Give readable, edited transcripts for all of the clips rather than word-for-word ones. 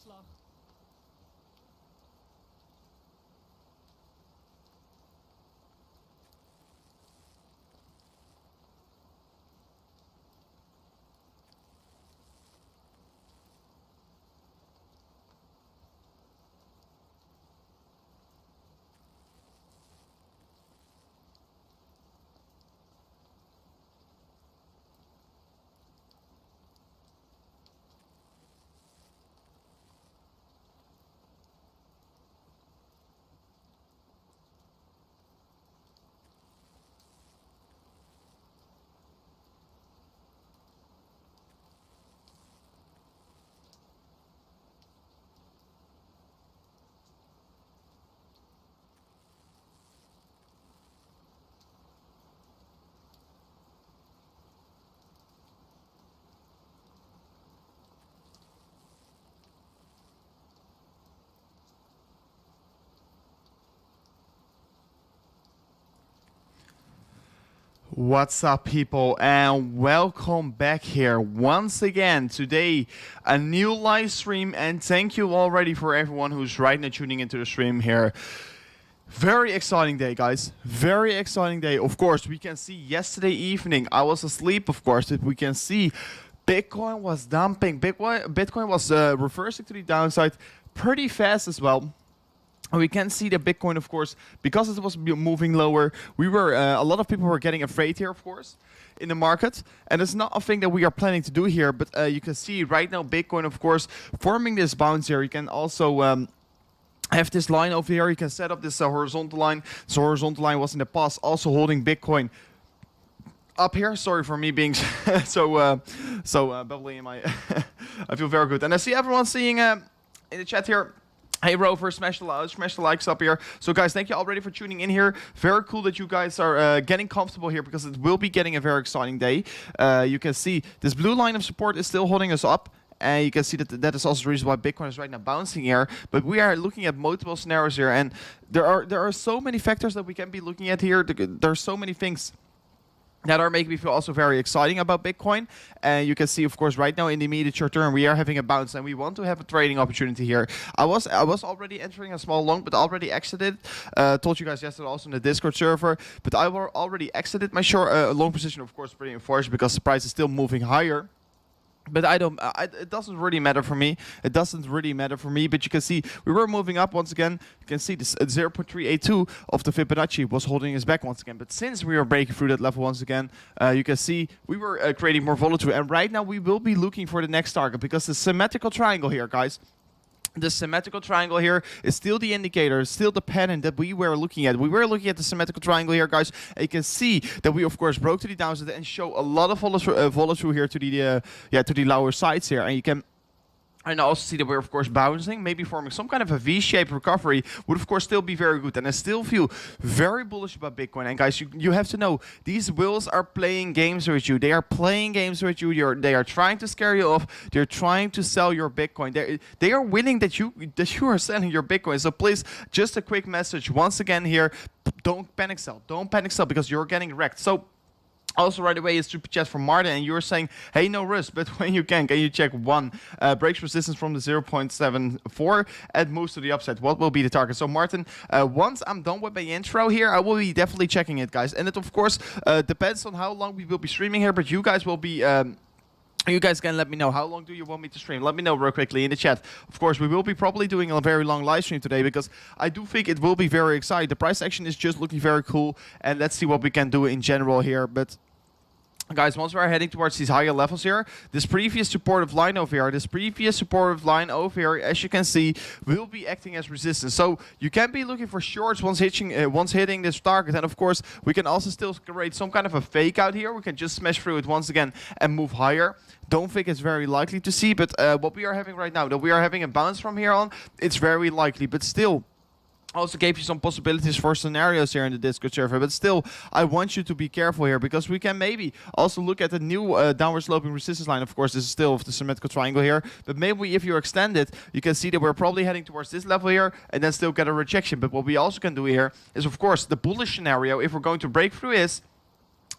omslag. What's up, people, and welcome back here once again. Today, a new live stream, and thank you already for everyone who's right now tuning into the stream here. Very exciting day, guys. Very exciting day. Of course, we can see yesterday evening, I was asleep, of course, but we can see Bitcoin was dumping. Bitcoin was reversing to the downside pretty fast as well. We can see that Bitcoin, of course, because it was moving lower, we were a lot of people were getting afraid here, of course, in the market. And it's not a thing that we are planning to do here, but you can see right now Bitcoin, of course, forming this bounce here. You can also have this line over here. You can set up this horizontal line. So horizontal line was in the past also holding Bitcoin up here. Sorry for me being so bubbly in my. I feel very good, and I see everyone seeing in the chat here. Hey Rover, smash the likes up here. So guys, thank you already for tuning in here. Very cool that you guys are getting comfortable here, because it will be getting a very exciting day. You can see this blue line of support is still holding us up. And you can see that that is also the reason why Bitcoin is right now bouncing here. But we are looking at multiple scenarios here, and there are so many factors that we can be looking at here. There are so many things that are making me feel also very exciting about Bitcoin. And you can see, of course, right now in the immediate short term, we are having a bounce, and we want to have a trading opportunity here. I was already entering a small long, but already exited. Told you guys yesterday also in the Discord server, but I already exited my short long position, of course, pretty unfortunate, because the price is still moving higher. But it doesn't really matter for me. It doesn't really matter for me. But you can see we were moving up once again. You can see this 0.382 of the Fibonacci was holding us back once again. But since we are breaking through that level once again, you can see we were creating more volatility. And right now we will be looking for the next target, because the symmetrical triangle here, guys. The symmetrical triangle here is still the indicator, still the pattern that we were looking at. We were looking at the symmetrical triangle here, guys. And you can see that we, of course, broke to the downside and show a lot of follow-through here to the lower sides here. And you can also see that we're, of course, bouncing, maybe forming some kind of a V-shaped recovery would, of course, still be very good. And I still feel very bullish about Bitcoin. And guys, you have to know, these whales are playing games with you. They are playing games with you. They are trying to scare you off. They're trying to sell your Bitcoin. They are willing that you are selling your Bitcoin. So please, just a quick message once again here, don't panic sell. Don't panic sell, because you're getting wrecked. So also, right away, is super chat from Martin, and you're saying, hey, no risk, but when you can you check one breaks resistance from the 0.74 and moves to the upside? What will be the target? So, Martin, once I'm done with my intro here, I will be definitely checking it, guys. And it, of course, depends on how long we will be streaming here, but you guys will be. You guys can let me know, how long do you want me to stream? Let me know real quickly in the chat. Of course, we will be probably doing a very long live stream today, because I do think it will be very exciting. The price action is just looking very cool, and let's see what we can do in general here. But guys, once we're heading towards these higher levels here, this previous supportive line over here, as you can see, will be acting as resistance. So you can be looking for shorts once hitting this target. And of course, we can also still create some kind of a fake out here. We can just smash through it once again and move higher. Don't think it's very likely to see, but what we are having right now, that we are having a bounce from here on, it's very likely. But still, also gave you some possibilities for scenarios here in the Discord server, but still, I want you to be careful here, because we can maybe also look at the new downward sloping resistance line. Of course, this is still of the symmetrical triangle here, but maybe if you extend it, you can see that we're probably heading towards this level here and then still get a rejection. But what we also can do here is, of course, the bullish scenario, if we're going to break through, is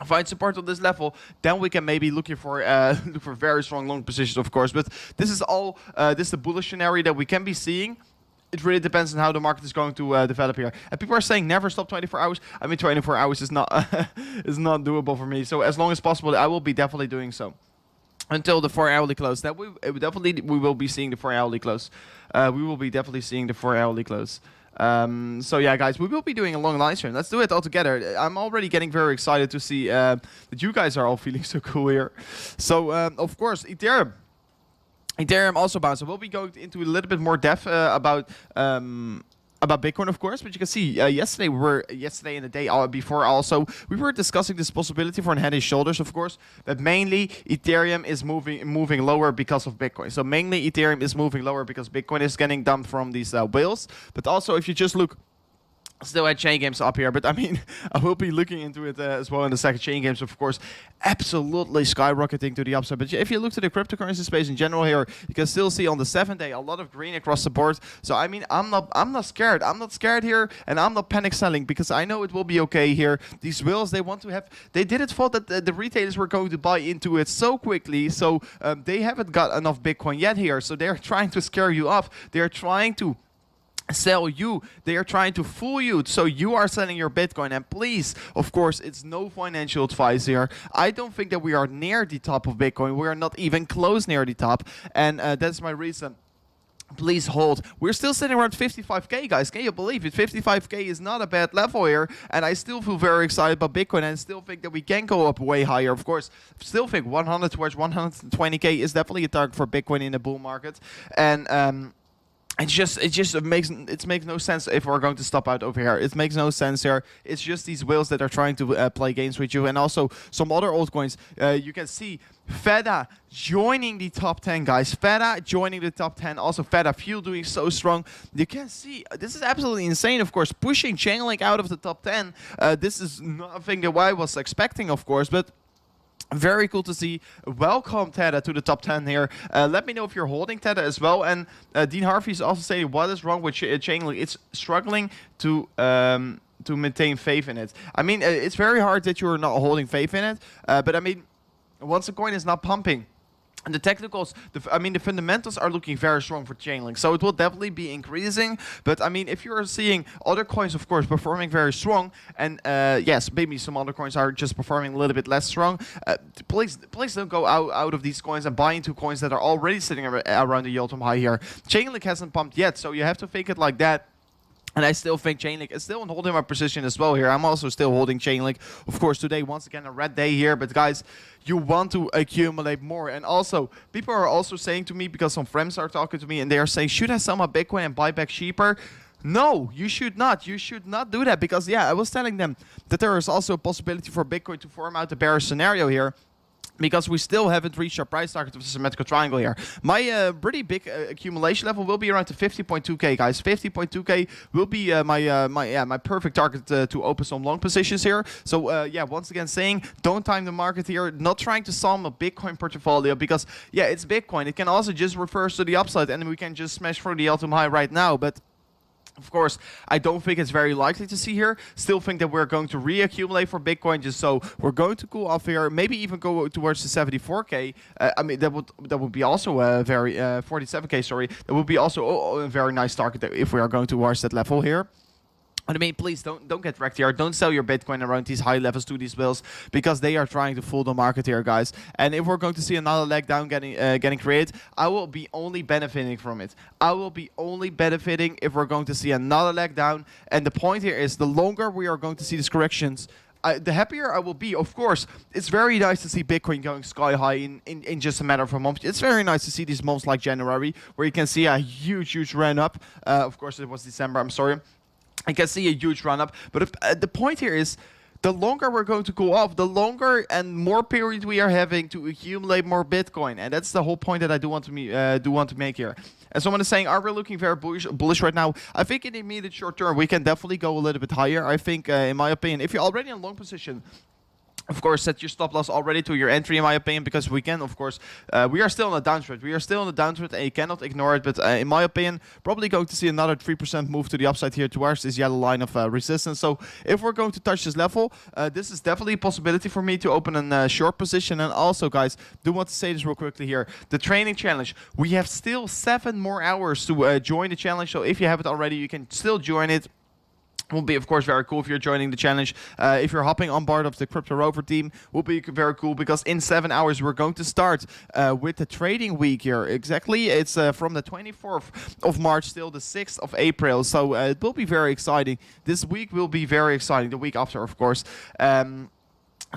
find support on this level, then we can maybe look for look for very strong long positions, of course. But this is all this is the bullish scenario that we can be seeing. It really depends on how the market is going to develop here. And people are saying never stop 24 hours. I mean, 24 hours is not is not doable for me. So as long as possible, I will be definitely doing so until the 4-hourly close. That we will be seeing the 4-hourly close. We will be definitely seeing the 4-hourly close. So yeah, guys, we will be doing a long live stream. Let's do it all together. I'm already getting very excited to see that you guys are all feeling so cool here. So of course, Ethereum also bounced. So we'll be going into a little bit more depth about Bitcoin, of course. But you can see yesterday in the day before also we were discussing this possibility for an head and shoulders, of course. But mainly Ethereum is moving lower because of Bitcoin. So mainly Ethereum is moving lower because Bitcoin is getting dumped from these whales. But also if you just look. Still had chain games up here, but I mean, I will be looking into it as well in the second. Chain games, of course, absolutely skyrocketing to the upside. But if you look to the cryptocurrency space in general here, you can still see on the 7th day a lot of green across the board. So I mean, I'm not scared. I'm not scared here, and I'm not panic selling because I know it will be okay here. These whales, they didn't thought that the retailers were going to buy into it so quickly. So they haven't got enough Bitcoin yet here. So they're trying to scare you off. They're trying to sell you. They are trying to fool you, so you are selling your Bitcoin. And please, of course, it's no financial advice here. I don't think that we are near the top of Bitcoin. We are not even close near the top, and that's my reason. Please hold. We're still sitting around 55k, guys. Can you believe it? 55k is not a bad level here, and I still feel very excited about Bitcoin, and still think that we can go up way higher. Of course, still think 100 towards 120k is definitely a target for Bitcoin in the bull market, and it makes no sense if we're going to stop out over here. It makes no sense here. It's just these whales that are trying to play games with you, and also some other altcoins. You can see Feta joining the top 10, guys. Feta joining the top 10. Also Feta Fuel doing so strong. You can see this is absolutely insane. Of course, pushing Chainlink out of the top 10. This is nothing that I was expecting, of course, but. Very cool to see. Welcome, Tether, to the top 10 here. Let me know if you're holding Tether as well. And Dean Harvey is also saying, what is wrong with Chainlink? It's struggling to maintain faith in it. I mean, it's very hard that you're not holding faith in it. But I mean, once a coin is not pumping, and the technicals, the fundamentals are looking very strong for Chainlink. So it will definitely be increasing. But I mean, if you're seeing other coins, of course, performing very strong, and yes, maybe some other coins are just performing a little bit less strong, please don't go out of these coins and buy into coins that are already sitting around the all-time high here. Chainlink hasn't pumped yet, so you have to think it like that. And I still think Chainlink is still holding my position as well here. I'm also still holding Chainlink. Of course, today, once again, a red day here. But guys, you want to accumulate more. And also, people are also saying to me, because some friends are talking to me, and they are saying, should I sell my Bitcoin and buy back cheaper? No, you should not. You should not do that. Because, yeah, I was telling them that there is also a possibility for Bitcoin to form out a bearish scenario here. Because we still haven't reached our price target of the symmetrical triangle here. My pretty big accumulation level will be around the 50.2k, guys. 50.2k will be my perfect target to open some long positions here. So yeah, once again saying, don't time the market here. Not trying to sum a Bitcoin portfolio because yeah, it's Bitcoin. It can also just reverse to the upside, and we can just smash through the all-time high right now. But of course, I don't think it's very likely to see here. Still think that we're going to reaccumulate for Bitcoin, just so we're going to cool off here. Maybe even go towards the 74k. I mean, that would be also a very 47k. Sorry, that would be also a very nice target if we are going towards that level here. I mean, please don't get wrecked here. Don't sell your Bitcoin around these high levels to these whales, because they are trying to fool the market here, guys. And if we're going to see another leg down getting created, I will be only benefiting from it. I will be only benefiting if we're going to see another leg down. And the point here is, the longer we are going to see these corrections, the happier I will be. Of course, it's very nice to see Bitcoin going sky high in just a matter of a month. It's very nice to see these months like January, where you can see a huge run up. Of course, it was December, I'm sorry. I can see a huge run up, but the point here is, the longer we're going to go off, the longer and more period we are having to accumulate more Bitcoin, and that's the whole point that I do want to make here. And someone is saying, are we looking very bullish right now? I think in the immediate short term we can definitely go a little bit higher. I think, in my opinion, if you're already in a long position, Of course, set your stop loss already to your entry, in my opinion, because we can, of course, we are still on a downtrend. We are still on a downtrend, and you cannot ignore it. But in my opinion, probably going to see another 3% move to the upside here towards this yellow line of resistance. So if we're going to touch this level, this is definitely a possibility for me to open a short position. And also, guys, do want to say this real quickly here. The training challenge, we have still 7 more hours to join the challenge. So if you haven't already, you can still join it. Will be, of course, very cool if you're joining the challenge. If you're hopping on board of the Crypto Rover team, will be very cool, because in 7 hours we're going to start with the trading week here. Exactly, it's from the 24th of March till the 6th of April. So it will be very exciting. This week will be very exciting. The week after, of course. So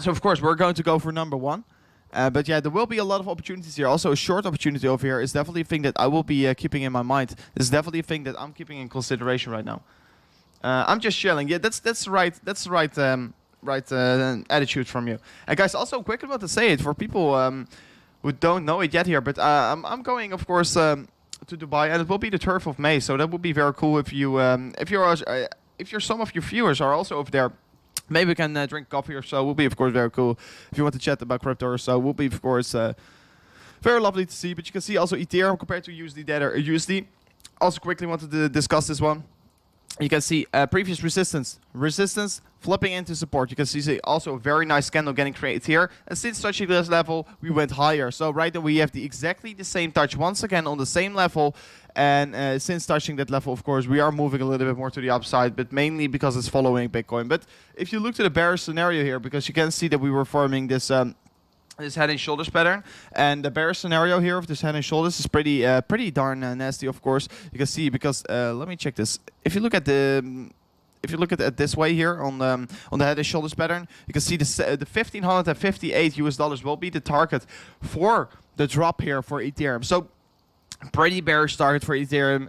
of course we're going to go for number 1. But yeah, there will be a lot of opportunities here. Also, a short opportunity over here is definitely a thing that I will be keeping in my mind. This is definitely a thing that I'm keeping in consideration right now. I'm just chilling. Yeah, that's the right attitude from you. And guys, also quickly want to say it for people who don't know it yet here. But I'm going, of course, to Dubai, and it will be the 12th of May. So that would be very cool if you if some of your viewers are also over there. Maybe we can drink coffee or so. Will be, of course, very cool. If you want to chat about crypto or so, will be, of course, very lovely to see. But you can see also Ethereum compared to USD. Also quickly wanted to discuss this one. You can see previous resistance, flipping into support. You can see also a very nice candle getting created here. And since touching this level, we went higher. So right now we have exactly the same touch once again on the same level. And since touching that level, of course, we are moving a little bit more to the upside, but mainly because it's following Bitcoin. But if you look to the bearish scenario here, because you can see that we were forming this head and shoulders pattern, and the bearish scenario here of this head and shoulders is pretty darn nasty, of course. You can see, because let me check this. If you look at it this way here on the head and shoulders pattern, you can see the $1,558 will be the target for the drop here for Ethereum. So pretty bearish target for Ethereum.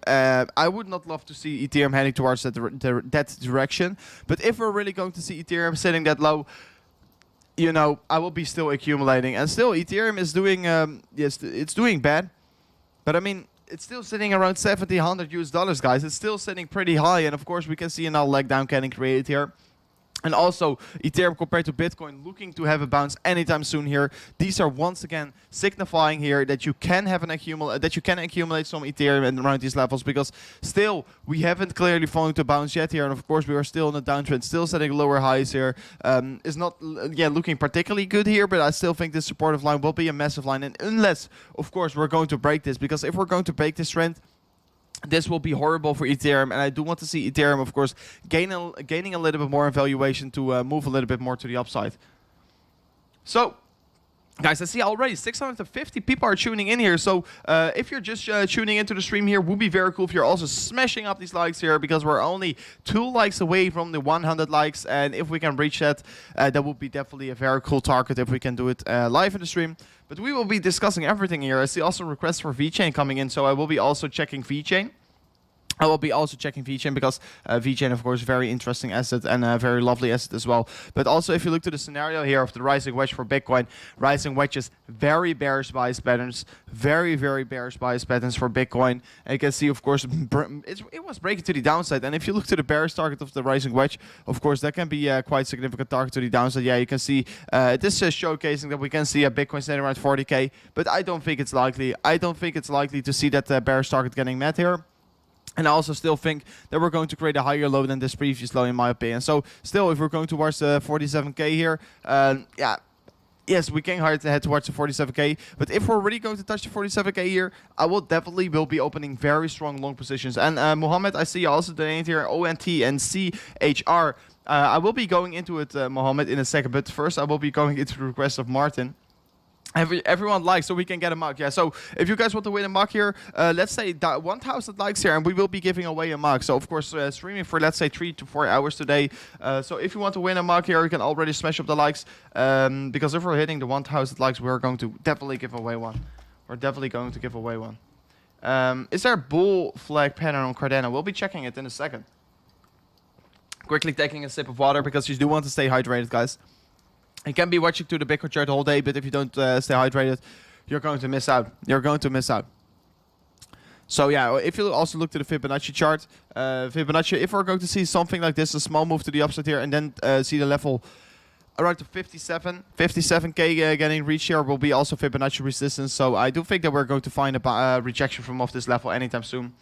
I would not love to see Ethereum heading towards that direction, but if we're really going to see Ethereum sitting that low, you know, I will be still accumulating. And still, Ethereum is doing, yes, it's doing bad. But I mean, it's still sitting around $1,700, guys. It's still sitting pretty high. And of course, we can see another leg down getting created here. And also, Ethereum compared to Bitcoin looking to have a bounce anytime soon here. These are once again signifying here that you can have accumulate some Ethereum and around these levels, because still we haven't clearly fallen to bounce yet here. And of course, we are still in a downtrend, still setting lower highs here. It's not looking particularly good here, but I still think this supportive line will be a massive line. And unless, of course, we're going to break this, because if we're going to break this trend, this will be horrible for Ethereum, and I do want to see Ethereum, of course, gaining a little bit more in valuation to move a little bit more to the upside. So, guys, I see already 650 people are tuning in here. So, if you're just tuning into the stream here, would be very cool if you're also smashing up these likes here, because we're only 2 likes away from the 100 likes. And if we can reach that, that would be definitely a very cool target if we can do it live in the stream. But we will be discussing everything here. I see also requests for VeChain coming in, so I will be also checking VeChain. Because VeChain, of course, very interesting asset and a very lovely asset as well. But also, if you look to the scenario here of the rising wedge for Bitcoin, rising wedges, very bearish bias patterns, very bearish bias patterns for Bitcoin. And you can see, of course, it was breaking to the downside. And if you look to the bearish target of the rising wedge, of course, that can be a quite significant target to the downside. Yeah, you can see this is showcasing that we can see a Bitcoin standing around 40K, but I don't think it's likely. I don't think it's likely to see that bearish target getting met here. And I also still think that we're going to create a higher low than this previous low, in my opinion. So still, if we're going towards the 47K here, yes, we can head towards the 47K. But if we're really going to touch the 47K here, I will be opening very strong long positions. And Mohammed, I see you also donated here, ONT and CHR. I will be going into it, Mohammed, in a second. But first, I will be going into the request of Martin. Everyone likes, so we can get a mug. Yeah, so if you guys want to win a mug here, let's say 1,000 likes here, and we will be giving away a mug. So of course, streaming for, let's say, 3 to 4 hours today. So if you want to win a mug here, you can already smash up the likes, because if we're hitting the 1,000 likes, we're going to definitely give away one. Is there a bull flag pattern on Cardano? We'll be checking it in a second. Quickly taking a sip of water, because you do want to stay hydrated, guys. You can be watching to the Bitcoin chart all day, but if you don't stay hydrated, you're going to miss out. So yeah, if you also look to the Fibonacci chart, if we're going to see something like this, a small move to the upside here, and then see the level around the 57k getting reached here will be also Fibonacci resistance. So I do think that we're going to find a rejection from off this level anytime soon.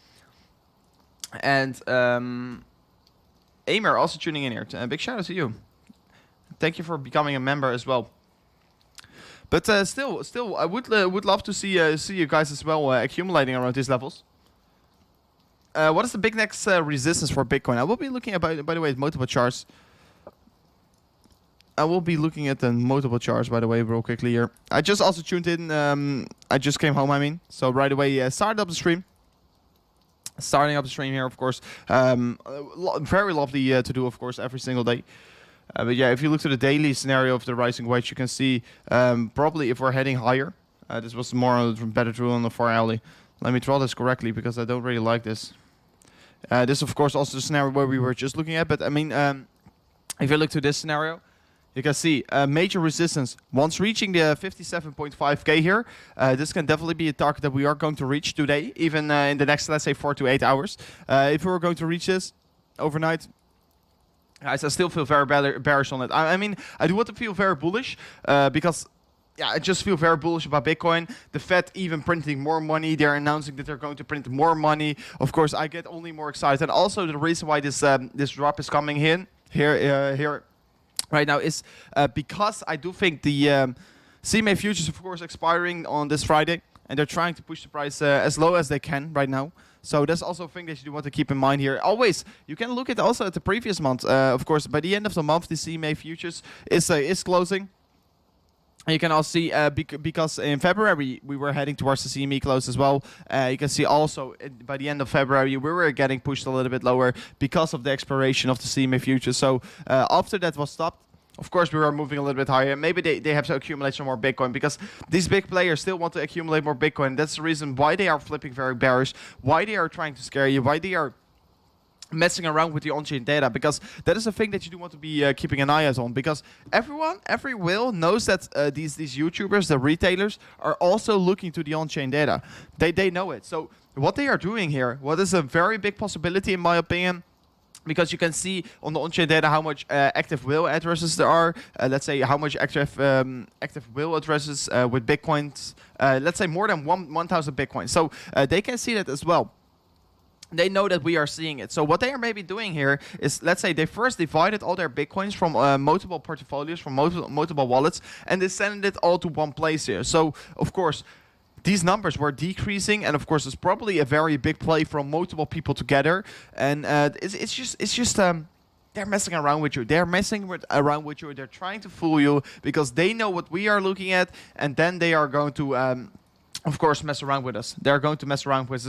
And Amer also tuning in here. Big shout out to you. Thank you for becoming a member as well. But still, I would love to see you guys as well accumulating around these levels. What is the big next resistance for Bitcoin? I will be looking at, by the way, at multiple charts. I will be looking at the multiple charts, by the way, real quickly here. I just also tuned in. I just came home, I mean. So right away, started up the stream. Starting up the stream here, of course. Very lovely to do, of course, every single day. But yeah, if you look to the daily scenario of the rising wedge, you can see probably if we're heading higher. This was more better to on the 4 hourly. Let me draw this correctly because I don't really like this. This, of course, also the scenario where we were just looking at. But I mean, if you look to this scenario, you can see major resistance. Once reaching the 57.5k here, this can definitely be a target that we are going to reach today, even in the next, let's say, 4 to 8 hours. If we were going to reach this overnight, guys, I still feel very bearish on it. I mean, I do want to feel very bullish because, yeah, I just feel very bullish about Bitcoin. The Fed even printing more money. They're announcing that they're going to print more money. Of course, I get only more excited. And also the reason why this this drop is coming in here right now is because I do think the CMA futures, of course, expiring on this Friday, and they're trying to push the price as low as they can right now. So that's also a thing that you want to keep in mind here. Always, you can look at also at the previous month. Of course, by the end of the month, the CMA futures is closing. And you can also see, because in February, we were heading towards the CME close as well. You can see also, by the end of February, we were getting pushed a little bit lower because of the expiration of the CME futures. So after that was stopped, of course, we were moving a little bit higher. Maybe they have to accumulate some more Bitcoin because these big players still want to accumulate more Bitcoin. That's the reason why they are flipping very bearish, why they are trying to scare you, why they are messing around with the on-chain data, because that is a thing that you do want to be keeping an eye out on, because every whale knows that these YouTubers, the retailers, are also looking to the on-chain data. They know it. So what they are doing here, what is a very big possibility in my opinion, because you can see on the on-chain data how much active whale addresses there are. Let's say how much active whale addresses with Bitcoins. Let's say more than 1,000 Bitcoins. So they can see that as well. They know that we are seeing it. So what they are maybe doing here is, let's say they first divided all their Bitcoins from multiple portfolios, from multiple wallets, and they sent it all to one place here. So, of course, these numbers were decreasing, and of course, it's probably a very big play from multiple people together. And it's just they're messing around with you. They're messing around with you. They're trying to fool you because they know what we are looking at, and then they are going to, of course, mess around with us. They're going to mess around with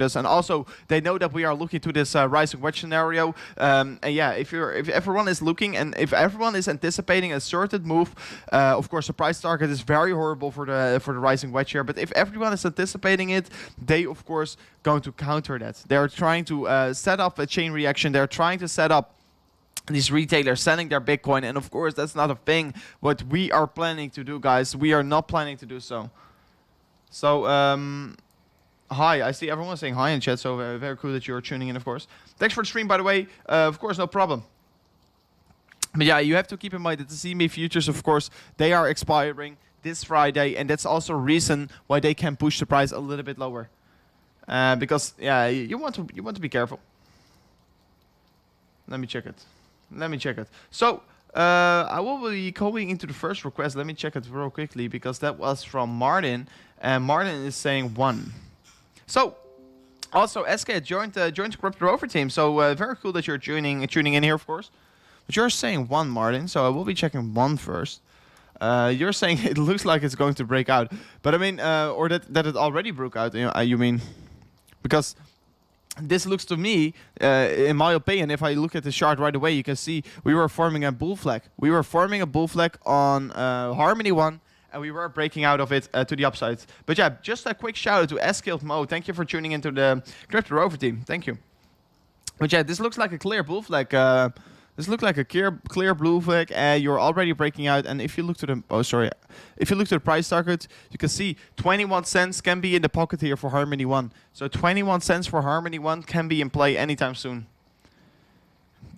us, and also they know that we are looking to this rising wedge scenario. And yeah, if everyone is looking and if everyone is anticipating a certain move, of course, the price target is very horrible for the rising wedge here. But if everyone is anticipating it, they of course going to counter that. They're trying to set up a chain reaction. They're trying to set up these retailers selling their Bitcoin, and of course, that's not a thing what we are planning to do, guys. We are not planning to do so. So, hi, I see everyone saying hi in chat, so very cool that you're tuning in, of course. Thanks for the stream, by the way. Of course, no problem. But yeah, you have to keep in mind that the CME futures, of course, they are expiring this Friday, and that's also a reason why they can push the price a little bit lower. Because, yeah, you want to be careful. Let me check it. So, I will be going into the first request. Let me check it real quickly because that was from Martin, and Martin is saying 1. So, also SK joined the Crypto Rover team. So very cool that you're tuning in here, of course. But you're saying 1, Martin. So I will be checking 1 first. You're saying it looks like it's going to break out, but I mean, or that it already broke out. You mean, because this looks to me, in my opinion, if I look at the chart right away, you can see we were forming a bull flag. We were forming a bull flag on Harmony 1, and we were breaking out of it to the upside. But yeah, just a quick shout out to Skilled Mo. Thank you for tuning into the Crypto Rover team. Thank you. But yeah, this looks like a clear bull flag. This looks like a clear blue flag. You're already breaking out, and if you look to the if you look to the price target, you can see 21 cents can be in the pocket here for Harmony 1. So 21 cents for Harmony 1 can be in play anytime soon.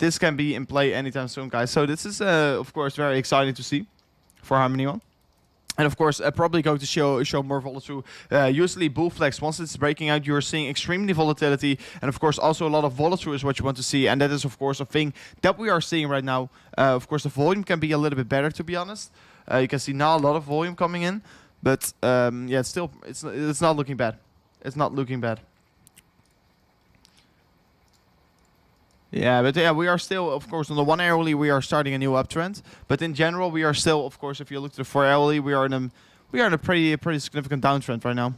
this can be in play anytime soon, guys. So this is, of course, very exciting to see for Harmony One. And of course, probably going to show more volatility. Usually, bull flex, once it's breaking out, you're seeing extremely volatility. And of course, also a lot of volatility is what you want to see. And that is, of course, a thing that we are seeing right now. Of course, the volume can be a little bit better, to be honest. You can see now a lot of volume coming in. But yeah, still, it's not looking bad. It's not looking bad. Yeah, but yeah, we are still, of course, on the 1 hourly, we are starting a new uptrend. But in general, we are still, of course, if you look to the 4 hourly, we are in a pretty significant downtrend right now.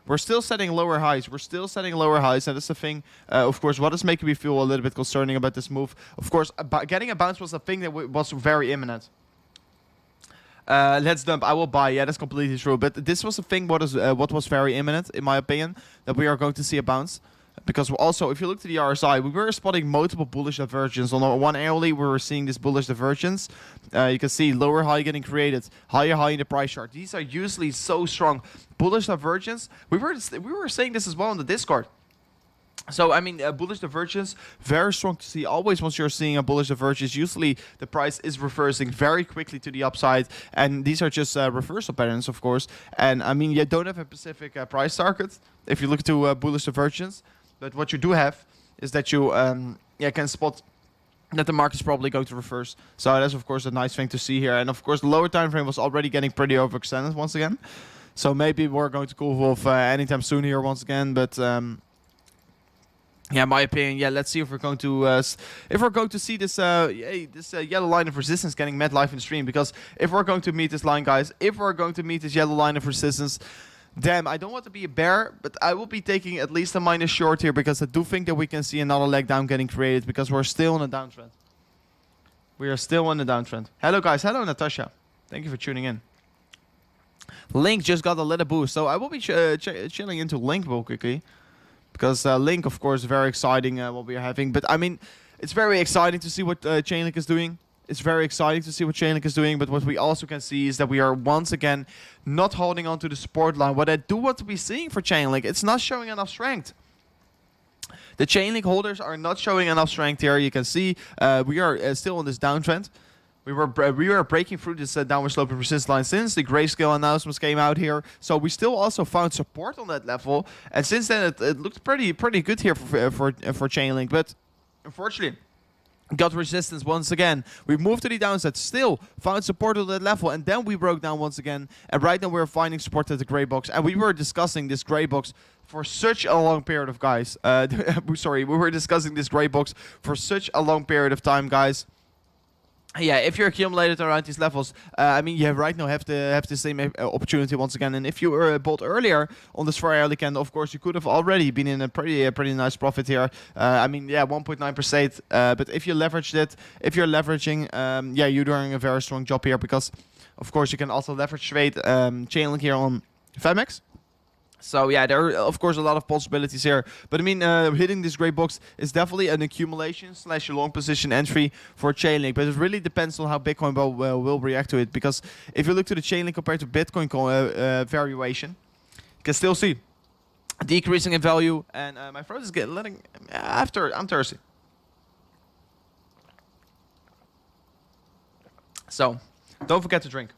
We're still setting lower highs. And that's the thing, of course, what is making me feel a little bit concerning about this move. Of course, getting a bounce was a thing that was very imminent. Let's dump. I will buy. Yeah, that's completely true. But this was a thing what was very imminent, in my opinion, that we are going to see a bounce. Because also, if you look to the RSI, we were spotting multiple bullish divergence. On the 1 hourly, we were seeing this bullish divergence. You can see lower high getting created, higher high in the price chart. These are usually so strong. Bullish divergence. We were saying this as well on the Discord. So, I mean, bullish divergence, very strong to see. Always once you're seeing a bullish divergence, usually the price is reversing very quickly to the upside. And these are just reversal patterns, of course. And, I mean, you don't have a specific price target if you look to bullish divergence. But what you do have is that you can spot that the market is probably going to reverse. So that's, of course, a nice thing to see here. And, of course, the lower time frame was already getting pretty overextended once again. So maybe we're going to cool off anytime soon here once again. But... yeah, my opinion. Yeah, let's see if we're going to see this yellow line of resistance getting met live in the stream. Because if we're going to meet this line, guys, if we're going to meet this yellow line of resistance, damn, I don't want to be a bear, but I will be taking at least a minus short here because I do think that we can see another leg down getting created because we're still in a downtrend. We are still in a downtrend. Hello, guys. Hello, Natasha. Thank you for tuning in. Link just got a little boost, so I will be chilling into Link real quickly. Because Link, of course, is very exciting what we are having. But, I mean, it's very exciting to see what Chainlink is doing. It's very exciting to see what Chainlink is doing. But what we also can see is that we are once again not holding on to the support line. What I do want to be seeing for Chainlink, it's not showing enough strength. The Chainlink holders are not showing enough strength here. You can see we are still on this downtrend. We were breaking through this downward sloping resistance line since the grayscale announcements came out here. So we still also found support on that level. And since then, it looked pretty good here for Chainlink. But unfortunately, got resistance once again. We moved to the downside, still found support on that level. And then we broke down once again. And right now, we're finding support at the gray box. And we were discussing this gray box for such a long period of guys. Sorry, we were discussing this gray box for such a long period of time, guys. Yeah, if you're accumulated around these levels, I mean, you right now have the same opportunity once again. And if you were bought earlier on this 4 hourly candle, of course, you could have already been in a pretty nice profit here. I mean, yeah, 1.9%. But if you leveraged it, if you're leveraging, yeah, you're doing a very strong job here because, of course, you can also leverage trade Chainlink here on FEMX. So yeah, there are of course a lot of possibilities here. But I mean, hitting this gray box is definitely an accumulation / a long position entry for Chainlink. But it really depends on how Bitcoin will react to it. Because if you look to the Chainlink compared to Bitcoin valuation, you can still see decreasing in value. And my throat is letting after I'm thirsty. So don't forget to drink.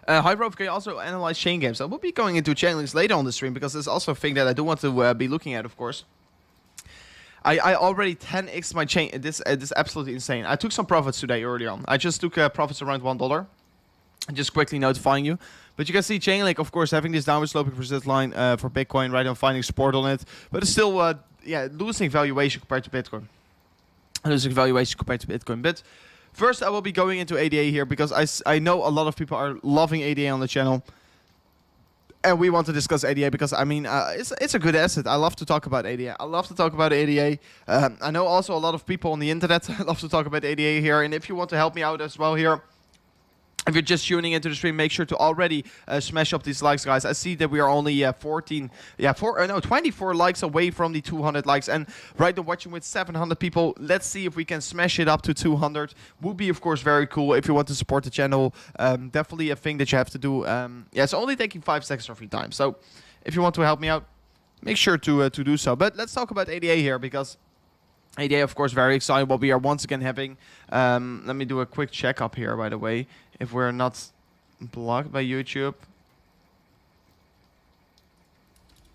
Hi, Rob, can you also analyze chain games? I will be going into Chainlinks later on the stream because there's also a thing that I do want to be looking at, of course. I already 10x my chain. This is absolutely insane. I took some profits today early on. I just took profits around $1. Just quickly notifying you. But you can see Chainlink, of course, having this downward sloping resistance line for Bitcoin, right now finding support on it. But it's still yeah, losing valuation compared to Bitcoin. But first, I will be going into ADA here because I know a lot of people are loving ADA on the channel. And we want to discuss ADA because, I mean, it's a good asset. I love to talk about ADA. I know also a lot of people on the internet love to talk about ADA here. And if you want to help me out as well here, if you're just tuning into the stream, make sure to already smash up these likes, guys. I see that we are only 24 likes away from the 200 likes. And right now watching with 700 people, let's see if we can smash it up to 200. Would be, of course, very cool if you want to support the channel. Definitely a thing that you have to do. Yeah, it's only taking 5 seconds of your time. So if you want to help me out, make sure to do so. But let's talk about ADA here because ADA, of course, very excited what we are once again having. Let me do a quick check up here, by the way, if we're not blocked by YouTube.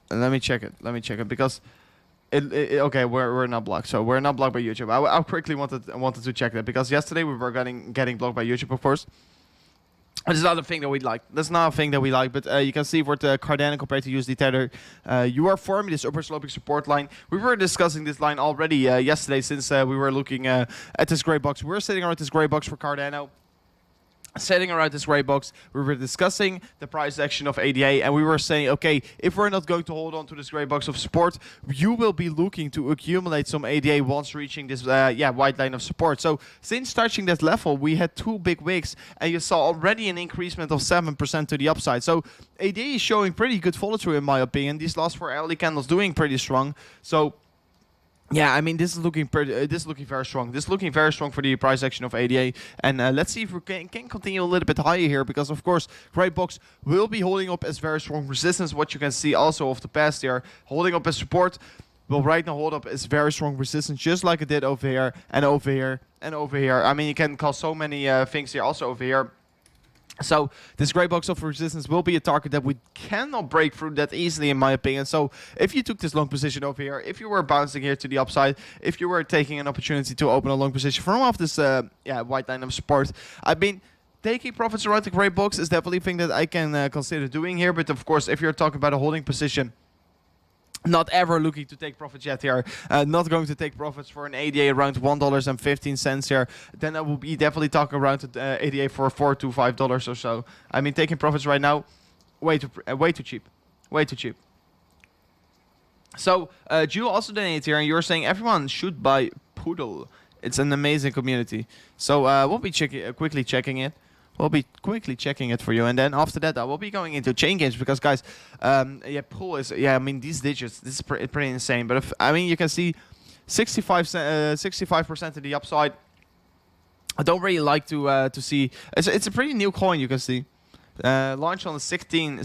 Let me check it because okay, we're not blocked, so we're not blocked by YouTube. I quickly wanted to check that because yesterday we were getting blocked by YouTube, of course. This is not a thing that we like. That's not a thing that we like, but you can see for the Cardano compared to USD Tether, you are forming this upper sloping support line. We were discussing this line already yesterday since we were looking at this gray box. We're sitting around this gray box for Cardano. Sitting around this gray box, we were discussing the price action of ADA, and we were saying, okay, if we're not going to hold on to this gray box of support, you will be looking to accumulate some ADA once reaching this white line of support. So since touching that level, we had 2 big wicks, and you saw already an increasement of 7% to the upside. So ADA is showing pretty good follow through in my opinion. These last 4 hourly candles doing pretty strong. So yeah, I mean, this is looking very strong. This is looking very strong for the price action of ADA. And let's see if we can continue a little bit higher here, because of course, gray box will be holding up as very strong resistance. What you can see also of the past here, holding up as support, will right now hold up as very strong resistance, just like it did over here and over here and over here. I mean, you can call so many things here also over here. So this gray box of resistance will be a target that we cannot break through that easily, in my opinion. So if you took this long position over here, if you were bouncing here to the upside, if you were taking an opportunity to open a long position from off this white line of support, I mean, taking profits around the gray box is definitely a thing that I can consider doing here. But of course, if you're talking about a holding position, not ever looking to take profits yet here, not going to take profits for an ADA around $1.15 here, then I will be definitely talking around ADA for $4 to $5 or so. I mean, taking profits right now, way too cheap, way too cheap. So Ju also donated here, and you're saying everyone should buy Poodle. It's an amazing community. So we'll be quickly checking it. We'll be quickly checking it for you, and then after that, I will be going into chain games because, guys, pool is, I mean, these digits, this is pretty insane. But if, I mean, you can see 65% to the upside. I don't really like to see. It's a pretty new coin. You can see, launched on the 16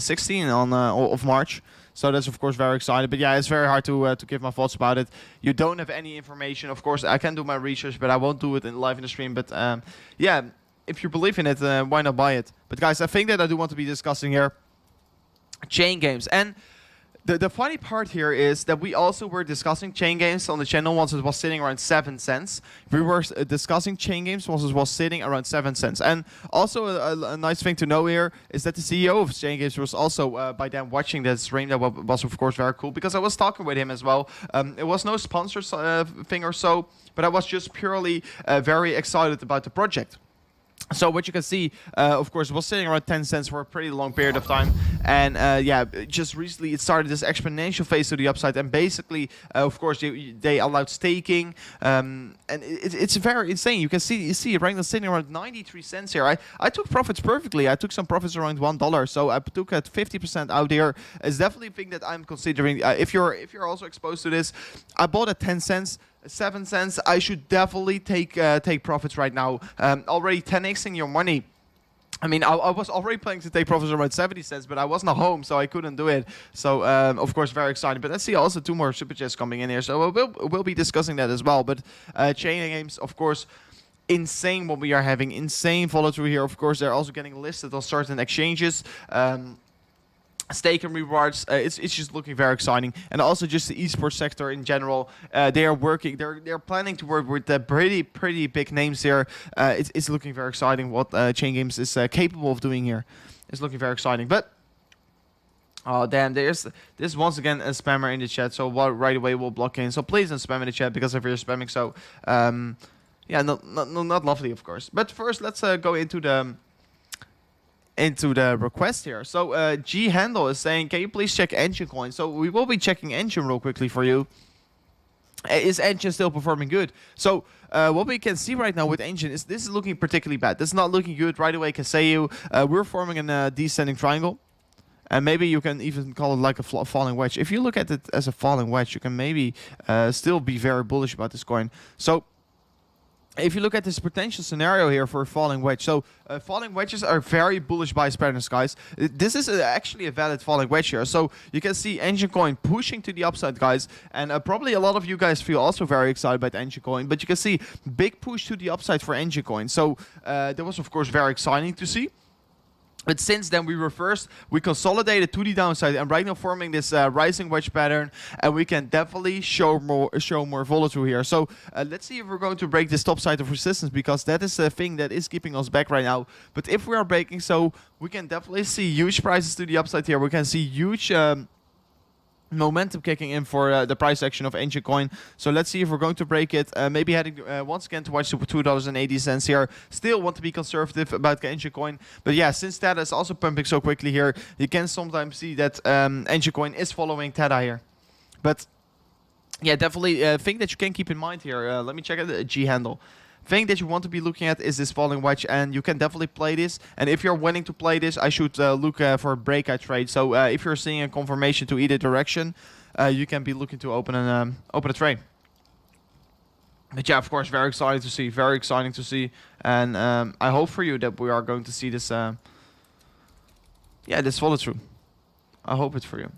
of March. So that's of course very exciting. But yeah, it's very hard to give my thoughts about it. You don't have any information. Of course, I can do my research, but I won't do it live in the stream. But yeah. If you believe in it, why not buy it? But guys, I think that I do want to be discussing here chain games. And the funny part here is that we also were discussing chain games on the channel once it was sitting around 7 cents. We were discussing chain games once it was sitting around 7 cents. And also a nice thing to know here is that the CEO of chain games was also by then watching this stream. That was of course very cool because I was talking with him as well. It was no sponsor thing or so, but I was just purely very excited about the project. So what you can see, of course, was sitting around 10 cents for a pretty long period of time. And yeah, just recently it started this exponential phase to the upside. And basically, of course, they allowed staking. And it's very insane. You can see right now sitting around 93 cents here. I took profits perfectly. I took some profits around $1. So I took at 50% out there. It's definitely a thing that I'm considering. If you're also exposed to this, I bought at 10 cents. 7 cents. I should definitely take profits right now. Already 10xing your money. I mean, I was already planning to take profits around 70 cents, but I was not home, so I couldn't do it. So, of course, very exciting. But let's see also 2 more super chats coming in here. So we'll be discussing that as well. But chain games, of course, insane what we are having. Insane follow through here. Of course, they're also getting listed on certain exchanges. Stake and rewards, it's just looking very exciting, and also just the esports sector in general. They are working. They're planning to work with the pretty big names here. It's looking very exciting what Chain Games is capable of doing here. It's looking very exciting. But oh damn, there's once again a spammer in the chat. So right away we'll block in. So please don't spam in the chat because if you're spamming, so yeah, not lovely of course. But first let's go into the request here. So G Handle is saying, can you please check Engine coin? So we will be checking Engine real quickly for you. Is Engine still performing good? So what we can see right now with Engine is this is looking particularly bad. This is not looking good right away. Can say you we're forming a descending triangle, and maybe you can even call it like a falling wedge. If you look at it as a falling wedge, you can maybe still be very bullish about this coin. So if you look at this potential scenario here for a falling wedge, so falling wedges are very bullish bias patterns, guys. This is actually a valid falling wedge here. So you can see Engine Coin pushing to the upside, guys, and probably a lot of you guys feel also very excited about Engine Coin, but you can see big push to the upside for Engine Coin. So that was of course very exciting to see. But since then we reversed, we consolidated to the downside, and right now forming this rising wedge pattern, and we can definitely show more follow-through here. So let's see if we're going to break this top side of resistance, because that is a thing that is keeping us back right now. But if we are breaking, so we can definitely see huge prices to the upside here. We can see huge momentum kicking in for the price action of Engine Coin. So let's see if we're going to break it. Maybe heading once again towards $2.80 here. Still want to be conservative about Engine Coin. But yeah, since Tether is also pumping so quickly here, you can sometimes see that Engine Coin is following Tether here. But yeah, definitely thing that you can keep in mind here. Let me check out the G handle. Thing that you want to be looking at is this falling wedge, and you can definitely play this. And if you're willing to play this, I should look for a breakout trade. So if you're seeing a confirmation to either direction, you can be looking to open a trade. But yeah, of course, very exciting to see, very exciting to see. And I hope for you that we are going to see this, this follow through. I hope it's for you.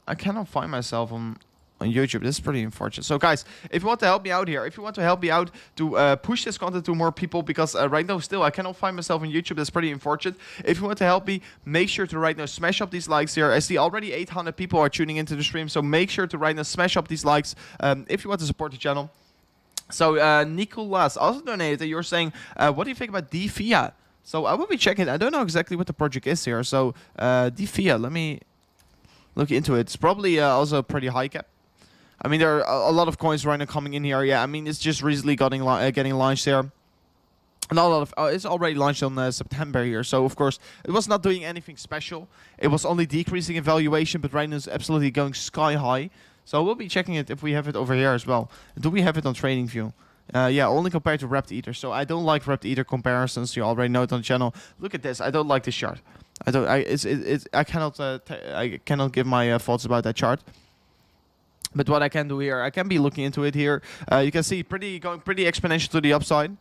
I cannot find myself on YouTube. This is pretty unfortunate. So guys, if you want to help me out here, if you want to help me out to push this content to more people, because right now still I cannot find myself on YouTube, that's pretty unfortunate. If you want to help me, make sure to right now smash up these likes here. I see already 800 people are tuning into the stream, so make sure to right now smash up these likes if you want to support the channel. So Nicolas also donated. You're saying, what do you think about DFIA? So I will be checking. I don't know exactly what the project is here. So DFIA, let me look into it. It's probably also a pretty high cap. I mean, there are a lot of coins right now coming in here. Yeah, I mean, it's just recently getting launched there. Not a lot of, it's already launched on September here. So, of course, it was not doing anything special. It was only decreasing in valuation, but right now it's absolutely going sky high. So we'll be checking it if we have it over here as well. Do we have it on TradingView? Yeah, only compared to Wrapped Ether. So I don't like Wrapped Ether comparisons. You already know it on the channel. Look at this. I don't like this chart. I cannot give my thoughts about that chart. But what I can do here, I can be looking into it here. You can see going pretty exponential to the upside.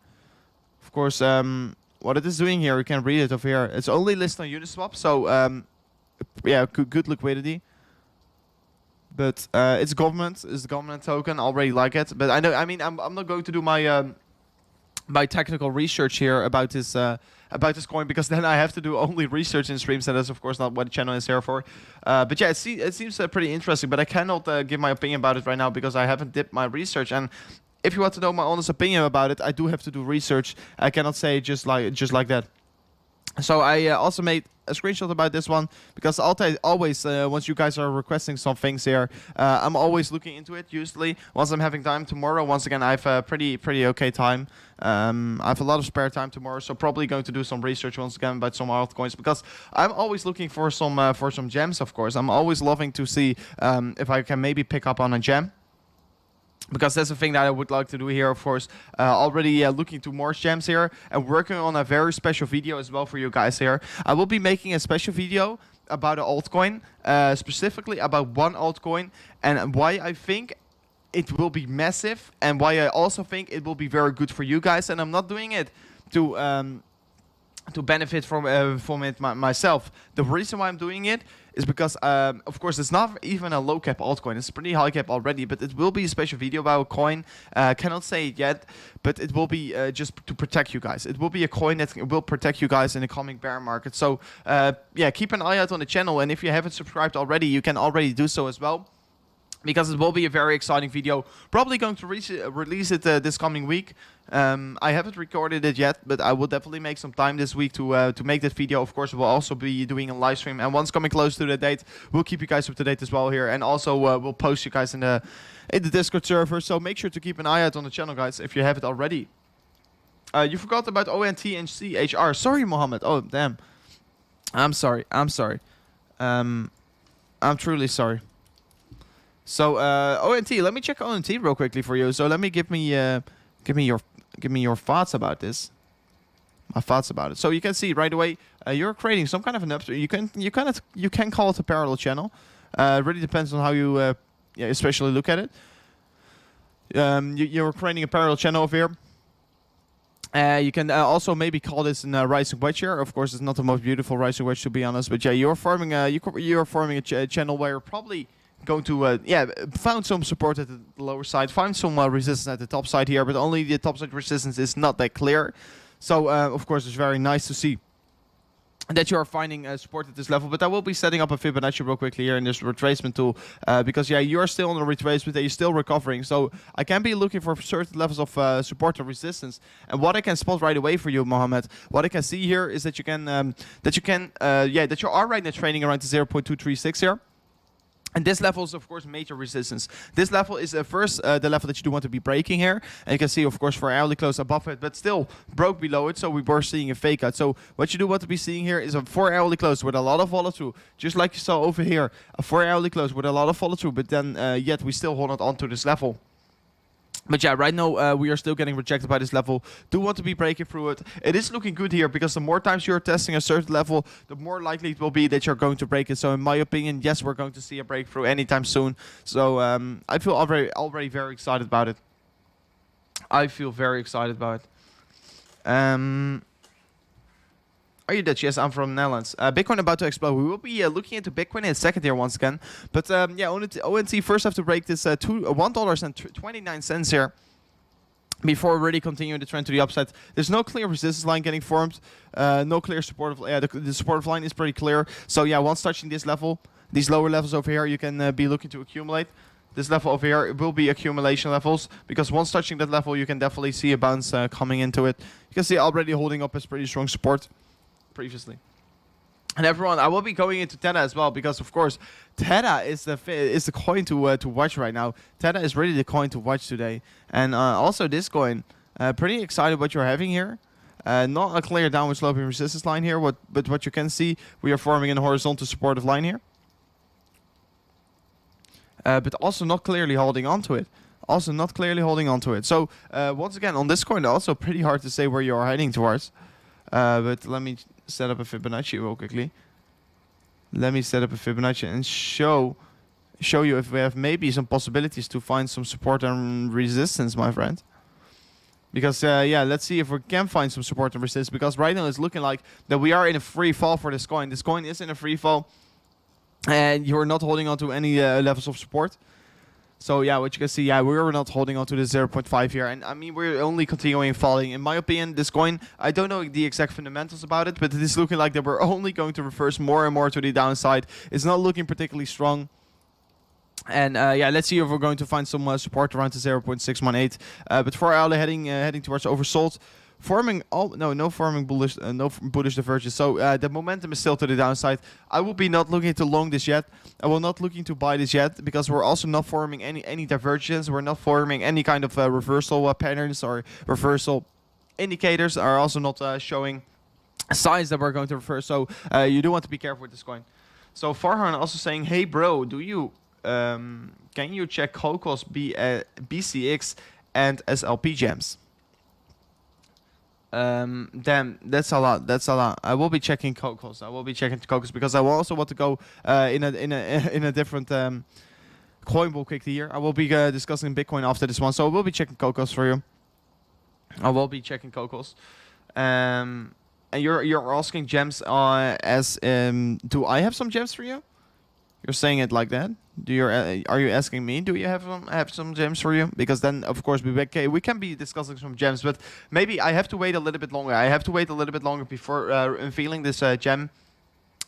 Of course, what it is doing here, you can read it over here. It's only listed on Uniswap, so yeah, good liquidity. But it's government, it's the government token. I already like it. But I mean, I'm not going to do my my technical research here about this coin, because then I have to do only research in streams, and that's of course not what the channel is here for. But yeah, it seems pretty interesting, but I cannot give my opinion about it right now because I haven't dipped my research. And if you want to know my honest opinion about it, I do have to do research. I cannot say just like that. So I also made a screenshot about this one, because always once you guys are requesting some things here, I'm always looking into it. Usually once I'm having time tomorrow, once again I have a pretty okay time. I have a lot of spare time tomorrow, so probably going to do some research once again about some altcoins, because I'm always looking for some gems. Of course, I'm always loving to see if I can maybe pick up on a gem, because that's the thing that I would like to do here, of course. Already looking to more gems here and working on a very special video as well for you guys here. I will be making a special video about an altcoin, specifically about one altcoin, and why I think it will be massive, and why I also think it will be very good for you guys. And I'm not doing it to benefit from it myself. The reason why I'm doing it is because, of course, it's not even a low cap altcoin. It's pretty high cap already, but it will be a special video about a coin. Cannot say it yet, but it will be just to protect you guys. It will be a coin that will protect you guys in the coming bear market. So, yeah, keep an eye out on the channel, and if you haven't subscribed already, you can already do so as well, because it will be a very exciting video. Probably going to release it this coming week. I haven't recorded it yet, but I will definitely make some time this week to make that video. Of course, we'll also be doing a live stream, and once coming close to the date, we'll keep you guys up to date as well here, and also we'll post you guys in the Discord server. So make sure to keep an eye out on the channel, guys, if you haven't already. You forgot about ONT and CHR. Sorry, Mohammed. Oh, damn. I'm sorry. I'm truly sorry. So ONT, let me check ONT real quickly for you. So let me give me your thoughts about this. My thoughts about it. So you can see right away, you're creating some kind of an upstream. You can call it a parallel channel. It really depends on how you especially look at it. You're creating a parallel channel over here. You can also maybe call this a rising wedge here. Of course, it's not the most beautiful rising wedge, to be honest. But yeah, you're forming a channel where you're probably going to found some support at the lower side, find some resistance at the top side here, but only the top side resistance is not that clear. So of course, it's very nice to see that you are finding support at this level. But I will be setting up a Fibonacci real quickly here in this retracement tool, because yeah, you are still on the retracement and you're still recovering. So I can be looking for certain levels of support and resistance. And what I can spot right away for you, Mohammed, what I can see here is that you are right now trading around the 0.236 here. And this level is, of course, major resistance. This level is first the level that you do want to be breaking here. And you can see, of course, for hourly close above it, but still broke below it. So we were seeing a fake out. So what you do want to be seeing here is a 4 hourly close with a lot of follow through. Just like you saw over here, a 4 hourly close with a lot of follow through. But then yet we still hold on to this level. But yeah, right now we are still getting rejected by this level. Do want to be breaking through it. It is looking good here because the more times you're testing a certain level, the more likely it will be that you're going to break it. So in my opinion, yes, we're going to see a breakthrough anytime soon. So I feel already very excited about it. I feel very excited about it. Are you Dutch? Yes, I'm from Netherlands. Bitcoin about to explode. We will be looking into Bitcoin in a second here once again. But yeah, ONT first have to break this $1.29 here before really continuing the trend to the upside. There's no clear resistance line getting formed. No clear supportive. The supportive line is pretty clear. So yeah, once touching this level, these lower levels over here, you can be looking to accumulate. This level over here, it will be accumulation levels, because once touching that level, you can definitely see a bounce coming into it. You can see already holding up as pretty strong support previously. And everyone, I will be going into Tether as well, because of course Tether is the coin to watch right now. Tether is really the coin to watch today. And also this coin, pretty excited what you're having here. Not a clear downward sloping resistance line here, but what you can see, we are forming a horizontal supportive line here. But also not clearly holding on to it. So once again, on this coin, also pretty hard to say where you are heading towards. But let me set up a Fibonacci real quickly. Let me set up a Fibonacci and show you if we have maybe some possibilities to find some support and resistance, my friend. Because yeah, let's see if we can find some support and resistance. Because right now it's looking like that we are in a free fall for this coin. This coin is in a free fall, and you're not holding on to any levels of support. So yeah, what you can see, yeah, we're not holding on to the 0.5 here. And I mean, we're only continuing falling. In my opinion, this coin, I don't know the exact fundamentals about it, but it is looking like that we're only going to reverse more and more to the downside. It's not looking particularly strong. And yeah, let's see if we're going to find some support around the 0.618. But for hourly heading towards oversold. Forming forming bullish, no bullish divergence. So the momentum is still to the downside. I will be not looking to long this yet. I will not looking to buy this yet, because we're also not forming any divergence. We're not forming any kind of reversal patterns, or reversal indicators are also not showing signs that we're going to reverse. So you do want to be careful with this coin. So Farhan also saying, hey bro, do you can you check Cocos BCX and SLP gems? Damn, that's a lot. I will be checking Cocos. Because I will also want to go in a different coin book quickly here. I will be discussing Bitcoin after this one, so I will be checking Cocos for you. And you're asking gems as do I have some gems for you? You're saying it like that. Are you asking me? Do you have some gems for you? Because then, of course, we can be discussing some gems, but maybe I have to wait a little bit longer. Before unveiling this gem,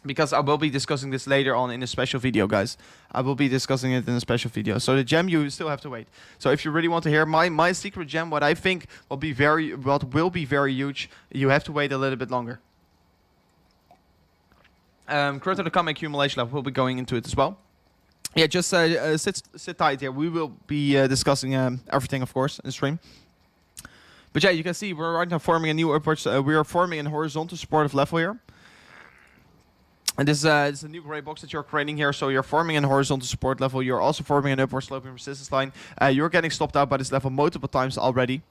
because I will be discussing this later on in a special video, guys. I will be discussing it in a special video. So the gem, you still have to wait. So if you really want to hear my secret gem, what I think will be very huge, you have to wait a little bit longer. Crypto to come accumulation level, we'll be going into it as well. Yeah, just sit tight here. We will be discussing everything, of course, in the stream. But yeah, you can see we're right now forming a new upwards. We are forming a horizontal supportive level here. And this is a new gray box that you're creating here. So you're forming a horizontal support level. You're also forming an upward sloping resistance line. You're getting stopped out by this level multiple times already.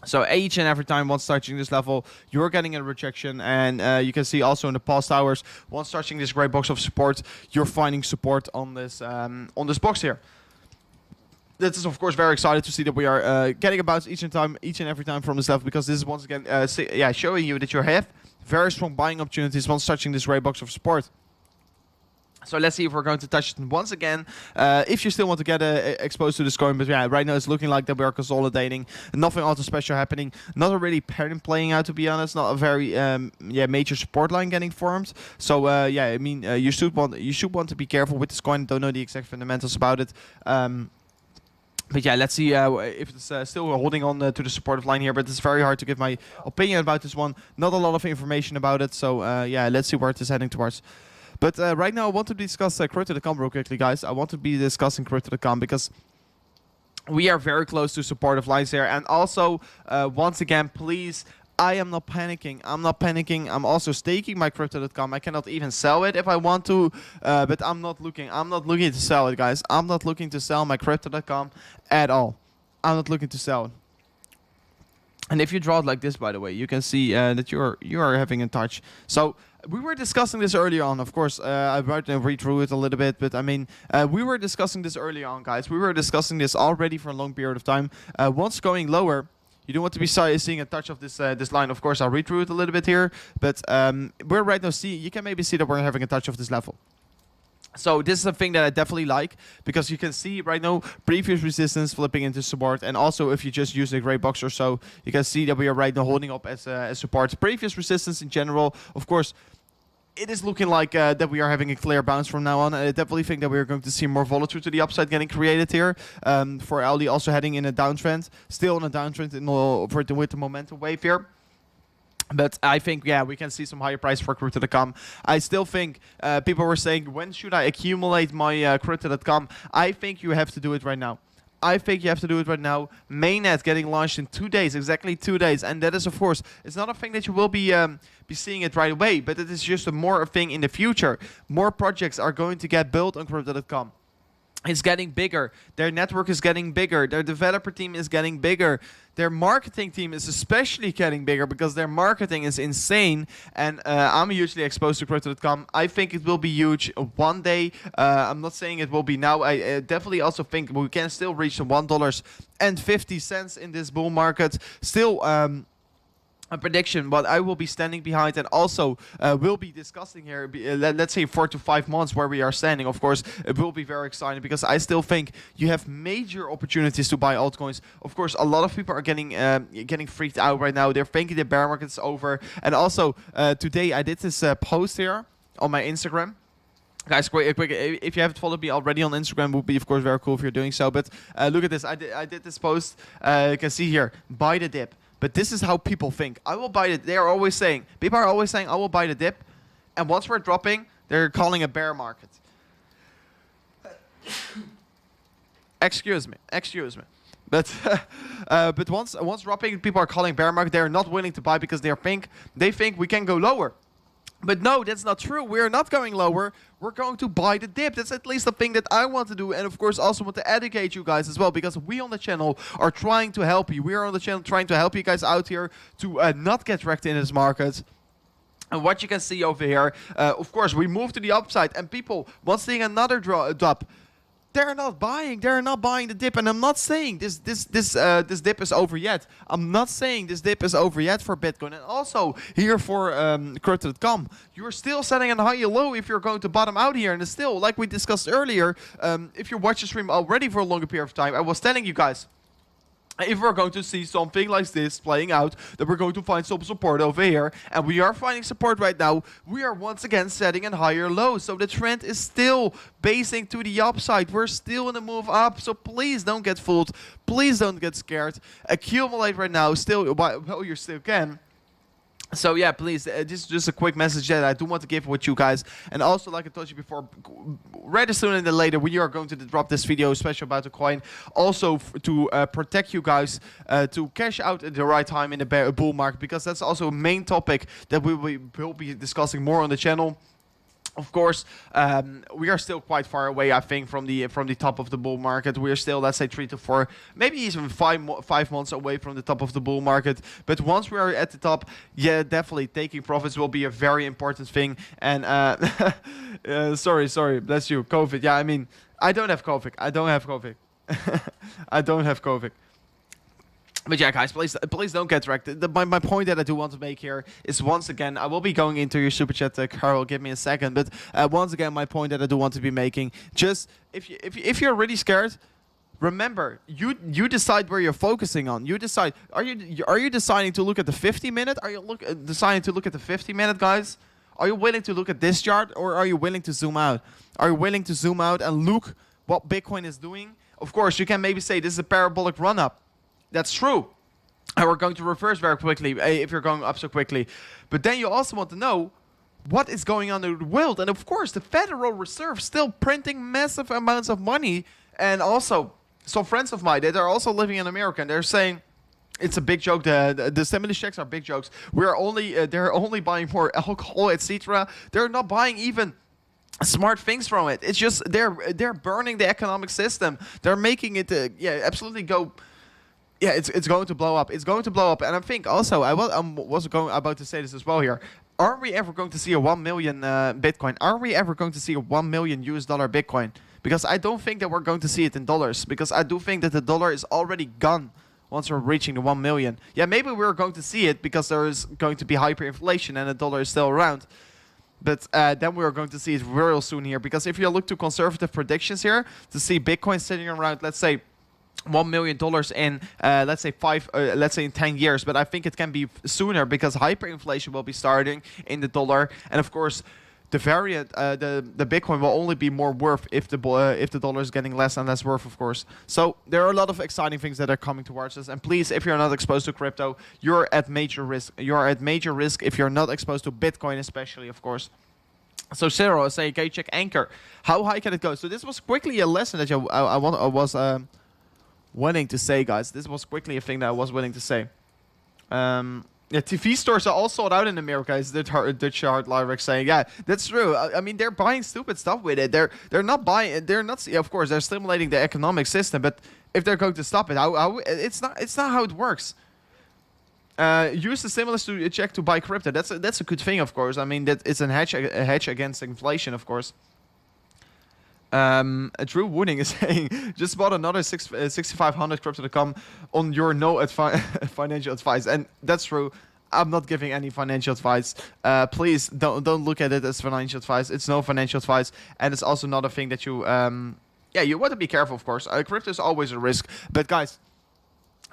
So each and every time once touching this level, you're getting a rejection. And you can see also in the past hours, once touching this gray box of support, you're finding support on this box here. That is of course very excited to see that we are getting about each and every time from this level, because this is once again showing you that you have very strong buying opportunities once touching this gray box of support. So let's see if we're going to touch it once again. If you still want to get exposed to this coin, but yeah, right now it's looking like that we are consolidating. Nothing also special happening. Not a really pattern playing out, to be honest. Not a very major support line getting formed. So yeah, I mean you should want to be careful with this coin. Don't know the exact fundamentals about it. But yeah, let's see if it's still holding on to the supportive line here. But it's very hard to give my opinion about this one. Not a lot of information about it. So yeah, let's see where it is heading towards. But right now I want to discuss crypto.com real quickly, guys. I want to be discussing crypto.com because we are very close to supportive lines here. And also, once again, please, I am not panicking. I'm not panicking. I'm also staking my crypto.com. I cannot even sell it if I want to, but I'm not looking to sell it, guys. I'm not looking to sell my crypto.com at all. I'm not looking to sell it. And if you draw it like this, by the way, you can see that you are having a touch. So we were discussing this earlier on. Of course, I read through it a little bit, but I mean, we were discussing this earlier on, guys. We were discussing this already for a long period of time. Once going lower, you don't want to be seeing a touch of this this line. Of course, I'll read through it a little bit here, but we're right now you can maybe see that we're having a touch of this level. So this is a thing that I definitely like, because you can see right now previous resistance flipping into support, and also if you just use a gray box or so, you can see that we are right now holding up as support. Previous resistance in general, of course, it is looking like that we are having a clear bounce from now on. I definitely think that we are going to see more volatility to the upside getting created here. For Aldi also heading in a downtrend, still in a downtrend with the momentum wave here. But I think, yeah, we can see some higher price for crypto.com. I still think people were saying, when should I accumulate my crypto.com? I think you have to do it right now. I think you have to do it right now. Mainnet getting launched in 2 days, exactly 2 days. And that is, of course, it's not a thing that you will be seeing it right away, but it is just a thing in the future. More projects are going to get built on crypto.com. It's getting bigger. Their network is getting bigger. Their developer team is getting bigger. Their marketing team is especially getting bigger because their marketing is insane. And I'm hugely exposed to crypto.com. I think it will be huge one day. I'm not saying it will be now. I definitely also think we can still reach the $1.50 in this bull market. Still, a prediction, but I will be standing behind, and also we'll be discussing here, let's say 4 to 5 months where we are standing. Of course, it will be very exciting because I still think you have major opportunities to buy altcoins. Of course, a lot of people are getting freaked out right now. They're thinking the bear market's over. And also, today I did this post here on my Instagram. Guys, quick, if you haven't followed me already on Instagram, it would be, of course, very cool if you're doing so. But look at this. I did this post. You can see here, buy the dip. But this is how people think. I will buy it. People are always saying, I will buy the dip. And once we're dropping, they're calling a bear market. Excuse me. But but once dropping, people are calling bear market. They're not willing to buy because they think we can go lower. But no, that's not true. We're not going lower. We're going to buy the dip. That's at least the thing that I want to do. And of course, also want to educate you guys as well, because we on the channel are trying to help you. We are on the channel trying to help you guys out here to not get wrecked in this market. And what you can see over here, of course, we move to the upside, and people, once seeing another drop, they're not buying the dip. And I'm not saying this dip is over yet. I'm not saying this dip is over yet for Bitcoin. And also here for crypto.com, you're still setting a high or low if you're going to bottom out here. And it's still, like we discussed earlier, if you watch the stream already for a longer period of time, I was telling you guys, if we're going to see something like this playing out, that we're going to find some support over here, and we are finding support right now, we are once again setting a higher low. So the trend is still basing to the upside. We're still in a move up, so please don't get fooled. Please don't get scared. Accumulate right now, still, well, you still can. So yeah, please, this is just a quick message that I do want to give with you guys. And also, like I told you before, rather sooner than later, we are going to drop this video special about the coin. Also to protect you guys, to cash out at the right time in the bull market, because that's also a main topic that we will be discussing more on the channel. Of course, we are still quite far away, I think, from the top of the bull market. We are still, let's say, 3 to 4, maybe even 5 months away from the top of the bull market. But once we are at the top, yeah, definitely taking profits will be a very important thing. And sorry, bless you, COVID. Yeah, I mean, I don't have COVID. I don't have COVID. But yeah, guys, please don't get wrecked. My point that I do want to make here is, once again, I will be going into your super chat, Carl. Give me a second. But once again, my point that I do want to be making, just if you're really scared, remember, you decide where you're focusing on. You decide. Are you deciding to look at the 50-minute? Are you deciding to look at the 50-minute, guys? Are you willing to look at this chart, or are you willing to zoom out? Are you willing to zoom out and look what Bitcoin is doing? Of course, you can maybe say this is a parabolic run-up. That's true. And we're going to reverse very quickly if you're going up so quickly. But then you also want to know what is going on in the world. And of course, the Federal Reserve still printing massive amounts of money. And also, some friends of mine that are also living in America, and they're saying it's a big joke. The stimulus checks are big jokes. They're only buying more alcohol, etc. They're not buying even smart things from it. It's just they're burning the economic system. They're making it absolutely go. Yeah, it's going to blow up. It's going to blow up. And I think also, I was about to say this as well here. Are we ever going to see a 1 million Bitcoin? Are we ever going to see a 1 million US dollar Bitcoin? Because I don't think that we're going to see it in dollars. Because I do think that the dollar is already gone once we're reaching the 1 million. Yeah, maybe we're going to see it because there is going to be hyperinflation and the dollar is still around. But then we're going to see it real soon here. Because if you look to conservative predictions here, to see Bitcoin sitting around, let's say, $1 million in let's say in 10 years, but I think it can be sooner because hyperinflation will be starting in the dollar, and of course the variant the Bitcoin will only be more worth if the dollar is getting less and less worth, of course. So there are a lot of exciting things that are coming towards us, and please, if you're not exposed to crypto, you're at major risk. You're at major risk if you're not exposed to Bitcoin, especially, of course. So Cyril is saying, okay, check Anchor. How high can it go? So this was quickly a lesson that I was willing to say, guys. This was quickly a thing that I was willing to say. Yeah, TV stores are all sold out in America, is the Dutch hard lyric saying. Yeah, that's true. I mean, they're buying stupid stuff with it. They're not buying. They're not. Yeah, of course, they're stimulating the economic system. But if they're going to stop it, it's not how it works. Use the stimulus to check to buy crypto. That's a good thing, of course. I mean, that it's a hedge against inflation, of course. Drew Wooding is saying, just bought another 6,500 crypto.com on your financial advice. And that's true. I'm not giving any financial advice. Please don't look at it as financial advice. It's no financial advice, and it's also not a thing that you you want to be careful, of course. Crypto is always a risk, but guys,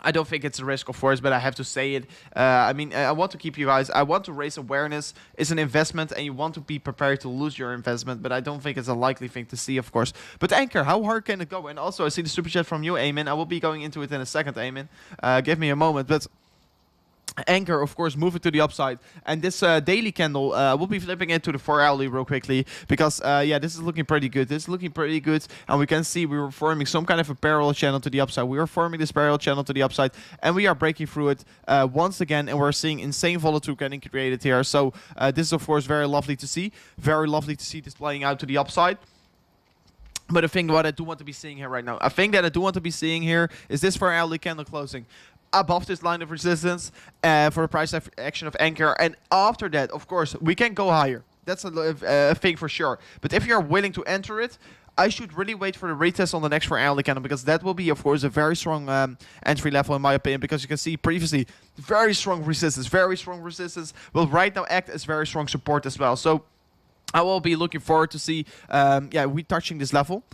I don't think it's a risk, of course, but I have to say it. I mean, I want to keep you guys. I want to raise awareness. It's an investment, and you want to be prepared to lose your investment, but I don't think it's a likely thing to see, of course. But Anchor, how hard can it go? And also, I see the super chat from you, Eamon. I will be going into it in a second, Eamon. Give me a moment, but Anchor, of course, move it to the upside. And this daily candle, we'll be flipping it to the 4-hourly real quickly. Because, this is looking pretty good. This is looking pretty good. And we can see we were forming some kind of a parallel channel to the upside. We are forming this parallel channel to the upside. And we are breaking through it once again. And we're seeing insane volatility getting created here. So this is, of course, very lovely to see. Very lovely to see this playing out to the upside. But I think what I do want to be seeing here right now, I think that I do want to be seeing here is this 4-hourly candle closing above this line of resistance for the price action of Anchor. And after that, of course, we can go higher. That's a thing for sure. But if you're willing to enter it, I should really wait for the retest on the next 4-hourly candle, because that will be, of course, a very strong entry level, in my opinion, because you can see previously very strong resistance will right now act as very strong support as well. So I will be looking forward to see we touching this level.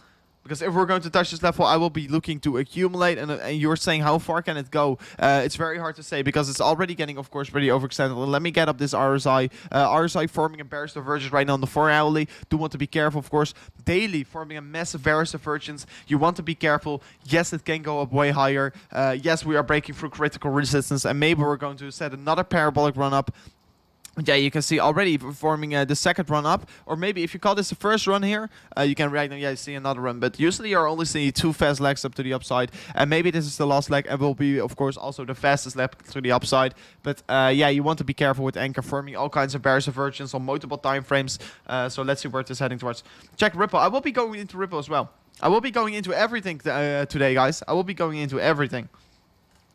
Because if we're going to touch this level, I will be looking to accumulate. And you're saying, how far can it go? It's very hard to say, because it's already getting, of course, pretty overextended. Let me get up this RSI. RSI forming a bearish divergence right now on the 4-hourly. Do want to be careful, of course. Daily forming a massive bearish divergence. You want to be careful. Yes, it can go up way higher. Yes, we are breaking through critical resistance. And maybe we're going to set another parabolic run up. Yeah, you can see already forming the second run up, or maybe if you call this the first run here, you can right now see another run. But usually you're only seeing 2 fast legs up to the upside, and maybe this is the last leg and will be, of course, also the fastest leg to the upside. But you want to be careful with Anchor forming all kinds of bearish divergence on multiple time frames. So let's see where it is heading towards. Check Ripple. I will be going into Ripple as well. I will be going into everything today, guys. I will be going into everything.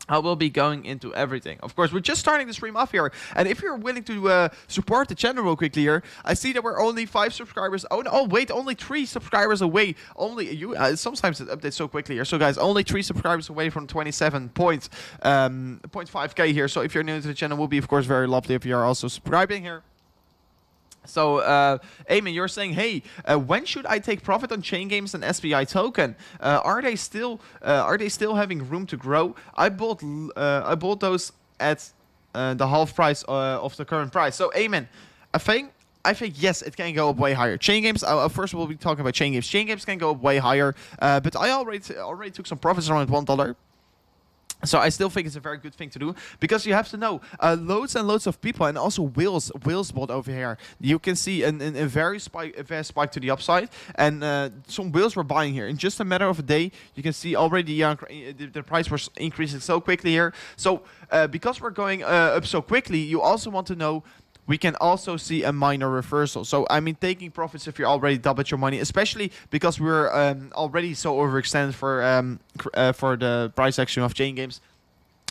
I will be going into everything. Of course, we're just starting the stream off here. And if you're willing to support the channel real quickly here, I see that we're only 5 subscribers. Oh, no, wait, only 3 subscribers away. Only you. Sometimes it updates so quickly here. So, guys, only 3 subscribers away from 27.5k here. So, if you're new to the channel, it will be, of course, very lovely if you're also subscribing here. So, Eamon, you're saying, hey, when should I take profit on Chain Games and SPI token? Are they still having room to grow? I bought those at the half price of the current price. So, Eamon, I think yes, it can go up way higher. Chain Games, first we'll be talking about Chain Games. Chain Games can go up way higher, but I already took some profits around $1. So I still think it's a very good thing to do, because you have to know loads and loads of people, and also wheels bought over here. You can see a very fast spike to the upside, and some wheels were buying here in just a matter of a day. You can see already the price was increasing so quickly here. So because we're going up so quickly, you also want to know. We can also see a minor reversal. So, I mean, taking profits if you already doubled your money, especially because we're already so overextended for the price action of Chain Games.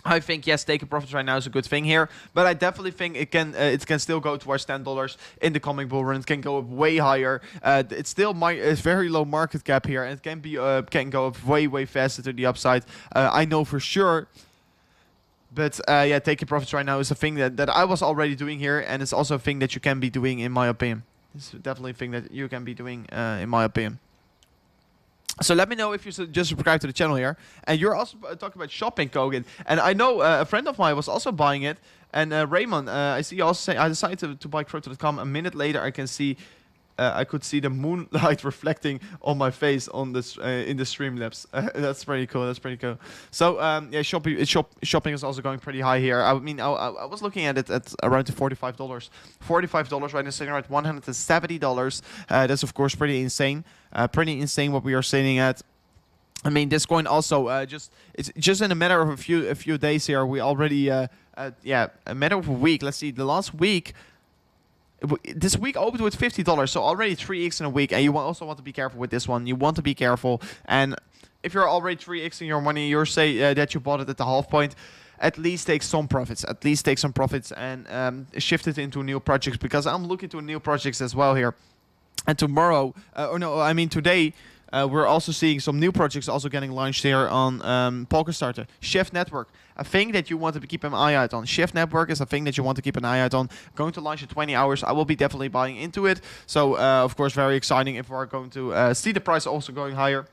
I think, yes, taking profits right now is a good thing here, but I definitely think it can still go towards $10 in the coming bull run. It can go up way higher. It's still it's very low market cap here, and it can go up way faster to the upside. I know for sure. But yeah, taking profits right now is a thing that I was already doing here, and it's also a thing that you can be doing, in my opinion. It's definitely a thing that you can be doing, in my opinion. So let me know if you just subscribe to the channel here. And you're also talking about shopping, Kogan. And I know a friend of mine was also buying it. And Raymond, I see you also say, I decided to buy crypto.com. A minute later, I could see the moonlight reflecting on my face on this in the Streamlabs. That's pretty cool. That's pretty cool. So yeah, shopping is also going pretty high here. I mean, I was looking at it at around $45. $45 right now, sitting around $170. That's of course pretty insane. Pretty insane what we are sitting at. I mean, this coin also it's just in a matter of a few days here. We already yeah, a matter of a week. Let's see, the last week. This week opened with $50, so already 3x in a week, and you also want to be careful with this one. You want to be careful, and if you're already 3xing your money, you're say that you bought it at the half point, at least take some profits. At least take some profits and shift it into new projects, because I'm looking to new projects as well here. And tomorrow, or no, I mean today. We're also seeing some new projects also getting launched here on PolkaStarter. Shift Network, a thing that you want to keep an eye out on. Shift Network is a thing that you want to keep an eye out on. Going to launch in 20 hours. I will be definitely buying into it. So, of course, very exciting if we're going to see the price also going higher.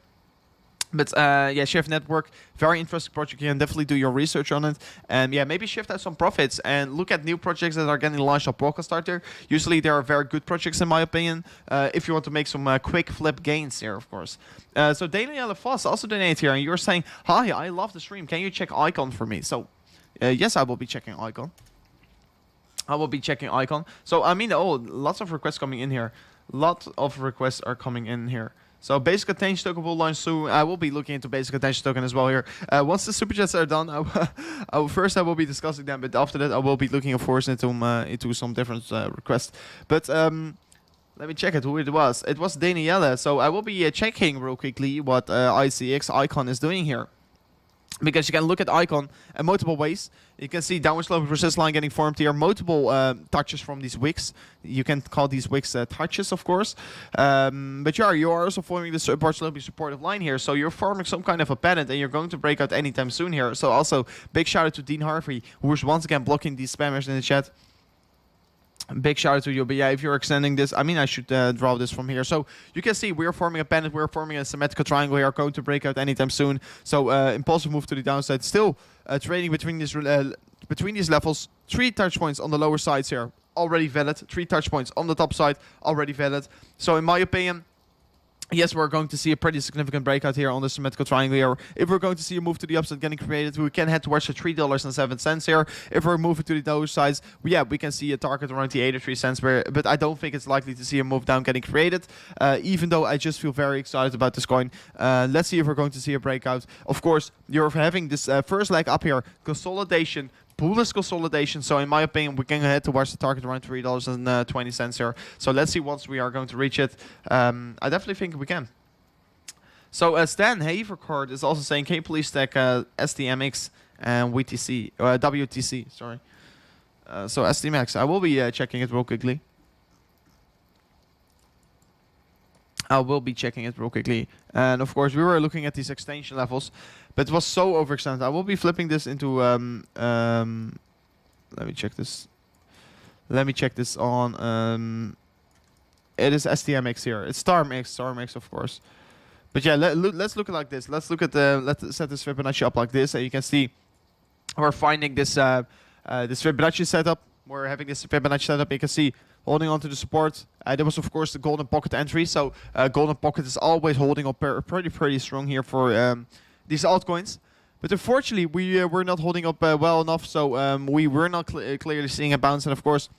But yeah, Shift Network, very interesting project. You can definitely do your research on it. And yeah, maybe shift out some profits and look at new projects that are getting launched on PolkaStarter. Usually there are very good projects in my opinion, if you want to make some quick flip gains here, of course. So Daniela Foss also donated here, and you're saying, hi, I love the stream. Can you check Icon for me? So yes, I will be checking Icon. I will be checking Icon. So I mean, oh, lots of requests coming in here. Lots of requests are coming in here. So basic attention token will launch soon. I will be looking into basic attention token as well here. Once the super chats are done, first I will be discussing them, but after that I will be looking, of course, into some different requests. But let me check it who it was. It was Daniela. So I will be checking real quickly what ICX Icon is doing here. Because you can look at Icon in multiple ways. You can see downward sloping resistance line getting formed here. Multiple touches from these wicks. You can call these wicks touches, of course. But yeah, you are also forming this upward sloping supportive line here. So you're forming some kind of a pennant, and you're going to break out anytime soon here. So also, big shout out to Dean Harvey, who is once again blocking these spammers in the chat. Big shout out to you. But yeah, if you're extending this, I mean, I should draw this from here. So you can see we're forming a pennant, we're forming a symmetrical triangle here, going to break out anytime soon. So impulsive move to the downside, still trading between these levels. 3 touch points on the lower sides here, already valid. 3 touch points on the top side, already valid. So in my opinion, yes, we're going to see a pretty significant breakout here on the symmetrical triangle here. If we're going to see a move to the upside getting created, we can head towards the $3.07 here. If we're moving to the lower sides, yeah, we can see a target around the 83 cents. But I don't think it's likely to see a move down getting created, even though I just feel very excited about this coin. Let's see if we're going to see a breakout. Of course, you're having this first leg up here, consolidation, bullish consolidation. So in my opinion, we can head towards the target around $3.20 here. So let's see once we are going to reach it. I definitely think we can. So Stan Havercourt is also saying, can you please stack STMX and WTC, sorry. So STMX, I will be checking it real quickly. And of course, we were looking at these extension levels, but it was so overextended. I will be flipping this into, let me check this. Let me check this on, it is STMX here. It's StarMX, of course. But yeah, let's look at it like this. Let's look at let's set this Fibonacci up like this, and you can see we're finding this this Fibonacci setup. We're having this Fibonacci setup. You can see holding on to the support. There was of course the golden pocket entry. So golden pocket is always holding up pretty strong here for these altcoins. But unfortunately, we were not holding up well enough. So we were not clearly seeing a bounce. And of course,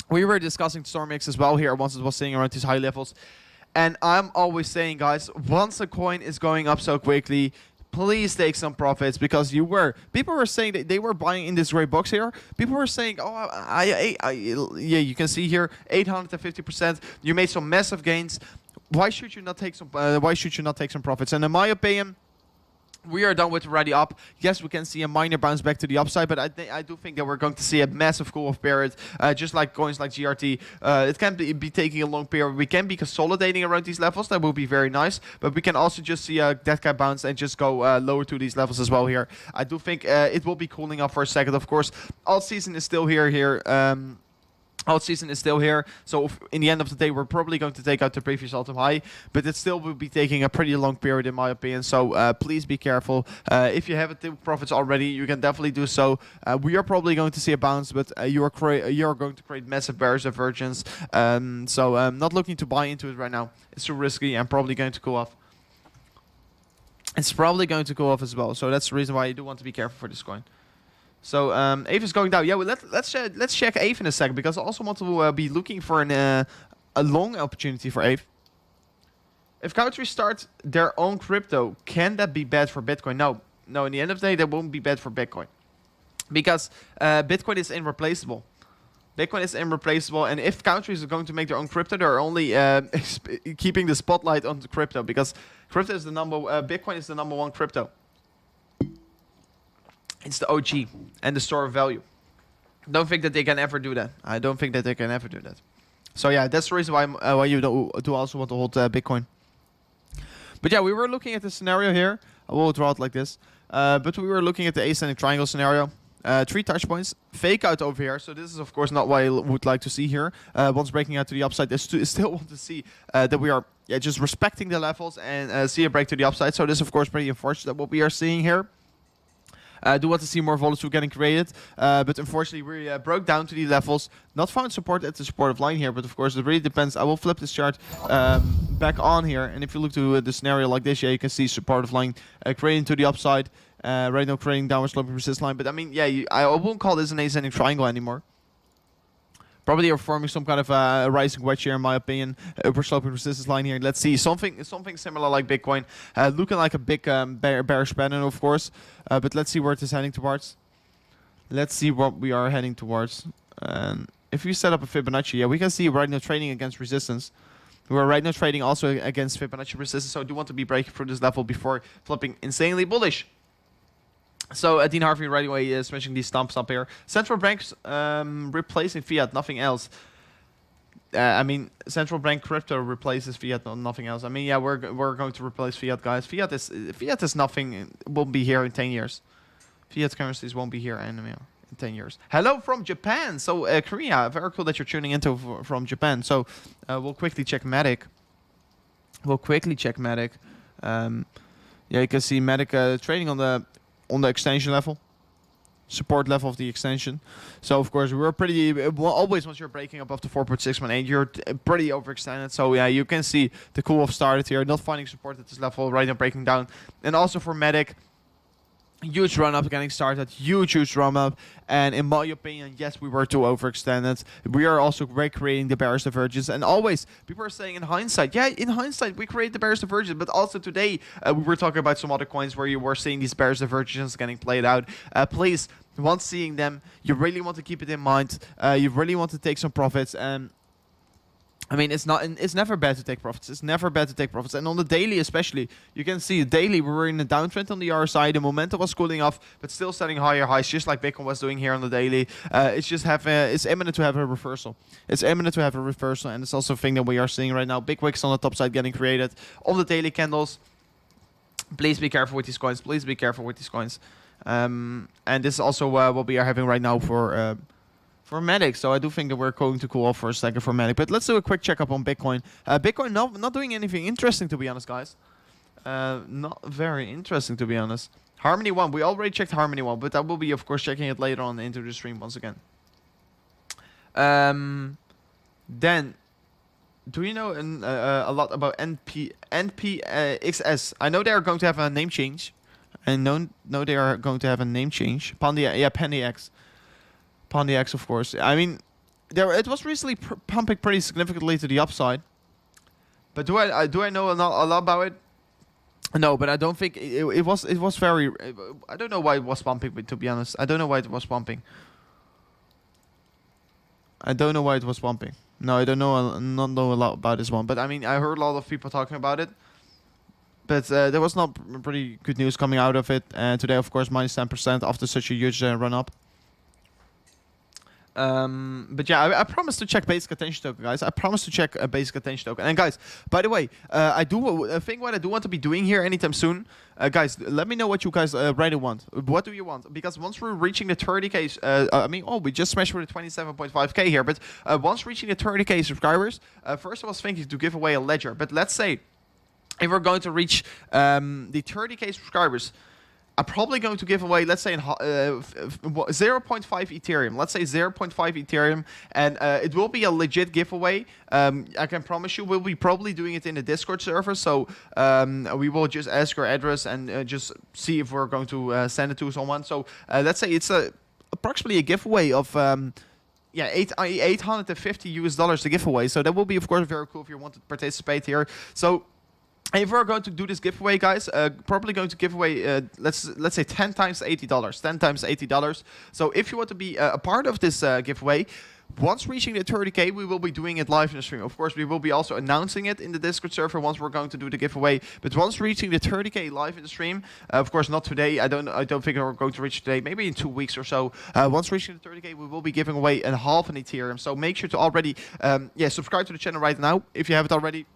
we were discussing StormX as well here once it was sitting around these high levels. And I'm always saying, guys, once a coin is going up so quickly, please take some profits, because people were saying that they were buying in this gray box here. People were saying, oh, yeah, you can see here 850%. You made some massive gains. Why should you not take some? Why should you not take some profits? And in my opinion, we are done with ready up. Yes, we can see a minor bounce back to the upside, but I do think that we're going to see a massive cool-off period, just like coins like GRT. It can be taking a long period. We can be consolidating around these levels. That will be very nice, but we can also just see a dead cat bounce and just go lower to these levels as well here. I do think it will be cooling off for a second. Of course, all season is still here. Alt season is still here, so in the end of the day, we're probably going to take out the previous all-time high, but it still will be taking a pretty long period in my opinion, so please be careful. If you haven't taken profits already, you can definitely do so. We are probably going to see a bounce, but you are going to create massive bearish divergence, so I'm not looking to buy into it right now. It's too risky and probably going to cool off. It's probably going to cool off as well, so that's the reason why you do want to be careful for this coin. So AVE is going down. Yeah, well, let's check AVE in a second, because I also want to be looking for a long opportunity for AVE. If countries start their own crypto, can that be bad for Bitcoin? No. In the end of the day, that won't be bad for Bitcoin, because Bitcoin is irreplaceable. Bitcoin is irreplaceable, and if countries are going to make their own crypto, they're only keeping the spotlight on the crypto, because crypto is Bitcoin is the #1 crypto. It's the OG and the store of value. Don't think that they can ever do that. I don't think that they can ever do that. So yeah, that's the reason why you do also want to hold Bitcoin. But yeah, we were looking at the scenario here. I will draw it like this. But we were looking at the ascending triangle scenario. 3 touch points, fake out over here. So this is of course not what I would like to see here. Once breaking out to the upside, I still want to see that we are just respecting the levels and see a break to the upside. So this is of course pretty unfortunate what we are seeing here. I do want to see more volatility getting created, but unfortunately we broke down to the levels, not found support at the supportive line here, but of course it really depends. I will flip this chart back on here, and if you look to the scenario like this, yeah, you can see supportive line creating to the upside, right now creating downward sloping resistance line, but I mean, yeah, I won't call this an ascending triangle anymore. Probably are forming some kind of a rising wedge here, in my opinion. Upper sloping resistance line here. Let's see something similar like Bitcoin, looking like a big bearish pattern, of course. But let's see where it is heading towards. Let's see what we are heading towards. If we set up a Fibonacci, yeah, we can see right now trading against resistance. We're right now trading also against Fibonacci resistance, so I do want to be breaking through this level before flipping insanely bullish. So Dean Harvey right away is smashing these stumps up here. Central banks replacing fiat, nothing else. I mean, central bank crypto replaces fiat, nothing else. I mean, yeah, we're going to replace fiat, guys. Fiat is nothing. It won't be here in 10 years. Fiat currencies won't be here anymore in 10 years. Hello from Japan. So Korea, very cool that you're tuning into from Japan. So we'll quickly check Matic. Yeah, you can see Matic trading on the extension level, support level of the extension. So of course we're pretty always once you're breaking above the 4.618, you're pretty overextended. So yeah, you can see the cool off started here, not finding support at this level, right now breaking down. And also for Matic, huge run up getting started, huge run up, and in my opinion, yes, we were too overextended. We are also recreating the bearish divergence, and always people are saying in hindsight, yeah, in hindsight we create the bearish divergence, but also today we were talking about some other coins where you were seeing these bearish divergences getting played out. Please, once seeing them, you really want to keep it in mind. You really want to take some profits, and I mean, it's never bad to take profits. It's never bad to take profits. And on the daily especially, you can see daily we were in a downtrend on the RSI. The momentum was cooling off, but still setting higher highs, just like Bitcoin was doing here on the daily. It's imminent to have a reversal. It's imminent to have a reversal, and it's also a thing that we are seeing right now. Big wicks on the top side getting created on the daily candles. Please be careful with these coins. Please be careful with these coins. And this is also what we are having right now for Matic. So I do think that we're going to cool off for a second for Matic. But let's do a quick checkup on Bitcoin. Bitcoin not doing anything interesting, to be honest, guys. Not very interesting, to be honest. Harmony 1. We already checked Harmony 1, but I will be, of course, checking it later on into the stream once again. Then, do you know a lot about NPXS? I know they are going to have a name change. I know they are going to have a name change. PandyX. PandyX, of course. I mean, it was recently pumping pretty significantly to the upside. But do I know a lot about it? No, but I don't think it was very. I don't know why it was pumping. But to be honest, I don't know why it was pumping. I don't know why it was pumping. No, I don't know. Not know a lot about this one. But I mean, I heard a lot of people talking about it. But there was not pretty good news coming out of it. And today, of course, minus 10% after such a huge run up. But yeah, I promise to check basic attention token, guys. I promise to check a basic attention token. And guys, by the way, I think what I do want to be doing here anytime soon, guys, let me know what you guys really want. What do you want? Because once we're reaching the 30k, we just smashed through the 27.5k here. But once reaching the 30k subscribers, first I was thinking to give away a ledger. But let's say if we're going to reach the 30k subscribers, I'm probably going to give away, let's say, 0.5 Ethereum. Let's say 0.5 Ethereum, and it will be a legit giveaway. I can promise you, we'll be probably doing it in the Discord server. So we will just ask your address and just see if we're going to send it to someone. So let's say it's approximately a giveaway of $850 to giveaway. So that will be, of course, very cool if you want to participate here. So if we're going to do this giveaway, guys, probably going to give away, let's say 10 times $80. 10 times $80. So if you want to be a part of this giveaway, once reaching the 30k, we will be doing it live in the stream. Of course, we will be also announcing it in the Discord server once we're going to do the giveaway. But once reaching the 30k live in the stream, of course not today. I don't think we're going to reach today. Maybe in 2 weeks or so. Once reaching the 30k, we will be giving away a half an Ethereum. So make sure to already, subscribe to the channel right now if you haven't already.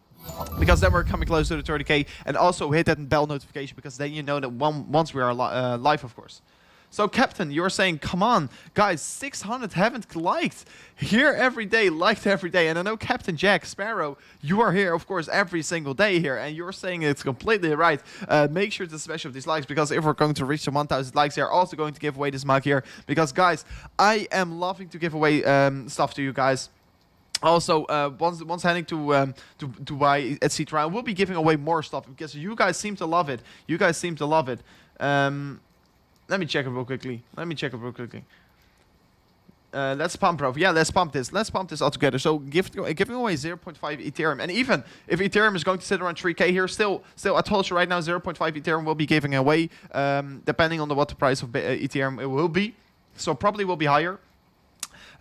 Because then we're coming close to the 30k, and also hit that bell notification, because then you know that once we are live, of course. So Captain, you're saying, come on, guys, 600 haven't liked. Here every day, liked every day. And I know Captain Jack Sparrow, you are here, of course, every single day here, and you're saying it's completely right. Make sure to smash up these likes, because if we're going to reach the 1,000 likes, they're also going to give away this mug here. Because, guys, I am loving to give away stuff to you guys. Also, once heading to buy, etc., we'll be giving away more stuff, because you guys seem to love it. You guys seem to love it. Let me check it real quickly. Let's pump, bro. Yeah, let's pump this. Let's pump this all together. So giving away 0.5 Ethereum, and even if Ethereum is going to sit around 3k here, still, I told you right now, 0.5 Ethereum will be giving away, depending on what the price of Ethereum it will be. So probably will be higher.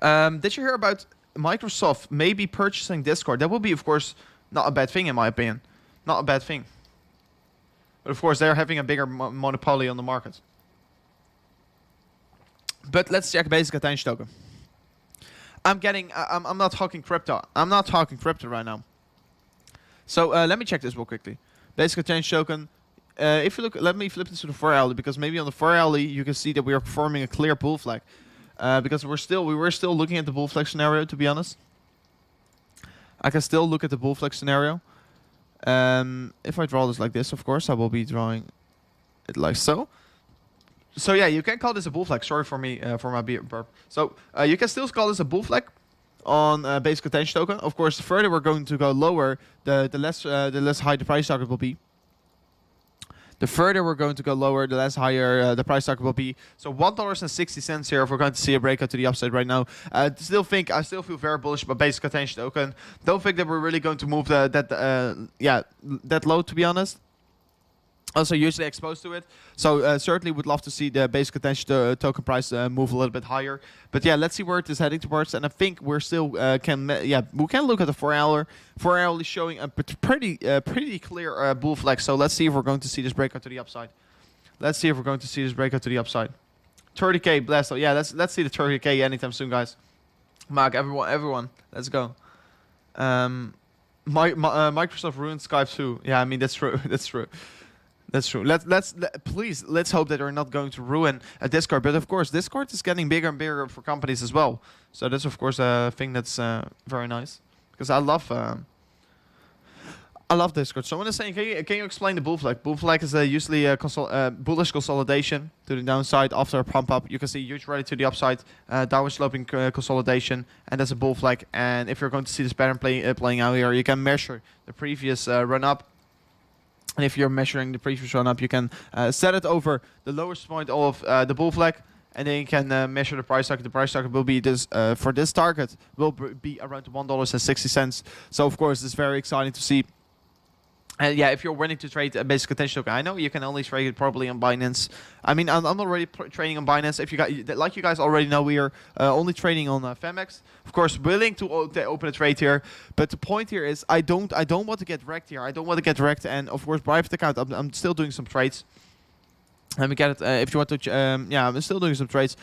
Did you hear about Microsoft maybe purchasing Discord? That would be, of course, not a bad thing in my opinion. Not a bad thing. But of course, they're having a bigger monopoly on the market. But let's check basic attention token. I'm not talking crypto. I'm not talking crypto right now. So let me check this real quickly. Basic attention token. If you look, let me flip this to the 4-hourly, because maybe on the 4-hourly you can see that we are forming a clear bull flag. Because we were still looking at the bull flag scenario, to be honest. I can still look at the bull flag scenario. If I draw this like this, of course, I will be drawing it like so. So yeah, you can call this a bull flag. Sorry for me, for my burp. So you can still call this a bull flag on basic attention token. Of course, the further we're going to go lower, the less high the price target will be. The further we're going to go lower, the less higher the price target will be. So $1.60 here if we're going to see a breakout to the upside right now. I still feel very bullish about basic attention token. Don't think that we're really going to move that low, to be honest. also usually exposed to it. So certainly would love to see the basic attention to token price move a little bit higher. But yeah, let's see where it is heading towards. And I think we're still we can look at the 4 hour. 4 hourly showing a pretty clear bull flag. So let's see if we're going to see this breakout to the upside. Let's see if we're going to see this breakout to the upside. 30k blast. Yeah, let's see the 30k anytime soon, guys. Mark, everyone, let's go. Microsoft ruined Skype too. Yeah, I mean that's true. That's true. That's true. Please let's hope that they're not going to ruin a Discord. But of course, Discord is getting bigger and bigger for companies as well. So that's of course a thing that's very nice because I love Discord. Someone is saying, can you explain the bull flag? Bull flag is usually a bullish consolidation to the downside after a pump up. You can see huge rally to the upside, downward sloping consolidation, and that's a bull flag. And if you're going to see this pattern playing out here, you can measure the previous run up. And if you're measuring the previous run up, you can set it over the lowest point of the bull flag. And then you can measure the price target. The price target will be this for this target will be around $1.60. So of course, it's very exciting to see. And yeah, if you're willing to trade a basic attention token, I know you can only trade it probably on Binance. I mean, I'm already trading on Binance. If you guys already know, we are only trading on Femex. Of course, willing to open a trade here, but the point here is I don't want to get wrecked here. I don't want to get wrecked, and of course, private account. I'm still doing some trades. Let me get it. If you want to, yeah, I'm still doing some trades.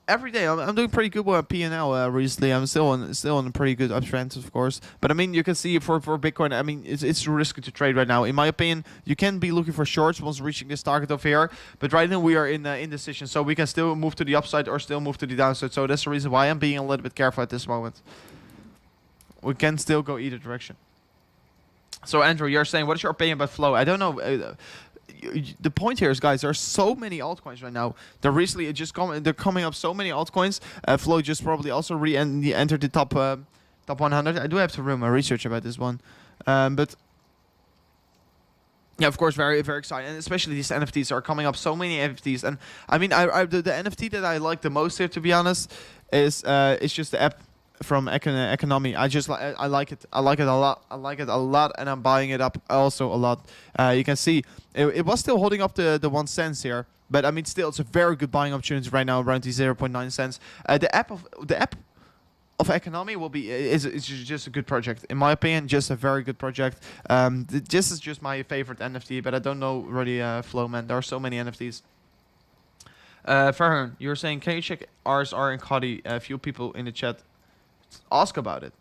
Every day, I'm doing pretty good with P&L recently. I'm still on a pretty good uptrend, of course. But I mean, you can see for Bitcoin, I mean, it's risky to trade right now. In my opinion, you can be looking for shorts once reaching this target over here. But right now, we are in indecision, so we can still move to the upside or still move to the downside. So that's the reason why I'm being a little bit careful at this moment. We can still go either direction. So Andrew, you're saying, what is your opinion about flow? I don't know. The point here is, guys, there are so many altcoins right now. They're recently they're coming up so many altcoins. Flow just probably also entered the top 100. I do have to do my research about this one, but yeah, of course, very very exciting, and especially these NFTs are coming up. So many NFTs, and I mean, the NFT that I like the most here, to be honest, is it's just the app from economy. I like it. I like it a lot. I like it a lot, and I'm buying it up also a lot. You can see it was still holding up the 1 cent here, but I mean, still, it's a very good buying opportunity right now, around the 0.9 cents. The app of economy will be is just a good project, in my opinion. Just a very good project. This is just my favorite NFT, but I don't know really flow, man. There are so many NFTs. Farhan, you're saying, can you check RSR and Cuddy? A few people in the chat ask about it.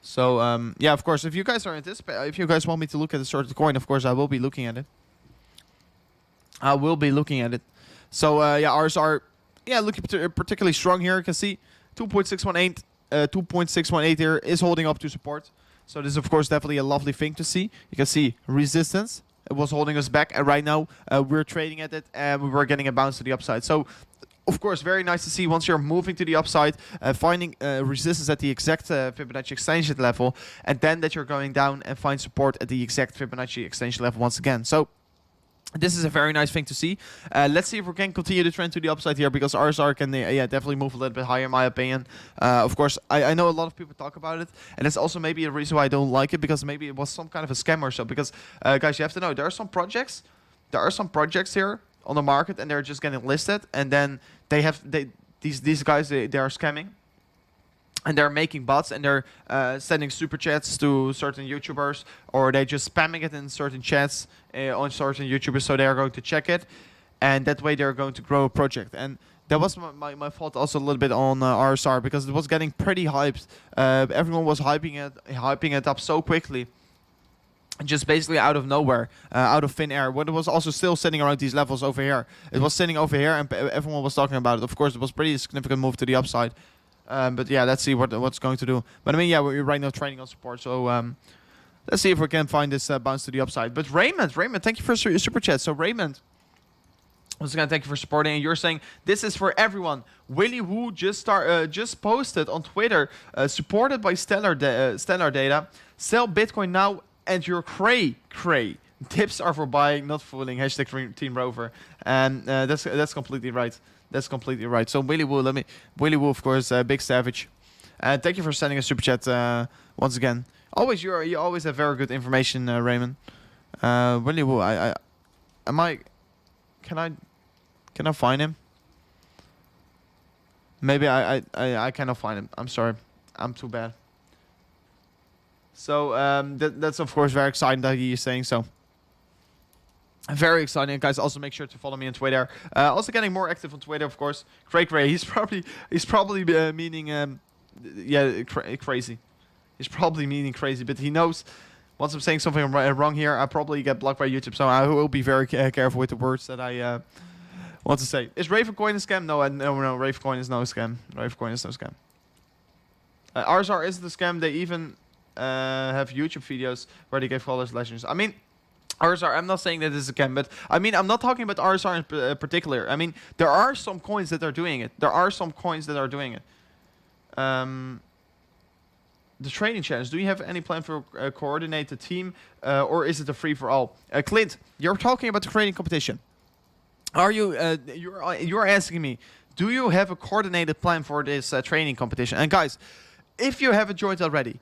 So yeah, of course, if you guys want me to look at a certain coin, of course I will be looking at it. So yeah, RSR, yeah, looking particularly strong here. You can see 2.618 2.618 here is holding up to support. So this is of course definitely a lovely thing to see. You can see resistance. It was holding us back, and right now we're trading at it, and we were getting a bounce to the upside. So of course, very nice to see once you're moving to the upside, finding resistance at the exact Fibonacci extension level, and then that you're going down and find support at the exact Fibonacci extension level once again. So this is a very nice thing to see. Let's see if we can continue the trend to the upside here, because RSR can yeah, definitely move a little bit higher in my opinion. Of course, I know a lot of people talk about it, and it's also maybe a reason why I don't like it, because maybe it was some kind of a scam or so. Because guys, you have to know, there are some projects here on the market, and they're just getting listed, and then these guys they are scamming, and they're making bots, and they're sending super chats to certain YouTubers, or they're just spamming it in certain chats on certain YouTubers, so they are going to check it, and that way they're going to grow a project. And that was my fault also a little bit on RSR, because it was getting pretty hyped. Everyone was hyping it up so quickly, just basically out of nowhere, out of thin air. When it was also still sitting around these levels over here. It was sitting over here, and everyone was talking about it. Of course, it was pretty significant move to the upside. But yeah, let's see what's going to do. But I mean, yeah, we're right now trading on support. So let's see if we can find this bounce to the upside. But Raymond, thank you for your super chat. So Raymond, once again, thank you for supporting. And you're saying this is for everyone. Willy Woo just posted on Twitter, supported by Stellar Data. Sell Bitcoin now, and you're cray. Tips are for buying, not fooling. Hashtag Team Rover. And that's completely right. That's completely right. So Willy Woo, of course, Big Savage. Thank you for sending a super chat once again. You always have very good information, Raymond. Willy Woo, am I? Can I find him? Maybe I cannot find him. I'm sorry. I'm too bad. So that's of course very exciting that he is saying so. Very exciting, guys. Also make sure to follow me on Twitter. Also getting more active on Twitter, of course. Cray. He's probably meaning crazy. He's probably meaning crazy, but he knows once I'm saying something wrong here, I probably get blocked by YouTube. So I will be very careful with the words that I want to say. Is Ravencoin a scam? No, Ravencoin is no scam. Ravencoin is no scam. RSR isn't a scam. They even have YouTube videos where they give followers legends. I mean, RSR, I'm not saying that this is a scam, but I mean, I'm not talking about RSR in particular. I mean, there are some coins that are doing it. The trading challenge. Do you have any plan for coordinate the team, or is it a free for all? Clint, you're talking about the trading competition. Are you? You're asking me, do you have a coordinated plan for this training competition? And guys, if you haven't joined already,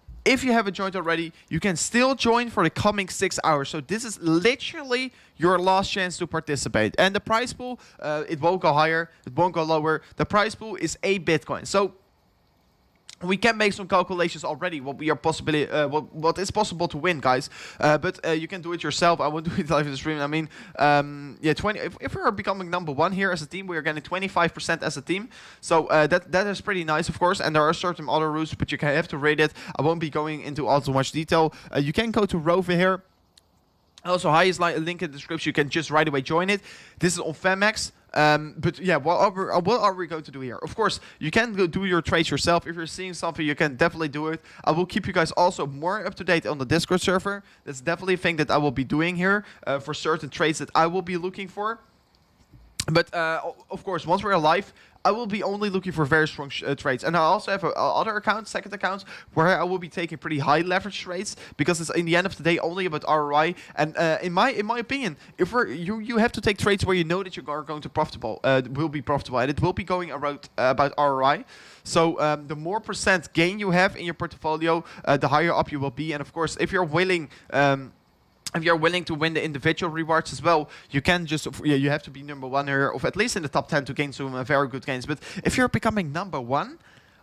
you can still join for the coming 6 hours. So this is literally your last chance to participate. And the prize pool, it won't go higher, it won't go lower. The prize pool is 8 Bitcoin. So we can make some calculations already what is possible to win, guys. But you can do it yourself. I won't do it live in the stream. I mean, if we are becoming number 1 here as a team, we are getting 25% as a team. So that is pretty nice, of course. And there are certain other rules, but you have to rate it. I won't be going into all too much detail. You can go to Rover here. Also, highest link in the description. You can just right away join it. This is on Femex. But yeah, what are we going to do here? Of course, you can go do your trades yourself. If you're seeing something, you can definitely do it. I will keep you guys also more up to date on the Discord server. That's definitely a thing that I will be doing here for certain trades that I will be looking for. But of course, once we're live, I will be only looking for very strong trades. And I also have other account, second account, where I will be taking pretty high leverage trades because it's in the end of the day only about ROI. And in my opinion, if you have to take trades where you know that you are going to will be profitable, and it will be going around about ROI. So the more percent gain you have in your portfolio, the higher up you will be. And of course, if you're willing. If you're willing to win the individual rewards as well, you can just, you have to be number 1 here, or at least in the top 10 to gain some very good gains. But if you're becoming number 1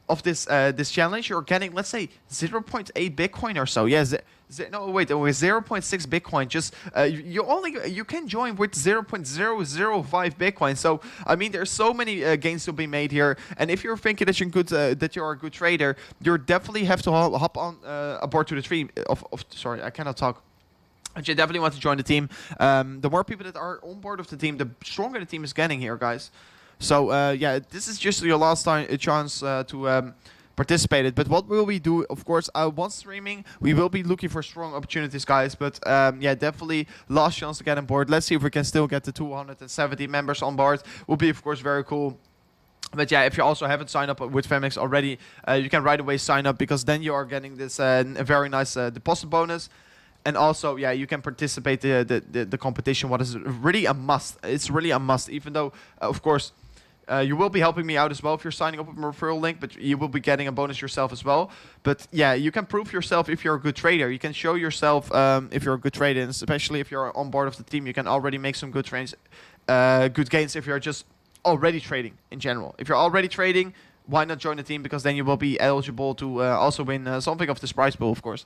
of this this challenge, you're getting, let's say, 0.8 Bitcoin or so. Yes, no, wait, with 0.6 Bitcoin, just you can join with 0.005 Bitcoin. So I mean, there's so many gains to be made here. And if you're thinking that you're good, that you're a good trader, you definitely have to hop on aboard to the stream. Sorry, I cannot talk. But you definitely want to join the team. The more people that are on board of the team, the stronger the team is getting here, guys. So yeah, this is just your last chance to participate in. But what will we do? Of course, once streaming, we will be looking for strong opportunities, guys. But yeah, definitely last chance to get on board. Let's see if we can still get the 270 members on board. Will be, of course, very cool. But yeah, if you also haven't signed up with Femex already, you can right away sign up, because then you are getting this very nice deposit bonus. And also, yeah, you can participate in the competition. What is really a must. It's really a must, even though, of course, you will be helping me out as well if you're signing up with my referral link, but you will be getting a bonus yourself as well. But yeah, you can prove yourself if you're a good trader. You can show yourself if you're a good trader, and especially if you're on board of the team, you can already make some good good gains if you're just already trading in general. If you're already trading, why not join the team? Because then you will be eligible to also win something of this prize pool, of course.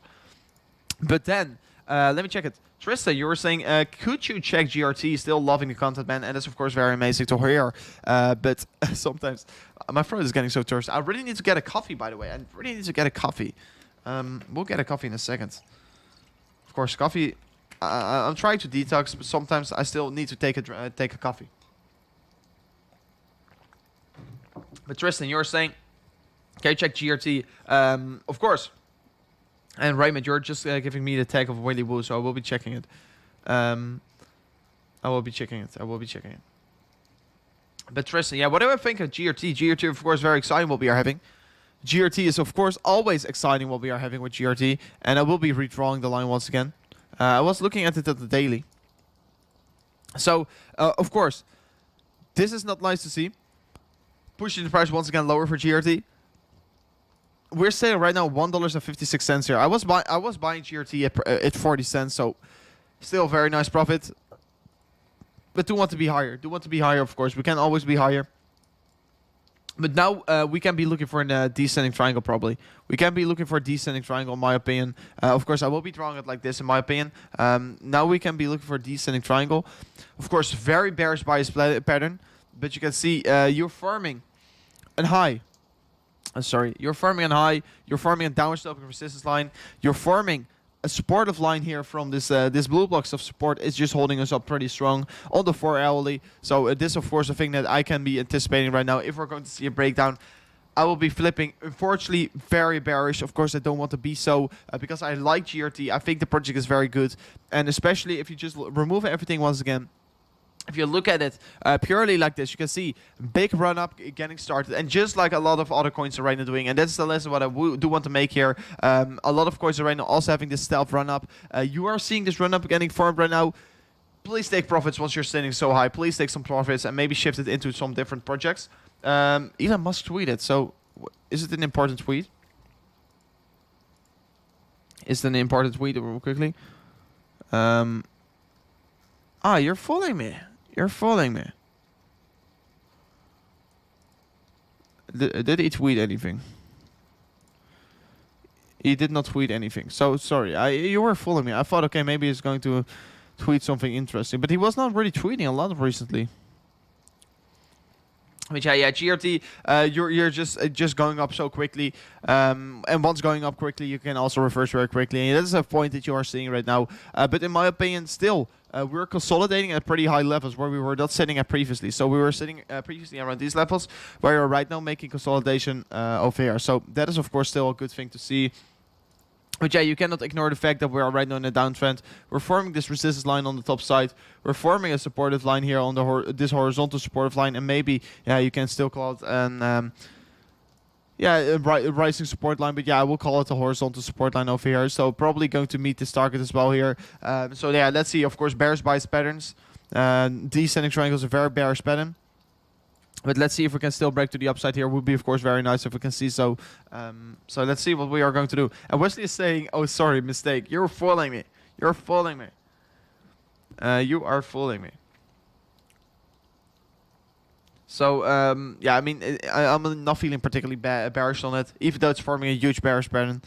But then, let me check it. Trista, you were saying, could you check GRT? Still loving the content, man. And that's, of course, very amazing to hear. But sometimes my throat is getting so thirsty. I really need to get a coffee, by the way. I really need to get a coffee. We'll get a coffee in a second. Of course, coffee. I'm trying to detox, but sometimes I still need to take a coffee. But Tristan, you were saying, can you check GRT? Of course. And Raymond, you're just giving me the tag of Willy Woo, so I will be checking it. I will be checking it. But Tristan, yeah, what do I think of GRT? GRT, of course, very exciting what we are having. GRT is, of course, always exciting what we are having with GRT. And I will be redrawing the line once again. I was looking at it at the daily. So, of course, this is not nice to see. Pushing the price once again lower for GRT. We're saying right now $1.56 here. I was buying GRT at 40 cents, so Still very nice profit. But do want to be higher. Do want to be higher, of course. We can always be higher. But now we can be looking for a descending triangle, probably. We can be looking for a descending triangle, in my opinion. Of course, I will be drawing it like this, in my opinion. Now we can be looking for a descending triangle. Of course, very bearish bias pattern. But you can see you're farming a high. Sorry, you're farming a high. You're farming a downward sloping resistance line. You're farming a supportive line here from this this blue blocks of support is just holding us up pretty strong on the 4 hourly. So this, of course, a thing that I can be anticipating right now. If we're going to see a breakdown, I will be flipping. Unfortunately, very bearish. Of course, I don't want to be so because I like GRT. I think the project is very good, and especially if you just remove everything once again. If you look at it purely like this, you can see big run up getting started, and just like a lot of other coins are right now doing, and that's the lesson what I do want to make here. A lot of coins are right now also having this stealth run up. You are seeing this run up getting formed right now. Please take profits once you're standing so high. Please take some profits and maybe shift it into some different projects. Elon Musk tweeted, so is it an important tweet? Is it an important tweet real quickly? You're fooling me. You're fooling me. Did he tweet anything? He did not tweet anything. So, sorry. You were fooling me. I thought, okay, maybe he's going to tweet something interesting. But he was not really tweeting a lot recently. But yeah, GRT, you're just going up so quickly, and once going up quickly, you can also reverse very quickly, and that is a point that you are seeing right now. But in my opinion, still, we're consolidating at pretty high levels where we were not sitting at previously. So we were sitting previously around these levels, where you're right now making consolidation over here. So that is, of course, still a good thing to see. But yeah, you cannot ignore the fact that we are right now in a downtrend. We're forming this resistance line on the top side. We're forming a supportive line here on the this horizontal supportive line, and maybe you can still call it an a rising support line. But yeah, I will call it a horizontal support line over here. So probably going to meet this target as well here. So yeah, let's see. Of course, bearish bias patterns. Descending triangles are very bearish pattern. But let's see if we can still break to the upside here. Would be, of course, very nice if we can see so. So let's see what we are going to do. And Wesley is saying, oh, sorry, mistake. You're fooling me. You're fooling me. You are fooling me. So, yeah, I mean, I'm not feeling particularly bearish on it, even though it's forming a huge bearish pattern.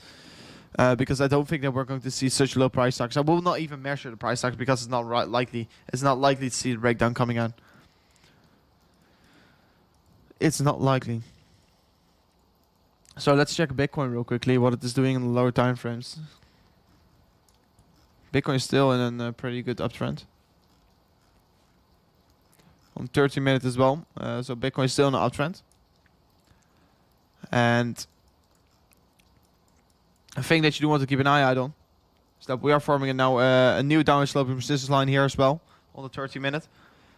Because I don't think that we're going to see such low price targets. I will not even measure the price targets because it's not likely. It's not likely to see the breakdown coming on. It's not likely. So let's check Bitcoin real quickly, what it is doing in the lower time frames. Bitcoin is still in a pretty good uptrend. On 30 minutes as well. So Bitcoin is still in an uptrend. And a thing that you do want to keep an eye out on is that we are forming now a new downward sloping resistance line here as well on the 30 minute.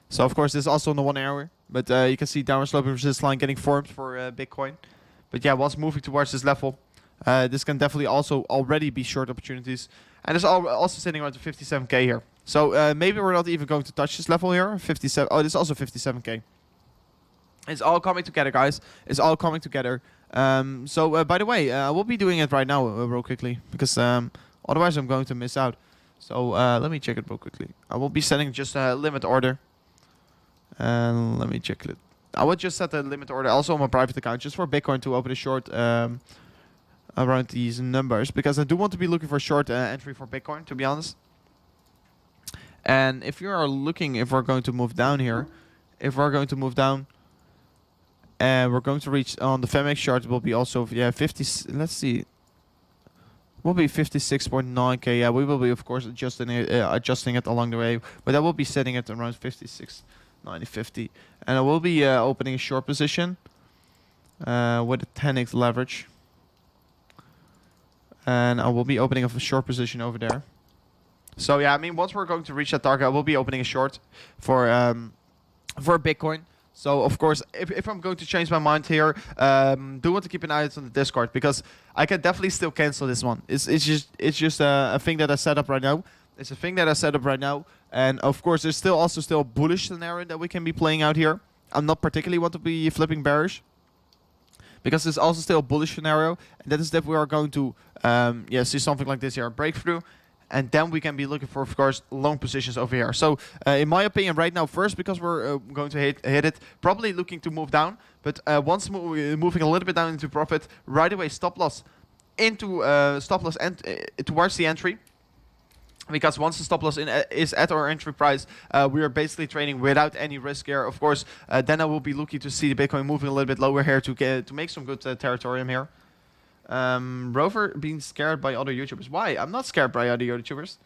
So of course this is also on the 1 hour, but you can see downward sloping resistance line getting formed for Bitcoin. But yeah, once moving towards this level, this can definitely also already be short opportunities, and it's also sitting around the 57k here. So maybe we're not even going to touch this level here. 57. Oh, this is also 57k. It's all coming together, guys. It's all coming together. So by the way, I will be doing it right now real quickly because otherwise I'm going to miss out. So let me check it real quickly. I will be setting just a limit order. And let me check it. I would just set the limit order also on my private account just for Bitcoin to open a short around these numbers, because I do want to be looking for a short entry for Bitcoin, to be honest. And if you are looking, if we're going to move down here, if we're going to move down and we're going to reach on the FEMX chart, it will be also 50. Let's see. Will be 56.9k. Yeah, we will be, of course, adjusting it along the way, but I will be setting it around 56. 90.50, and I will be opening a short position with a 10x leverage, and I will be opening up a short position over there. So yeah, I mean, once we're going to reach that target, I will be opening a short for Bitcoin. So of course, if I'm going to change my mind here, do want to keep an eye out on the Discord, because I can definitely still cancel this one. It's just a thing that I set up right now. It's a thing that I set up right now. And of course, there's still a bullish scenario that we can be playing out here. I'm not particularly want to be flipping bearish, because there's also still a bullish scenario, and that is that we are going to see something like this here, a breakthrough, and then we can be looking for, of course, long positions over here. So, in my opinion, right now, first because we're going to hit it, probably looking to move down. But once moving a little bit down into profit, right away stop loss into stop loss and towards the entry. Because once the stop loss is at our entry price, we are basically trading without any risk here. Of course, then I will be looking to see the Bitcoin moving a little bit lower here to make some good territorium here. Rover being scared by other YouTubers. Why? I'm not scared by other YouTubers.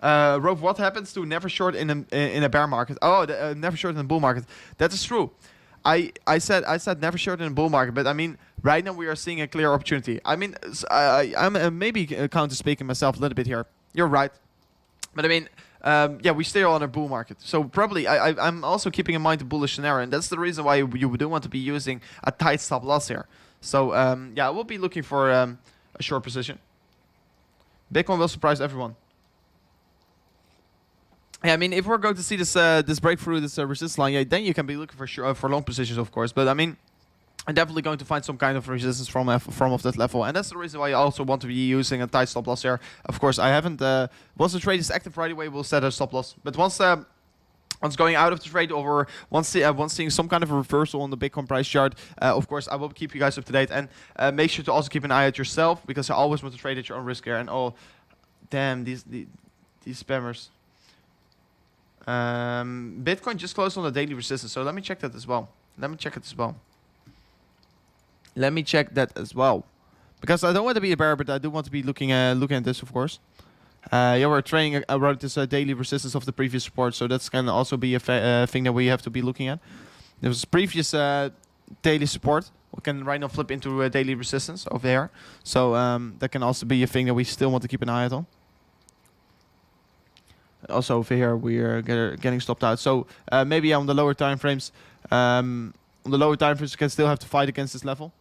Rover, what happens to never short in a bear market? Oh, never short in a bull market. That is true. I said never short in a bull market, but I mean right now we are seeing a clear opportunity. I mean I'm maybe counter speaking myself a little bit here. You're right, but I mean yeah, we stay on a bull market, so probably I'm also keeping in mind the bullish scenario, and that's the reason why you do want to be using a tight stop loss here. So yeah, we'll be looking for a short position. Bitcoin will surprise everyone. Yeah, I mean, if we're going to see this this breakthrough, this resistance line, yeah, then you can be looking for long positions, of course. But I mean, I'm definitely going to find some kind of resistance from off that level, and that's the reason why I also want to be using a tight stop loss here. Of course, I haven't. Once the trade is active right away, we'll set a stop loss. But once going out of the trade, or once seeing some kind of a reversal on the Bitcoin price chart, of course, I will keep you guys up to date, and make sure to also keep an eye out yourself, because I always want to trade at your own risk here. And oh, damn, these spammers. Bitcoin just closed on the daily resistance, so let me check that as well. Let me check that as well, because I don't want to be a bear, but I do want to be looking at this, of course. Yeah, we're trading around this daily resistance of the previous support, so that's going to also be a thing that we have to be looking at. There was previous daily support. We can right now flip into a daily resistance over here, so that can also be a thing that we still want to keep an eye out on. Also over here we are getting stopped out, so maybe on the lower time frames, you can still have to fight against this level.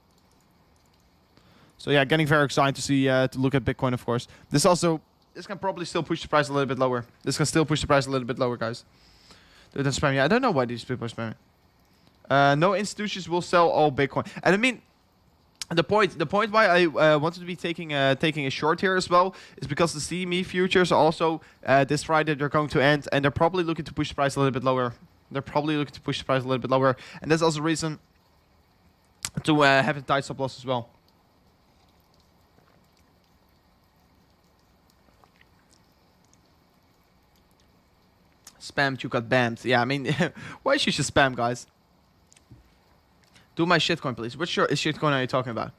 So yeah, getting very excited to see to look at Bitcoin, of course. This can probably still push the price a little bit lower. This can still push the price a little bit lower, guys. They're spamming. Yeah, I don't know why these people are spamming. No institutions will sell all Bitcoin, and I mean, the point why I wanted to be taking a short here as well is because the CME futures are also this Friday they're going to end, and they're probably looking to push the price a little bit lower. And that's also a reason to have a tight stop loss as well. Spammed, you got banned. Yeah, I mean, why should you spam, guys? Do my shitcoin, please. Which shitcoin are you talking about?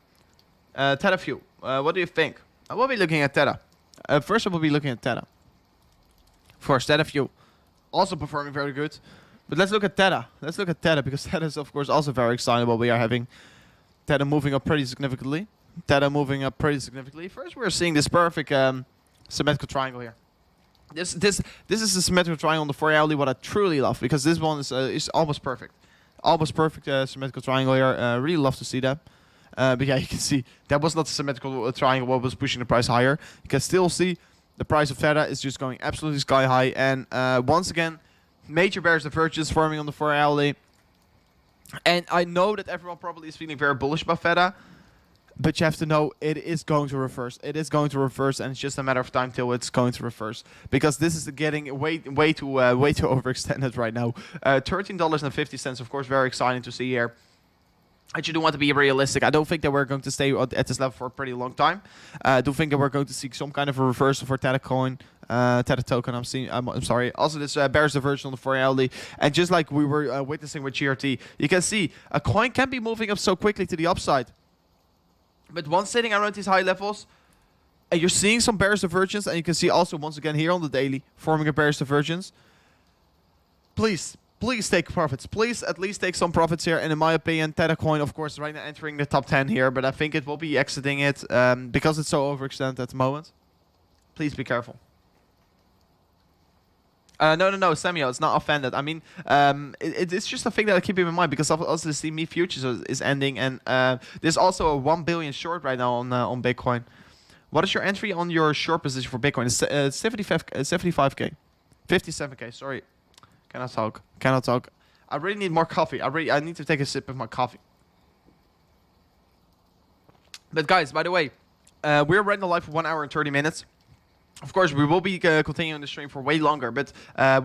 Tether Fuel. What do you think? I will be looking at Tether. First, I will be looking at Tether. Of course, Tether Fuel. Also performing very good. But let's look at Tether. Because Tether is, of course, also very excitable. We are having Tether moving up pretty significantly. First, we're seeing this perfect symmetrical triangle here. This is a symmetrical triangle on the 4-hourly, what I truly love, because this one is almost perfect. Almost perfect symmetrical triangle here. Really love to see that. But yeah, you can see that was not a symmetrical triangle what was pushing the price higher. You can still see the price of Tether is just going absolutely sky high. And once again, major bearish divergence forming on the 4-hourly. And I know that everyone probably is feeling very bullish about Tether. But you have to know it is going to reverse. And it's just a matter of time till it's going to reverse. Because this is getting way too overextended right now. $13.50, of course, very exciting to see here. I do want to be realistic. I don't think that we're going to stay at this level for a pretty long time. I do think that we're going to see some kind of a reversal for Tether coin, Tether token. I'm sorry. Also, this bearish divergence on the 4-hourly, and just like we were witnessing with GRT, you can see a coin can be moving up so quickly to the upside. But once sitting around these high levels, and you're seeing some bearish divergence, and you can see also once again here on the daily forming a bearish divergence. Please take profits. Please at least take some profits here. And in my opinion, Tether coin, of course, right now entering the top 10 here, but I think it will be exiting it because it's so overextended at the moment. Please be careful. No, Samuel, it's not offended. I mean, it's just a thing that I keep in mind because also the CME futures is ending, and there's also a 1 billion short right now on Bitcoin. What is your entry on your short position for Bitcoin? It's 75k, 57k. Sorry, cannot talk. I really need more coffee. I need to take a sip of my coffee. But guys, by the way, we're running the live for 1 hour and 30 minutes. Of course, we will be continuing the stream for way longer, but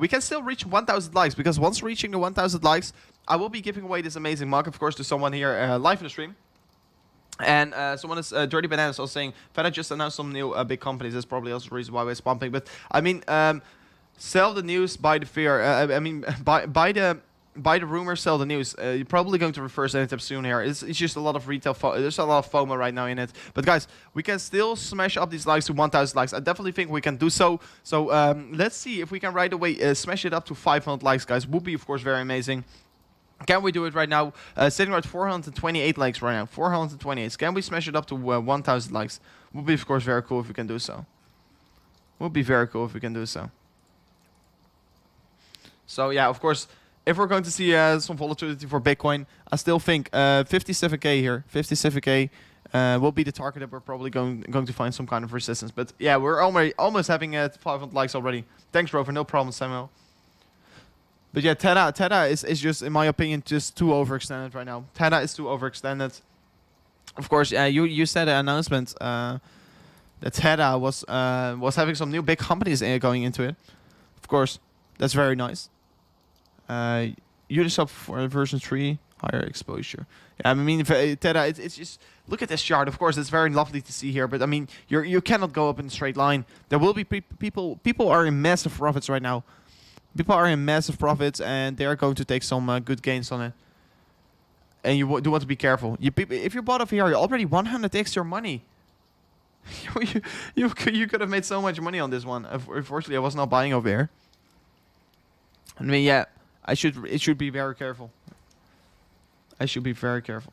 we can still reach 1,000 likes, because once reaching the 1,000 likes, I will be giving away this amazing mug, of course, to someone here live in the stream. And someone is Dirty Bananas also saying, Feta just announced some new big companies. That's probably also the reason why we're pumping. But I mean, sell the news, buy the fear. I mean, buy the rumor, sell the news. You're probably going to reverse anytime soon here. It's just a lot of retail. There's a lot of FOMO right now in it. But guys, we can still smash up these likes to 1,000 likes. I definitely think we can do so. So let's see if we can right away smash it up to 500 likes, guys. Would be, of course, very amazing. Can we do it right now? Sitting at 428 likes right now. 428. Can we smash it up to 1,000 likes? Would be, of course, very cool if we can do so. Would be very cool if we can do so. So, yeah, of course, if we're going to see some volatility for Bitcoin, I still think 57k here. 57k will be the target that we're probably going to find some kind of resistance. But, yeah, we're almost having 500 likes already. Thanks, Rover. No problem, Samuel. But yeah, Tether is just, in my opinion, just too overextended right now. Tether is too overextended. Of course, you said an announcement that Tether was having some new big companies going into it. Of course, that's very nice. Uniswap for version 3, higher exposure. Yeah, I mean, Tether, it's just, look at this chart. Of course, it's very lovely to see here, but I mean, you cannot go up in a straight line. There will be people are in massive profits right now. People are in massive profits, and they are going to take some good gains on it. And you do want to be careful. If you bought off here, you already 100x your money. you could have made so much money on this one. Unfortunately, I was not buying over here. I mean, yeah, it should be very careful. I should be very careful.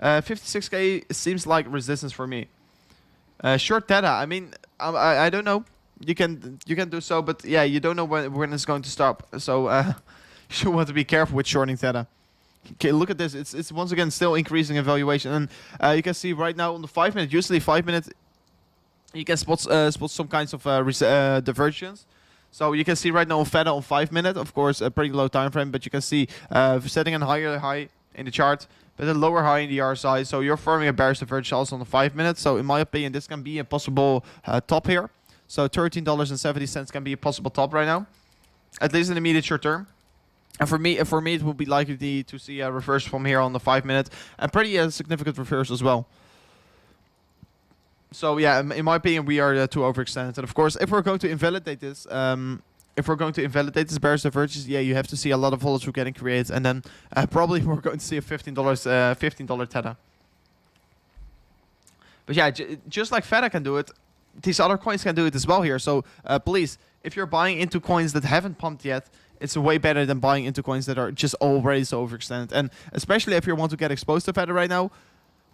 56k seems like resistance for me. Short Tether. I mean, I don't know. You can do so, but yeah, you don't know when it's going to stop. So you should want to be careful with shorting Tether. Okay, look at this. It's once again still increasing in valuation, and you can see right now on the 5 minute. Usually 5 minutes, you can spot some kinds of divergence. So you can see right now on Feta on 5 minute, of course, a pretty low time frame, but you can see setting a higher high in the chart, but a lower high in the RSI. So you're forming a bearish divergence also on the 5 minutes. So in my opinion, this can be a possible top here. So $13.70 can be a possible top right now, at least in the immediate short term. And for me, it would be likely to see a reverse from here on the 5 minute, and pretty significant reverse as well. So yeah, in my opinion, we are too overextended. And of course, if we're going to invalidate this, bearish divergence, yeah, you have to see a lot of volatility getting created, and then probably we're going to see a $15 Tether. But yeah, just like Feta can do it, these other coins can do it as well here. So please, if you're buying into coins that haven't pumped yet, it's way better than buying into coins that are just already so overextended. And especially if you want to get exposed to Feta right now,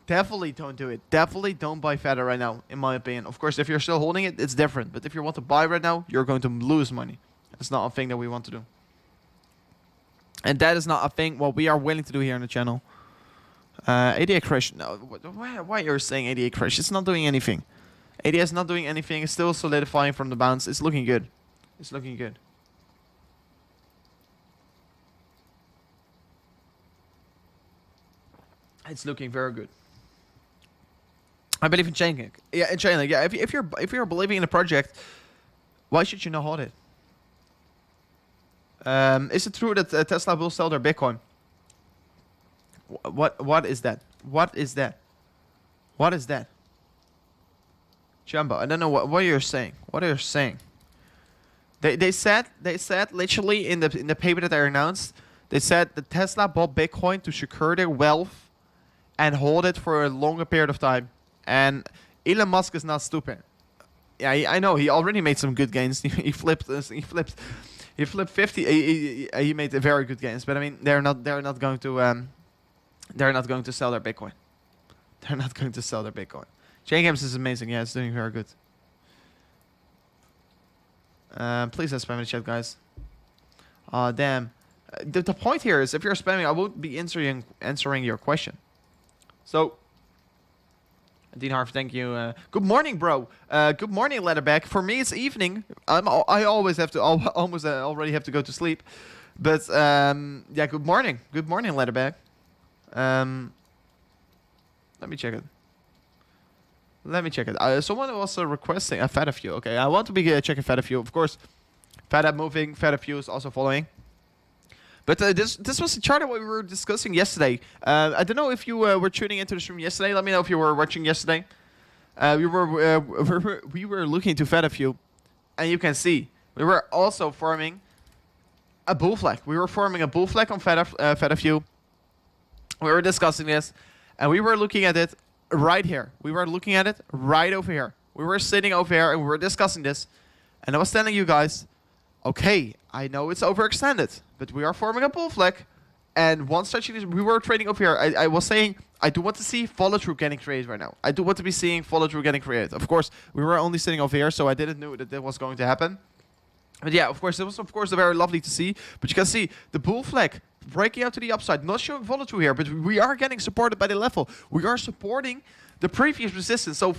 definitely don't do it. Definitely don't buy Feta right now, in my opinion. Of course, if you're still holding it, it's different. But if you want to buy right now, you're going to lose money. It's not a thing that we want to do. And that is not a thing what we are willing to do here on the channel. 88 crash. No, why are you saying 88 crash? It's not doing anything. ADA is not doing anything. It's still solidifying from the bounce. It's looking good. It's looking good. It's looking very good. I believe in Chainlink. Yeah, in Chainlink. Yeah, if you're believing in a project, why should you not hold it? Is it true that Tesla will sell their Bitcoin? What is that? What is that? What is that? Jumbo, I don't know what you're saying. What are you saying? They said literally in the paper that they announced, they said that Tesla bought Bitcoin to secure their wealth and hold it for a longer period of time. And Elon Musk is not stupid. Yeah, I know he already made some good gains. He flipped 50. He made a very good gains. But I mean, they're not going to sell their Bitcoin. They're not going to sell their Bitcoin. Chain Games is amazing. Yeah, it's doing very good. Please don't spam the chat, guys. Damn. The point here is, if you're spamming, I won't be answering your question. So, Dean Harf, thank you. Good morning, bro. Good morning, Leatherback. For me, it's evening. I always have to, almost already have to go to sleep. But yeah, good morning. Good morning, Leatherback. Let me check it. Let me check it. Someone was requesting a Fed view. Okay, I want to be checking Fed view. Of course, Fed moving, Fed view is also following. But this was the chart that we were discussing yesterday. I don't know if you were tuning into the stream yesterday. Let me know if you were watching yesterday. We were looking into Fed view, and you can see we were also forming a bull flag. We were forming a bull flag on Fed view. We were discussing this, and we were looking at it right here. We were looking at it right over here. We were sitting over here, and we were discussing this. And I was telling you guys, okay, I know it's overextended, but we are forming a bull flag. And once touching this, we were trading over here. I was saying, I do want to see follow-through getting created right now. I do want to be seeing follow-through getting created. Of course, we were only sitting over here, so I didn't know that was going to happen. But yeah, of course, it was, of course, very lovely to see. But you can see the bull flag breaking out to the upside, not showing follow-through here, but we are getting supported by the level. We are supporting the previous resistance. So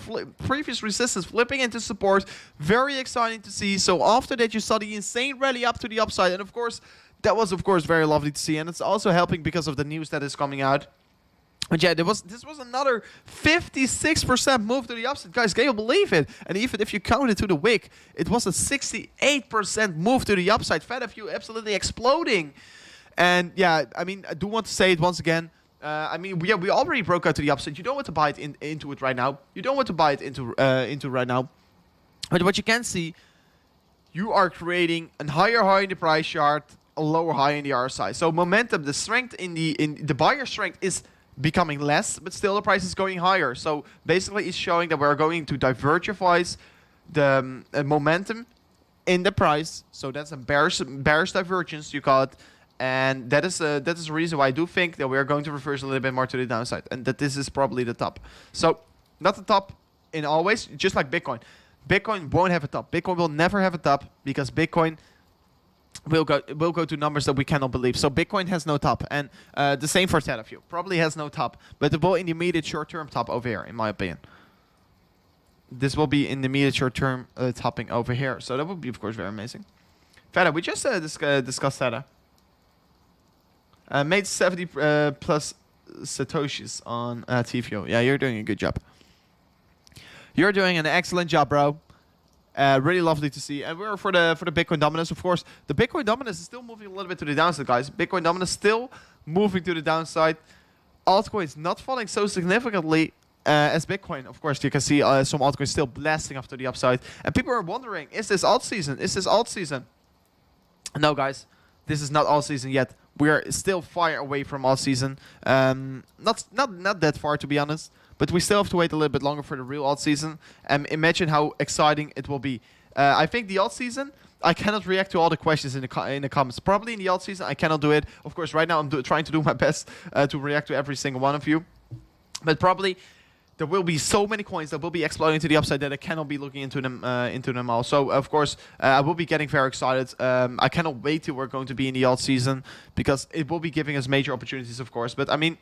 previous resistance flipping into support. Very exciting to see. So after that, you saw the insane rally up to the upside. And of course, that was, of course, very lovely to see. And it's also helping because of the news that is coming out. But yeah, this was another 56% move to the upside. Guys, can you believe it? And even if you count it to the wick, it was a 68% move to the upside. Fed view absolutely exploding. And yeah, I mean, I do want to say it once again. I mean, we already broke out to the upside. You don't want to buy it into it right now. You don't want to buy it into right now. But what you can see, you are creating a higher high in the price chart, a lower high in the RSI. So momentum, the strength in the buyer strength is becoming less, but still the price is going higher. So basically, it's showing that we're going to diversify the momentum in the price. So that's a bearish divergence, you call it. And that is the reason why I do think that we are going to reverse a little bit more to the downside, and that this is probably the top. So not the top in always, just like Bitcoin. Bitcoin won't have a top. Bitcoin will never have a top because Bitcoin will go to numbers that we cannot believe. So Bitcoin has no top, and the same for Tether probably has no top, but it will in the immediate short-term top over here, in my opinion. This will be in the immediate short-term topping over here. So that would be, of course, very amazing. Feta, we just discussed Feta. Made 70 plus Satoshis on TVO. Yeah, you're doing a good job. You're doing an excellent job, bro. Really lovely to see. And we're for the Bitcoin dominance, of course. The Bitcoin dominance is still moving a little bit to the downside, guys. Bitcoin dominance still moving to the downside. Altcoins not falling so significantly as Bitcoin. Of course, you can see some altcoins still blasting off to the upside. And people are wondering, is this alt season? Is this alt season? No, guys. This is not alt season yet. We are still far away from alt season. Not that far, to be honest. But we still have to wait a little bit longer for the real alt season. And imagine how exciting it will be. I think the alt season, I cannot react to all the questions in the comments. Probably in the alt season, I cannot do it. Of course, right now I'm trying to do my best to react to every single one of you. But probably there will be so many coins that will be exploding to the upside that I cannot be looking into them all. So, of course, I will be getting very excited. I cannot wait till we're going to be in the alt season because it will be giving us major opportunities, of course. But, I mean,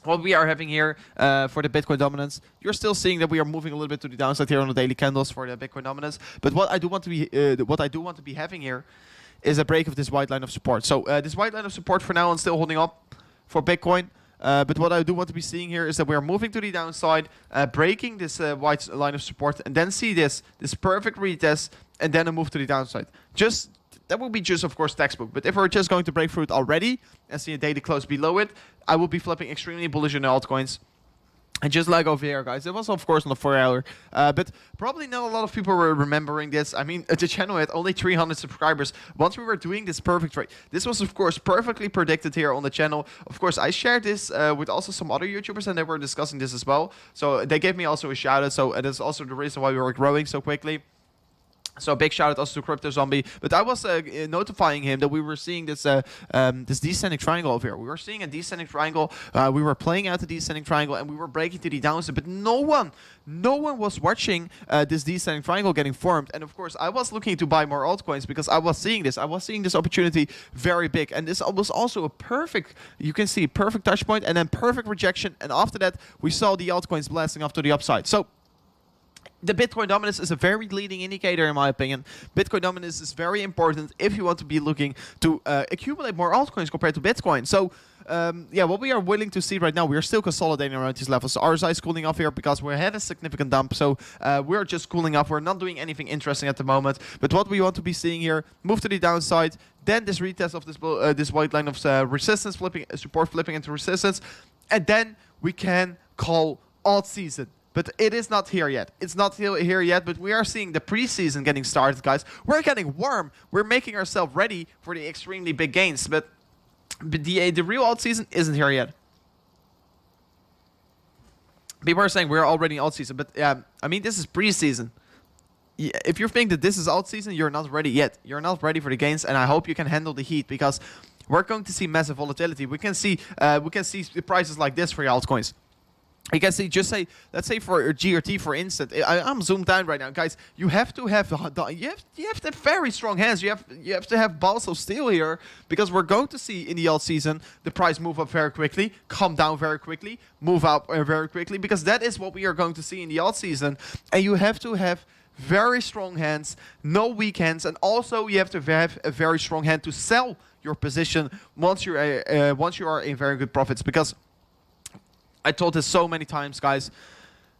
what we are having here for the Bitcoin dominance, you're still seeing that we are moving a little bit to the downside here on the daily candles for the Bitcoin dominance. But what I do want to be having here is a break of this white line of support. So, this white line of support for now is still holding up for Bitcoin. But what I do want to be seeing here is that we are moving to the downside, breaking this white line of support, and then see this perfect retest, and then a move to the downside. That will be just, of course, textbook. But if we're just going to break through it already and see a daily close below it, I will be flipping extremely bullish on the altcoins. And just like over here, guys, it was, of course, on the 4 hour. But probably not a lot of people were remembering this. I mean, the channel had only 300 subscribers. Once we were doing this perfect trade, this was, of course, perfectly predicted here on the channel. Of course, I shared this with also some other YouTubers, and they were discussing this as well. So they gave me also a shout out. So that is also the reason why we were growing so quickly. So a big shout out also to Crypto Zombie. But I was notifying him that we were seeing this this descending triangle over here. We were seeing a descending triangle. We were playing out the descending triangle, and we were breaking to the downside. But no one was watching this descending triangle getting formed. And of course, I was looking to buy more altcoins because I was seeing this. I was seeing this opportunity very big. And this was also a perfect, you can see, perfect touch point and then perfect rejection. And after that, we saw the altcoins blasting off to the upside. So the Bitcoin dominance is a very leading indicator, in my opinion. Bitcoin dominance is very important if you want to be looking to accumulate more altcoins compared to Bitcoin. So yeah, what we are willing to see right now, we are still consolidating around these levels. So RSI is cooling off here because we had a significant dump. So we're just cooling off. We're not doing anything interesting at the moment. But what we want to be seeing here, move to the downside, then this retest of this white line of resistance flipping, support flipping into resistance, and then we can call alt season. But it is not here yet. It's not here yet, but we are seeing the preseason getting started, guys. We're getting warm. We're making ourselves ready for the extremely big gains. But the real alt season isn't here yet. People are saying we're already in alt season, but I mean, this is preseason. If you think that this is alt season, you're not ready yet. You're not ready for the gains, and I hope you can handle the heat because we're going to see massive volatility. We can see prices like this for your altcoins. You can see, let's say for GRT, for instance, I'm zoomed down right now, guys. You have to have very strong hands. You have to have balls of steel here because we're going to see in the alt season the price move up very quickly, come down very quickly, move up very quickly, because that is what we are going to see in the alt season. And you have to have very strong hands, no weak hands, and also you have to have a very strong hand to sell your position once you are in very good profits, because I told this so many times, guys.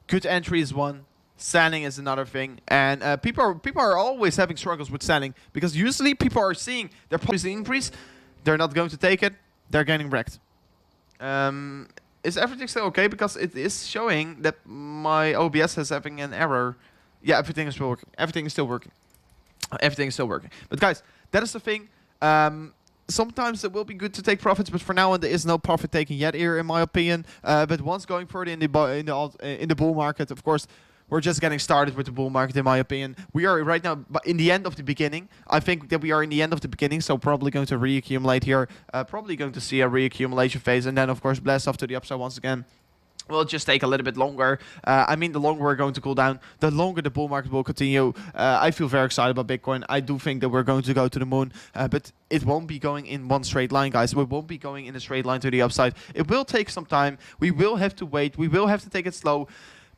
Good entry is one, selling is another thing, and people are always having struggles with selling because usually people are seeing their policy increase, they're not going to take it, they're getting wrecked. Is everything still okay? Because it is showing that my OBS is having an error. Yeah, everything is still working. Everything is still working. Everything is still working. But guys, that is the thing. Sometimes it will be good to take profits, but for now on there is no profit taking yet here, in my opinion. But once going further in the bull market, of course, we're just getting started with the bull market, in my opinion. We are right now in the end of the beginning. I think that we are in the end of the beginning, so probably going to reaccumulate here. Probably going to see a reaccumulation phase, and then of course blast off to the upside once again. Will just take a little bit longer. I mean, the longer we're going to cool down, the longer the bull market will continue. I feel very excited about Bitcoin. I do think that we're going to go to the moon, but it won't be going in one straight line, guys. We won't be going in a straight line to the upside. It will take some time. We will have to wait. We will have to take it slow,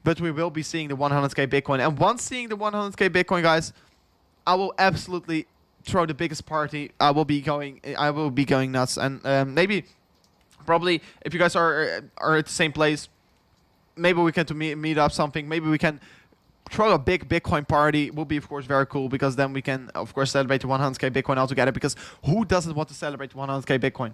but we will be seeing the 100k Bitcoin. And once seeing the 100k Bitcoin, guys, I will absolutely throw the biggest party. I will be going nuts. And maybe, probably, if you guys are at the same place, maybe we can meet up something. Maybe we can throw a big Bitcoin party. It will be, of course, very cool because then we can, of course, celebrate the 100k Bitcoin all together. Because who doesn't want to celebrate 100k Bitcoin?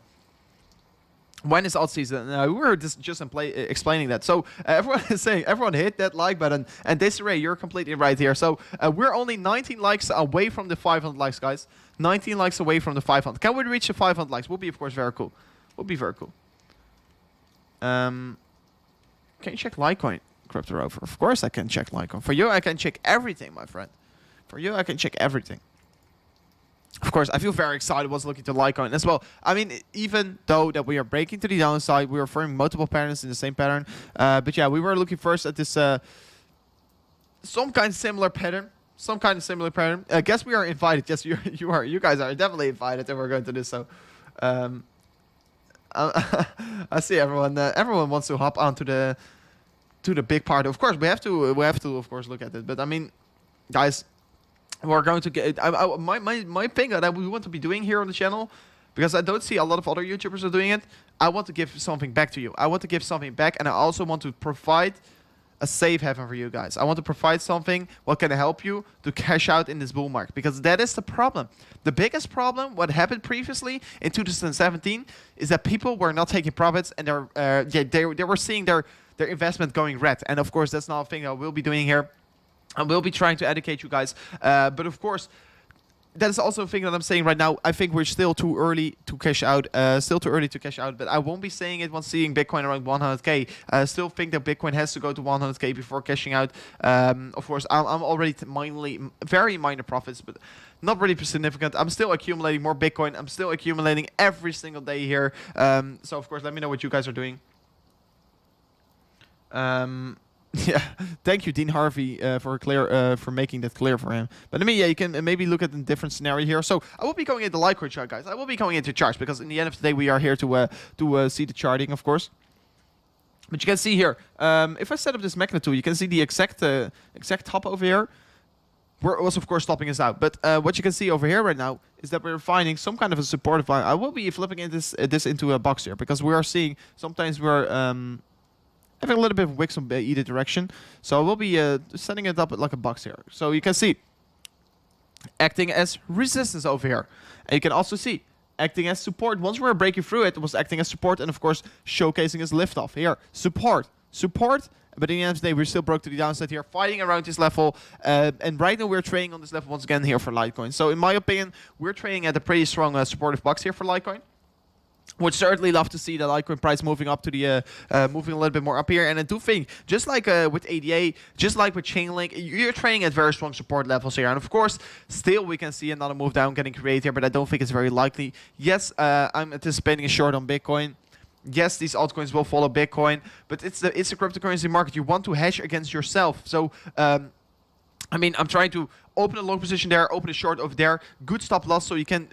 When is alt season? We were just explaining that. So everyone is saying, everyone hit that like button. And Desiree, you're completely right here. So we're only 19 likes away from the 500 likes, guys. 19 likes away from the 500. Can we reach the 500 likes? Would be, of course, very cool. Would be very cool. Can you check Litecoin, Crypto Rover? Of course I can check Litecoin. For you, I can check everything, my friend. For you, I can check everything. Of course, I feel very excited was looking to Litecoin as well. I mean, even though that we are breaking to the downside, we are forming multiple patterns in the same pattern. But yeah, we were looking first at this some kind of similar pattern. Some kind of similar pattern. I guess we are invited. Yes, you are. You guys are definitely invited, and we're going to do so. I see everyone. Everyone wants to hop onto the big part. Of course, we have to. Of course, look at it. But I mean, guys, we're going to get. My thing that we want to be doing here on the channel, because I don't see a lot of other YouTubers are doing it. I want to give something back to you. I want to give something back, and I also want to provide a safe haven for you guys. I want to provide something what can help you to cash out in this bull market, because that is the problem. The biggest problem, what happened previously in 2017, is that people were not taking profits, and they were seeing their investment going red. And of course, that's not a thing that we'll be doing here. I will be trying to educate you guys. But of course, that is also a thing that I'm saying right now. I think we're still too early to cash out. But I won't be saying it once seeing Bitcoin around 100k. I still think that Bitcoin has to go to 100k before cashing out. Of course, I'm already very minor profits, but not really significant. I'm still accumulating more Bitcoin. I'm still accumulating every single day here. So of course, let me know what you guys are doing. Yeah, thank you, Dean Harvey, for making that clear for him. But I mean, yeah, you can maybe look at a different scenario here. So I will be going into Litecoin chart, guys. I will be going into charts because in the end of the day, we are here to see the charting, of course. But you can see here, if I set up this magnet tool, you can see the exact top over here. we're also, of course, stopping us out. But what you can see over here right now is that we're finding some kind of a supportive line. I will be flipping this into a box here because we are seeing sometimes we're having a little bit of wicks on either direction. So I will be setting it up like a box here. So you can see acting as resistance over here. And you can also see acting as support. Once we were breaking through it, it was acting as support and, of course, showcasing as liftoff. Here, support. But in the end of the day, we're still broke to the downside here, fighting around this level. And right now, we're trading on this level once again here for Litecoin. So in my opinion, we're trading at a pretty strong supportive box here for Litecoin. Would certainly love to see the Litecoin price moving up to the moving a little bit more up here. And I do think, just like with ADA, just like with Chainlink, you're trading at very strong support levels here. And of course, still we can see another move down getting created here, but I don't think it's very likely. Yes, I'm anticipating a short on Bitcoin. Yes, these altcoins will follow Bitcoin, but it's a cryptocurrency market. You want to hedge against yourself. So, I mean, I'm trying to open a long position there, open a short over there. Good stop loss, so you can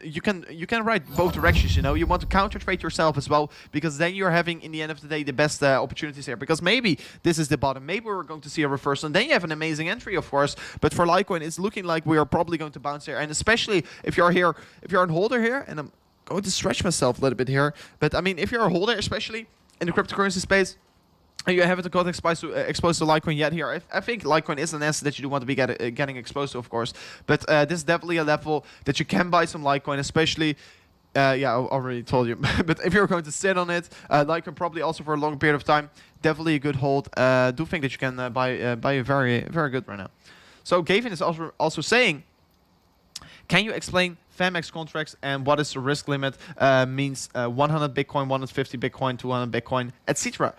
ride both directions. You know, you want to counter trade yourself as well, because then you're having, in the end of the day, the best opportunities here. Because maybe this is the bottom, maybe we're going to see a reversal, and then you have an amazing entry, of course. But for Litecoin, it's looking like we are probably going to bounce here, and especially if you're here, if you're a holder here, and I'm going to stretch myself a little bit here. But I mean, if you're a holder, especially in the cryptocurrency space, and you haven't got exposed to Litecoin yet here, I think Litecoin is an asset that you do want to be getting exposed to, of course. But this is definitely a level that you can buy some Litecoin, especially. Yeah, I already told you. But if you're going to sit on it, Litecoin probably also for a long period of time, definitely a good hold. Do think that you can buy a very, very good right now. So Gavin is also saying, can you explain FEMX contracts and what is the risk limit? Means 100 Bitcoin, 150 Bitcoin, 200 Bitcoin, etc.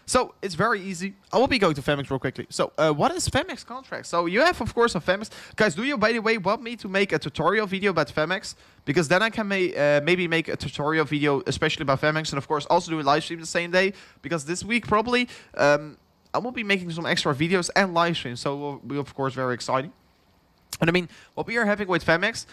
So it's very easy. I will be going to FEMX real quickly. So what is FEMX contracts? So you have, of course, a FEMX. Guys, do you, by the way, want me to make a tutorial video about FEMX? Because then I can maybe make a tutorial video, especially about FEMX, and of course also do a live stream the same day. Because this week probably I will be making some extra videos and live streams. So it will be, of course, very exciting. And I mean, what we are having with FEMX,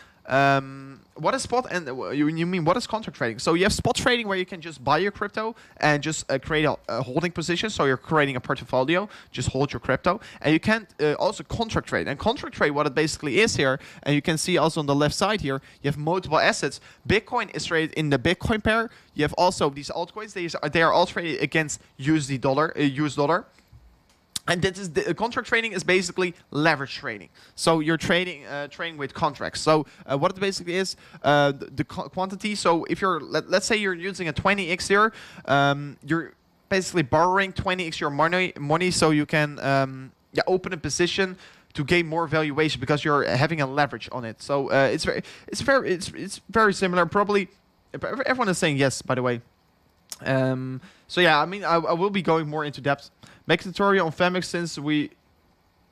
what is spot and you mean what is contract trading? So you have spot trading where you can just buy your crypto and just create a holding position. So you're creating a portfolio, just hold your crypto, and you can also contract trade. And contract trade, what it basically is here, and you can see also on the left side here, you have multiple assets. Bitcoin is traded in the Bitcoin pair. You have also these altcoins. They are all traded against USD dollar, US dollar. And this is the contract trading is basically leverage trading. So you're trading with contracts. So what it basically is, the quantity. So if you're, let's say you're using a 20x here, you're basically borrowing 20x your money, so you can open a position to gain more valuation because you're having a leverage on it. So it's very similar. Probably everyone is saying yes, by the way. So yeah, I mean, I will be going more into depth. Make a tutorial on FEMX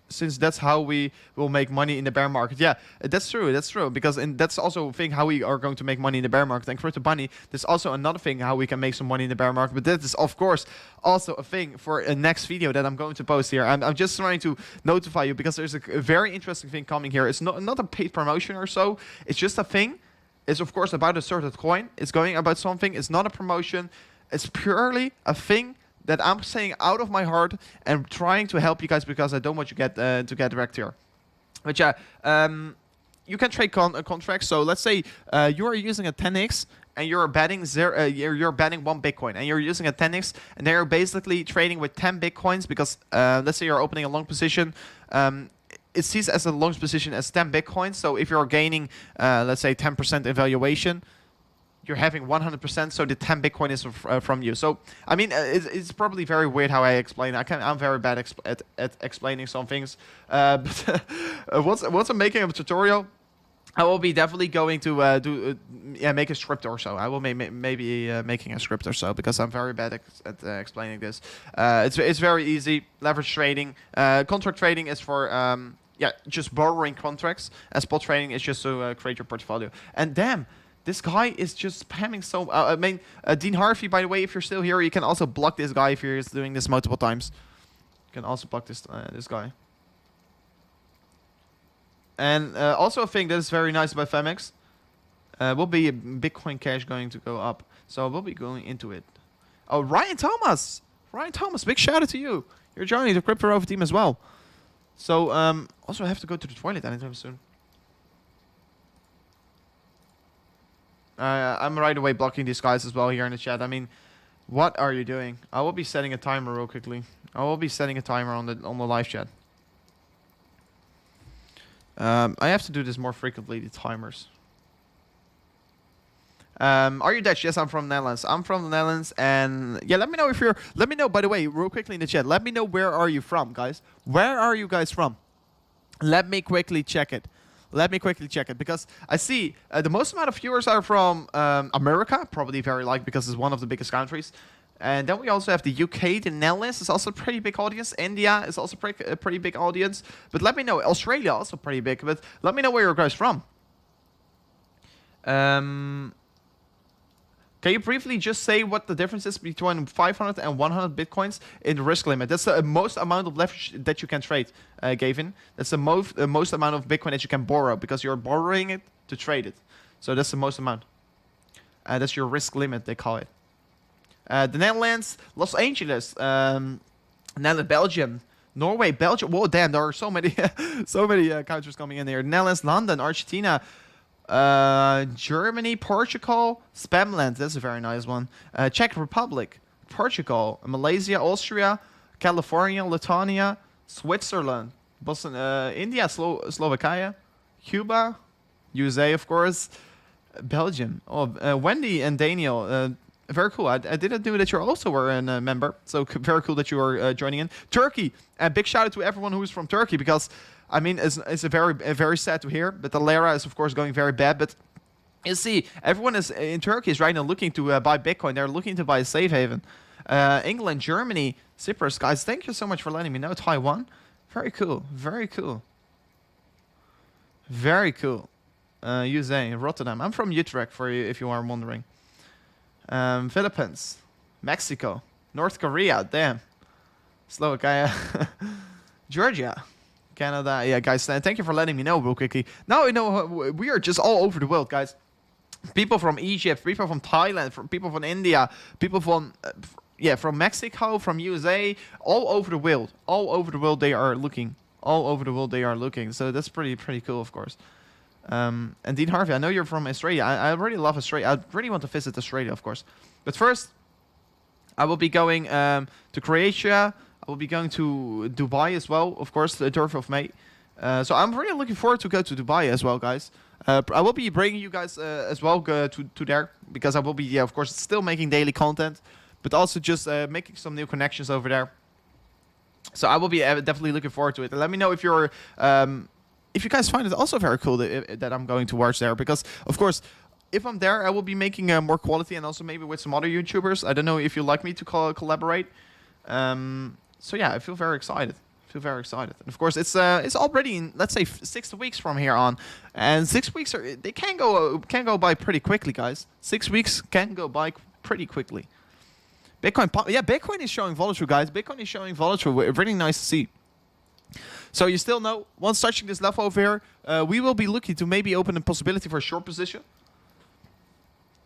since that's how we will make money in the bear market. Yeah, that's true. That's true. Because that's also a thing how we are going to make money in the bear market. And Crypto Bunny, there's also another thing how we can make some money in the bear market. But that is, of course, also a thing for a next video that I'm going to post here. I'm just trying to notify you because there's a very interesting thing coming here. It's not a paid promotion or so. It's just a thing. It's, of course, about a certain coin. It's going about something. It's not a promotion. It's purely a thing that I'm saying out of my heart and trying to help you guys because I don't want you to get wrecked here. But yeah, you can trade contracts. So let's say you are using a 10x and you're betting you're betting 1 Bitcoin and you're using a 10x and they're basically trading with 10 Bitcoins because let's say you're opening a long position. It sees as a long position as 10 Bitcoins. So if you're gaining, let's say 10% in valuation, you're having 100%, so the 10 Bitcoin is from you. So, I mean, it's probably very weird how I explain. I'm very bad at explaining some things. But once I'm making a tutorial, I will be definitely going to make a script or so. I will maybe making a script or so because I'm very bad at explaining this. It's very easy. Leverage trading, contract trading is for just borrowing contracts. And spot trading is just to create your portfolio. And damn. This guy is just spamming so... I mean, Dean Harvey, by the way, if you're still here, you can also block this guy if you're doing this multiple times. You can also block this guy. And also a thing that is very nice about FEMX will be Bitcoin Cash going to go up. So we'll be going into it. Oh, Ryan Thomas! Ryan Thomas, big shout out to you. You're joining the Crypto Rover team as well. So also I have to go to the toilet anytime soon. I'm right away blocking these guys as well here in the chat. I mean, what are you doing? I will be setting a timer real quickly. I will be setting a timer on the live chat. I have to do this more frequently, the timers. Are you Dutch? Yes, I'm from the Netherlands. I'm from the Netherlands, and yeah, let me know if you're. Let me know, by the way, real quickly in the chat. Let me know where are you from, guys. Where are you guys from? Let me quickly check it. Let me quickly check it because I see the most amount of viewers are from America, probably very likely because it's one of the biggest countries. And then we also have the UK, the Netherlands is also a pretty big audience. India is also a pretty big audience. But let me know. Australia also pretty big. But let me know where you're guys from. Can you briefly just say what the difference is between 500 and 100 bitcoins in the risk limit? That's the most amount of leverage that you can trade, Gavin. That's the most amount of bitcoin that you can borrow because you're borrowing it to trade it. So that's the most amount. That's your risk limit, they call it. The Netherlands, Los Angeles, Netherlands, Belgium, Norway, Belgium. Whoa, damn, there are so many, so many countries coming in here. Netherlands, London, Argentina. Germany, Portugal, Spamland, that's a very nice one. Czech Republic, Portugal, Malaysia, Austria, California, Lithuania, Switzerland, Boston, India, Slovakia, Cuba, USA, of course, Belgium. Oh, Wendy and Daniel, very cool. I didn't know that you also were a member, so very cool that you are joining in. Turkey, a big shout out to everyone who is from Turkey because I mean, it's a very sad to hear, but the lira is of course going very bad. But you see, everyone is in Turkey is right now looking to buy Bitcoin. They're looking to buy a safe haven. England, Germany, Cyprus, guys. Thank you so much for letting me know. Taiwan, very cool, very cool, very cool. USA, Rotterdam. I'm from Utrecht, for you if you are wondering. Philippines, Mexico, North Korea. Damn, Slovakia, Georgia. Canada, yeah, guys, thank you for letting me know real quickly. Now I know we are just all over the world, guys. People from Egypt, people from Thailand, people from India, people from from Mexico, from USA, all over the world. All over the world they are looking. All over the world they are looking. So that's pretty cool, of course. And Dean Harvey, I know you're from Australia. I really love Australia. I really want to visit Australia, of course. But first, I will be going to Croatia. I will be going to Dubai as well, of course, the 3rd of May. So I'm really looking forward to go to Dubai as well, guys. I will be bringing you guys as well to there because I will be, of course, still making daily content, but also just making some new connections over there. So I will be definitely looking forward to it. And let me know if you're, if you guys find it also very cool that I'm going to watch there because, of course, if I'm there, I will be making more quality and also maybe with some other YouTubers. I don't know if you'd like me to collaborate. So yeah, I feel very excited. And of course, it's already in, let's say 6 weeks from here on, and 6 weeks can go by pretty quickly, guys. 6 weeks can go by pretty quickly. Bitcoin is showing volatile, guys. Bitcoin is showing volatile. Really nice to see. So you still know, once touching this level over here, we will be looking to maybe open a possibility for a short position.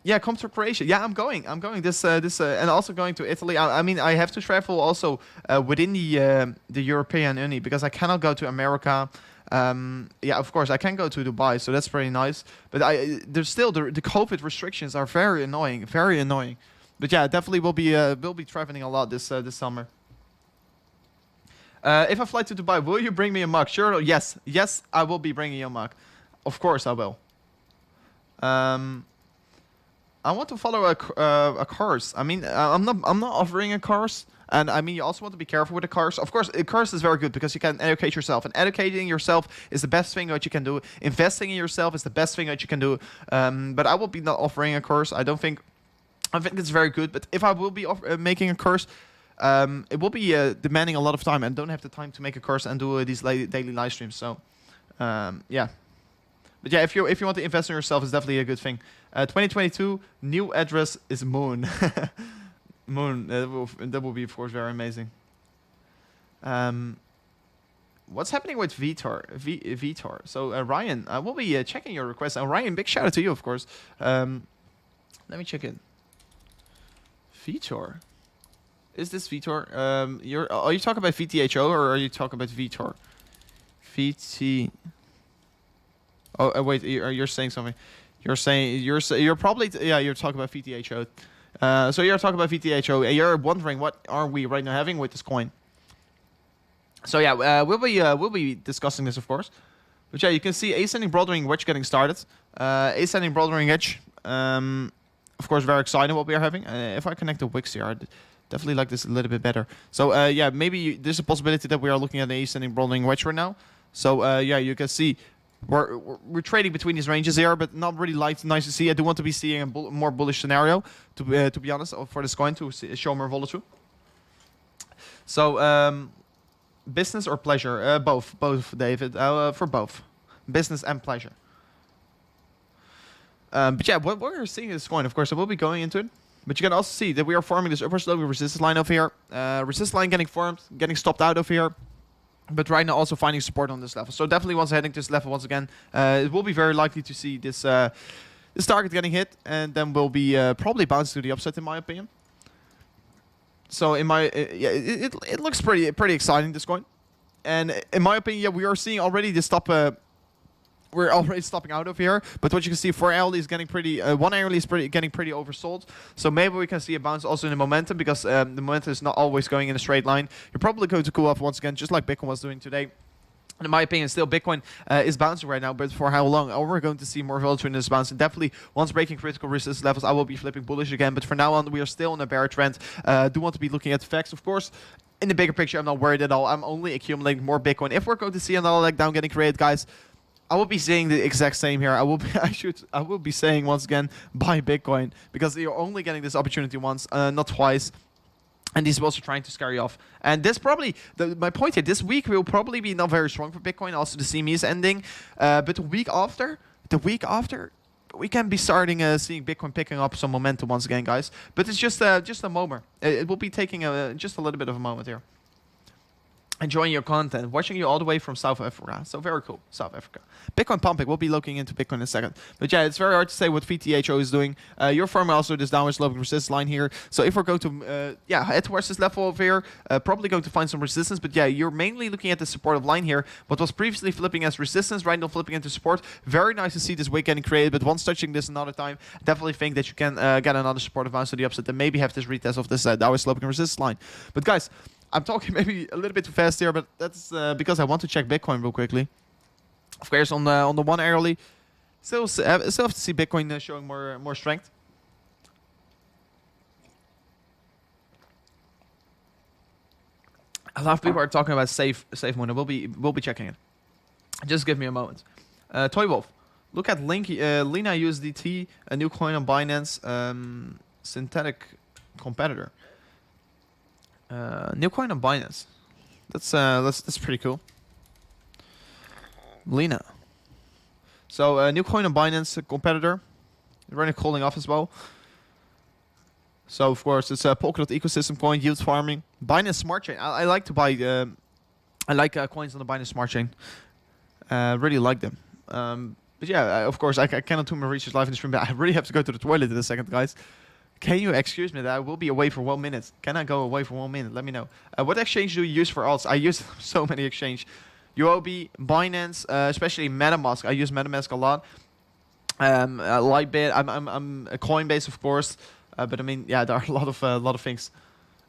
Yeah, come to Croatia. Yeah, I'm going this and also going to Italy. I mean, I have to travel also within the European Union because I cannot go to America. Yeah, of course, I can go to Dubai, so that's pretty nice. But there's still the COVID restrictions are very annoying, very annoying. But yeah, definitely will be traveling a lot this summer. If I fly to Dubai, will you bring me a mug? Sure. Yes, I will be bringing you a mug. Of course, I will. I want to follow a course. I mean, I'm not offering a course, and I mean you also want to be careful with the course. Of course, a course is very good because you can educate yourself, and educating yourself is the best thing that you can do. Investing in yourself is the best thing that you can do. But I will be not offering a course. I think it's very good. But if I will be making a course, it will be demanding a lot of time, and don't have the time to make a course and do these daily live streams. So, yeah. But yeah, if you want to invest in yourself, it's definitely a good thing. 2022 new address is Moon. Moon. That will be of course very amazing. What's happening with Vitor? Vitor. So Ryan, I will be checking your request. And Ryan, big shout out to you, of course. Let me check it. Vitor. Is this Vitor? Are you talking about VTHO or are you talking about Vitor? VT. Oh, wait, you're saying something. You're probably you're talking about VTHO. So you're talking about VTHO. You're wondering what are we right now having with this coin. So yeah, we'll be discussing this of course. But yeah, you can see ascending broadening wedge getting started. Ascending broadening edge. Of course, very exciting what we are having. If I connect the wicks here, I'd definitely like this a little bit better. So yeah, maybe there's a possibility that we are looking at the ascending broadening wedge right now. So yeah, you can see we're trading between these ranges here, but not really nice to see. I do want to be seeing a more bullish scenario, to be honest, for this coin to show more volatile. So business or pleasure? Both, David. For both, business and pleasure. But yeah, what we're seeing in this coin, of course, I will be going into it. But you can also see that we are forming this upper sloping resistance line over here. Resistance line getting formed, getting stopped out over here. But right now also finding support on this level. So definitely once heading to this level once again, it will be very likely to see this this target getting hit. And then we'll be probably bounced to the upside in my opinion. So in my, yeah, it looks pretty exciting, this coin. And in my opinion, yeah, we are seeing already the stop. We're already stopping out of here, but what you can see, 4 hourly is getting pretty, 1 hourly is getting pretty oversold. So maybe we can see a bounce also in the momentum, because the momentum is not always going in a straight line. You're probably going to cool off once again, just like Bitcoin was doing today. And in my opinion, still Bitcoin is bouncing right now, but for how long? Oh, we're going to see more volatility in this bounce. And definitely, once breaking critical resistance levels, I will be flipping bullish again. But for now on, we are still in a bear trend. Do want to be looking at the facts, of course. In the bigger picture, I'm not worried at all. I'm only accumulating more Bitcoin. If we're going to see another leg down getting created, guys, I will be saying the exact same here. I will be saying once again, buy Bitcoin, because you're only getting this opportunity once, not twice. And these also trying to scare you off. And this probably, my point here, this week will probably be not very strong for Bitcoin. Also, the CME is ending. But the week after, we can be starting seeing Bitcoin picking up some momentum once again, guys. But it's just a moment. It will be taking just a little bit of a moment here. Enjoying your content, watching you all the way from South Africa. So very cool, South Africa. Bitcoin pumping, we'll be looking into Bitcoin in a second. But yeah, it's very hard to say what VTHO is doing. You're forming also this downward sloping resistance line here. So if we're going to head towards this level over here, probably going to find some resistance. But yeah, you're mainly looking at the supportive line here. What was previously flipping as resistance, right now flipping into support. Very nice to see this wick getting created. But once touching this another time, definitely think that you can get another supportive bounce to the upside and maybe have this retest of this downward sloping resistance line. But guys, I'm talking maybe a little bit too fast here, but that's because I want to check Bitcoin real quickly. Of course, on the 1 hourly, still have to see Bitcoin showing more strength. A lot of people are talking about safe money. We'll be checking it. Just give me a moment. Toy Wolf, look at Lina USDT, a new coin on Binance, synthetic competitor. New coin on Binance. That's pretty cool. Lena. So new coin on Binance, a competitor. Running cooling off as well. So of course it's a Polkadot ecosystem coin, yield farming. Binance Smart Chain. I like to buy. I like coins on the Binance Smart Chain. Really like them. But yeah, of course I cannot do my research live in the stream. But I really have to go to the toilet in a second, guys. Can you excuse me that I will be away for 1 minute? Can I go away for 1 minute? Let me know. What exchange do you use for alts? I use so many exchange. UOB, Binance, especially MetaMask. I use MetaMask a lot. Lightbit. I'm a Coinbase, of course. But I mean, yeah, there are a lot of things.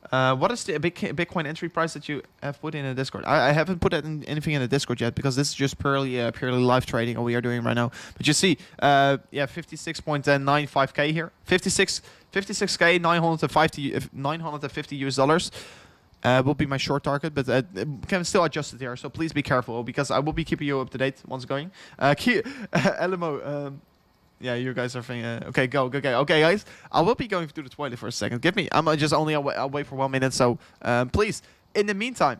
What is the Bitcoin entry price that you have put in the Discord? I haven't put anything in the Discord yet, because this is just purely live trading what we are doing right now. But you see, yeah, 56.95k here, 56k, 950 US dollars. Will be my short target, but can still adjust it here. So please be careful, because I will be keeping you up to date once going. Elmo. Yeah, you guys are thinking, okay, go. Okay, guys, I will be going through the toilet for a second. I'm just only away for 1 minute, so please, in the meantime,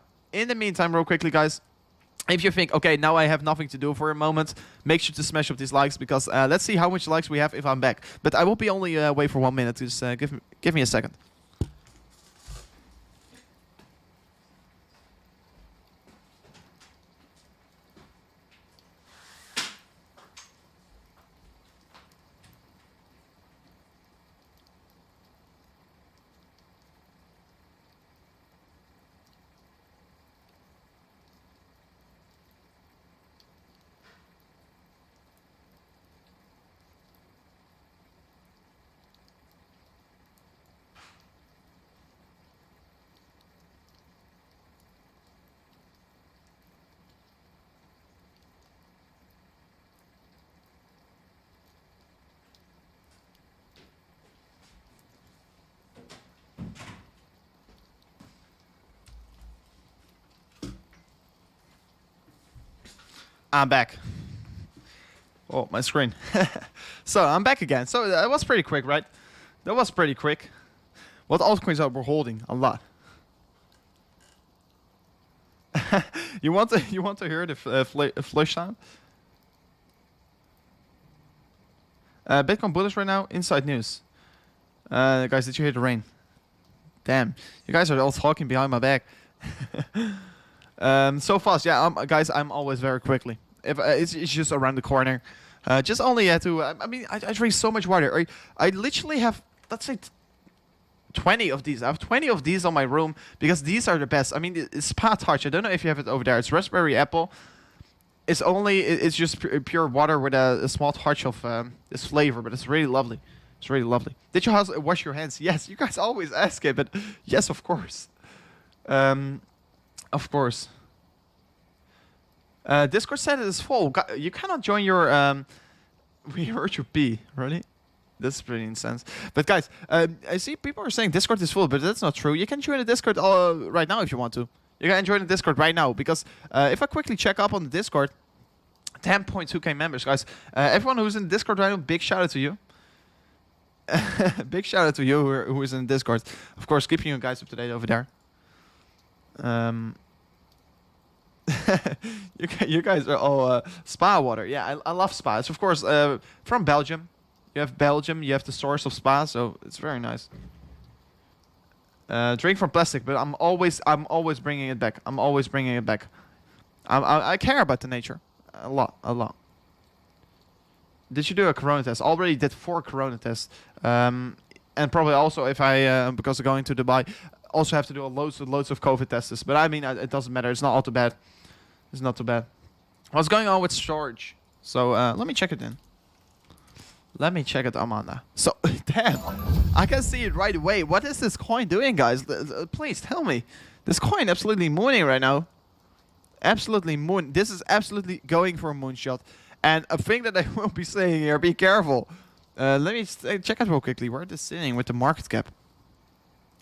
real quickly, guys, if you think, okay, now I have nothing to do for a moment, make sure to smash up these likes, because let's see how much likes we have if I'm back. But I will be only away for 1 minute. Just give me a second. I'm back. Oh, my screen. So I'm back again. So that was pretty quick, right? That was pretty quick. What altcoins are we holding? A lot. you want to hear the flush sound? Bitcoin bullish right now. Inside news. Guys, did you hear the rain? Damn, you guys are all talking behind my back. So fast, yeah, guys. I'm always very quickly. If it's just around the corner, just only had to. I mean, I drink so much water. I literally have, let's say, 20 of these. I have 20 of these on my room because these are the best. I mean, it's Spa Touch. I don't know if you have it over there. It's raspberry apple. It's just pure water with a small touch of this flavor, but it's really lovely. It's really lovely. Did you wash your hands? Yes, you guys always ask it, but yes, of course. Of course. Discord said it is full. You cannot join your. We heard you pee, really? That's pretty intense. But guys, I see people are saying Discord is full, but that's not true. You can join the Discord right now if you want to. You can join the Discord right now because if I quickly check up on the Discord, 10.2k members, guys. Everyone who's in the Discord right now, big shout out to you. Big shout out to you who is in Discord. Of course, keeping you guys up to date over there. You guys are all spa water. Yeah, I love spa. It's of course from Belgium. You have Belgium. You have the source of spa, so it's very nice. Drink from plastic, but I'm always bringing it back. I'm always bringing it back. I care about the nature a lot. Did you do a corona test? Already did 4 corona tests. And probably also if I, because of going to Dubai, also have to do loads of COVID tests. But I mean, it doesn't matter. It's not all too bad. It's not too bad. What's going on with storage? So let me check it in. Let me check it, Amanda. So, damn. I can see it right away. What is this coin doing, guys? Please tell me. This coin absolutely mooning right now. Absolutely moon. This is absolutely going for a moonshot. And a thing that I will be saying here, be careful. Let me check out real quickly. Where it is sitting with the market cap.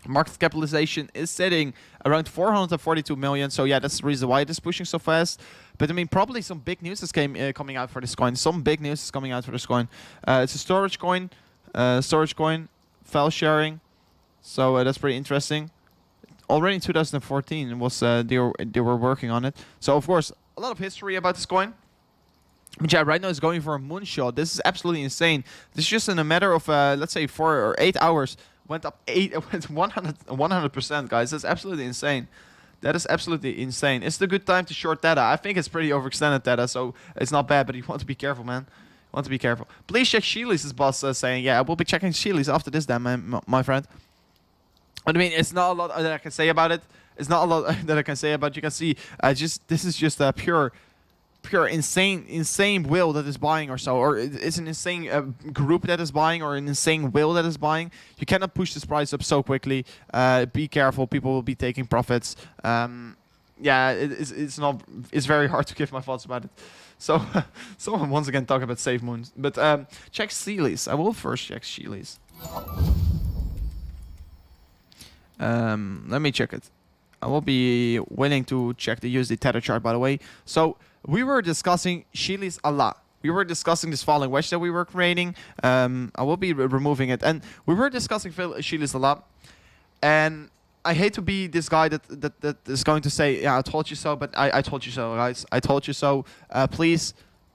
Market capitalization is sitting around 442 million. So yeah, that's the reason why it is pushing so fast. But I mean, probably some big news is coming out for this coin. Some big news is coming out for this coin. It's a storage coin. File sharing. So that's pretty interesting. Already in 2014, it was they were working on it. So of course, a lot of history about this coin. But yeah, right now it's going for a moonshot. This is absolutely insane. This is just in a matter of let's say 4 or 8 hours. Went up 100%, guys. That's absolutely insane. That is absolutely insane. It's a good time to short data. I think it's pretty overextended data, so it's not bad, but you want to be careful, man. You want to be careful. Please check Sheely's boss saying, yeah, I will be checking Sheely's after this, then, my friend. But I mean, it's not a lot that I can say about it. It's not a lot that I can say about it. You can see, this is just a pure insane will that is buying or so, or it's an insane group that is buying or an insane will that is buying. You cannot push this price up so quickly. Be careful, people will be taking profits. Yeah, it's very hard to give my thoughts about it. So someone once again talk about safe moons, but check Sheely's. I will first check Sheely's. Let me check it. I will be willing to check the USD Tether chart, by the way. So we were discussing Sheely's a lot. We were discussing this falling wedge that we were creating. I will be removing it. And we were discussing Sheely's a lot. And I hate to be this guy that is going to say, yeah, I told you so, but I told you so, guys. I told you so. Please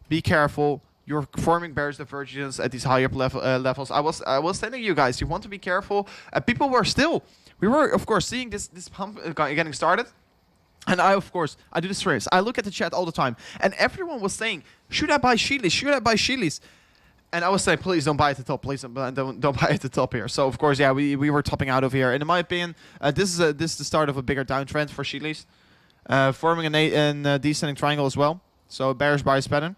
be careful. You're forming bearish divergence at these higher levels. I was telling you guys, you want to be careful. People were still... We were, of course, seeing this pump getting started. And I do the streams. I look at the chat all the time. And everyone was saying, should I buy Sheely's? Should I buy Sheely's? And I was saying, please don't buy at the top. Please don't buy at the top here. So, of course, yeah, we were topping out over here. And in my opinion, this is the start of a bigger downtrend for Sheely's. Forming a descending triangle as well. So, bearish bias pattern.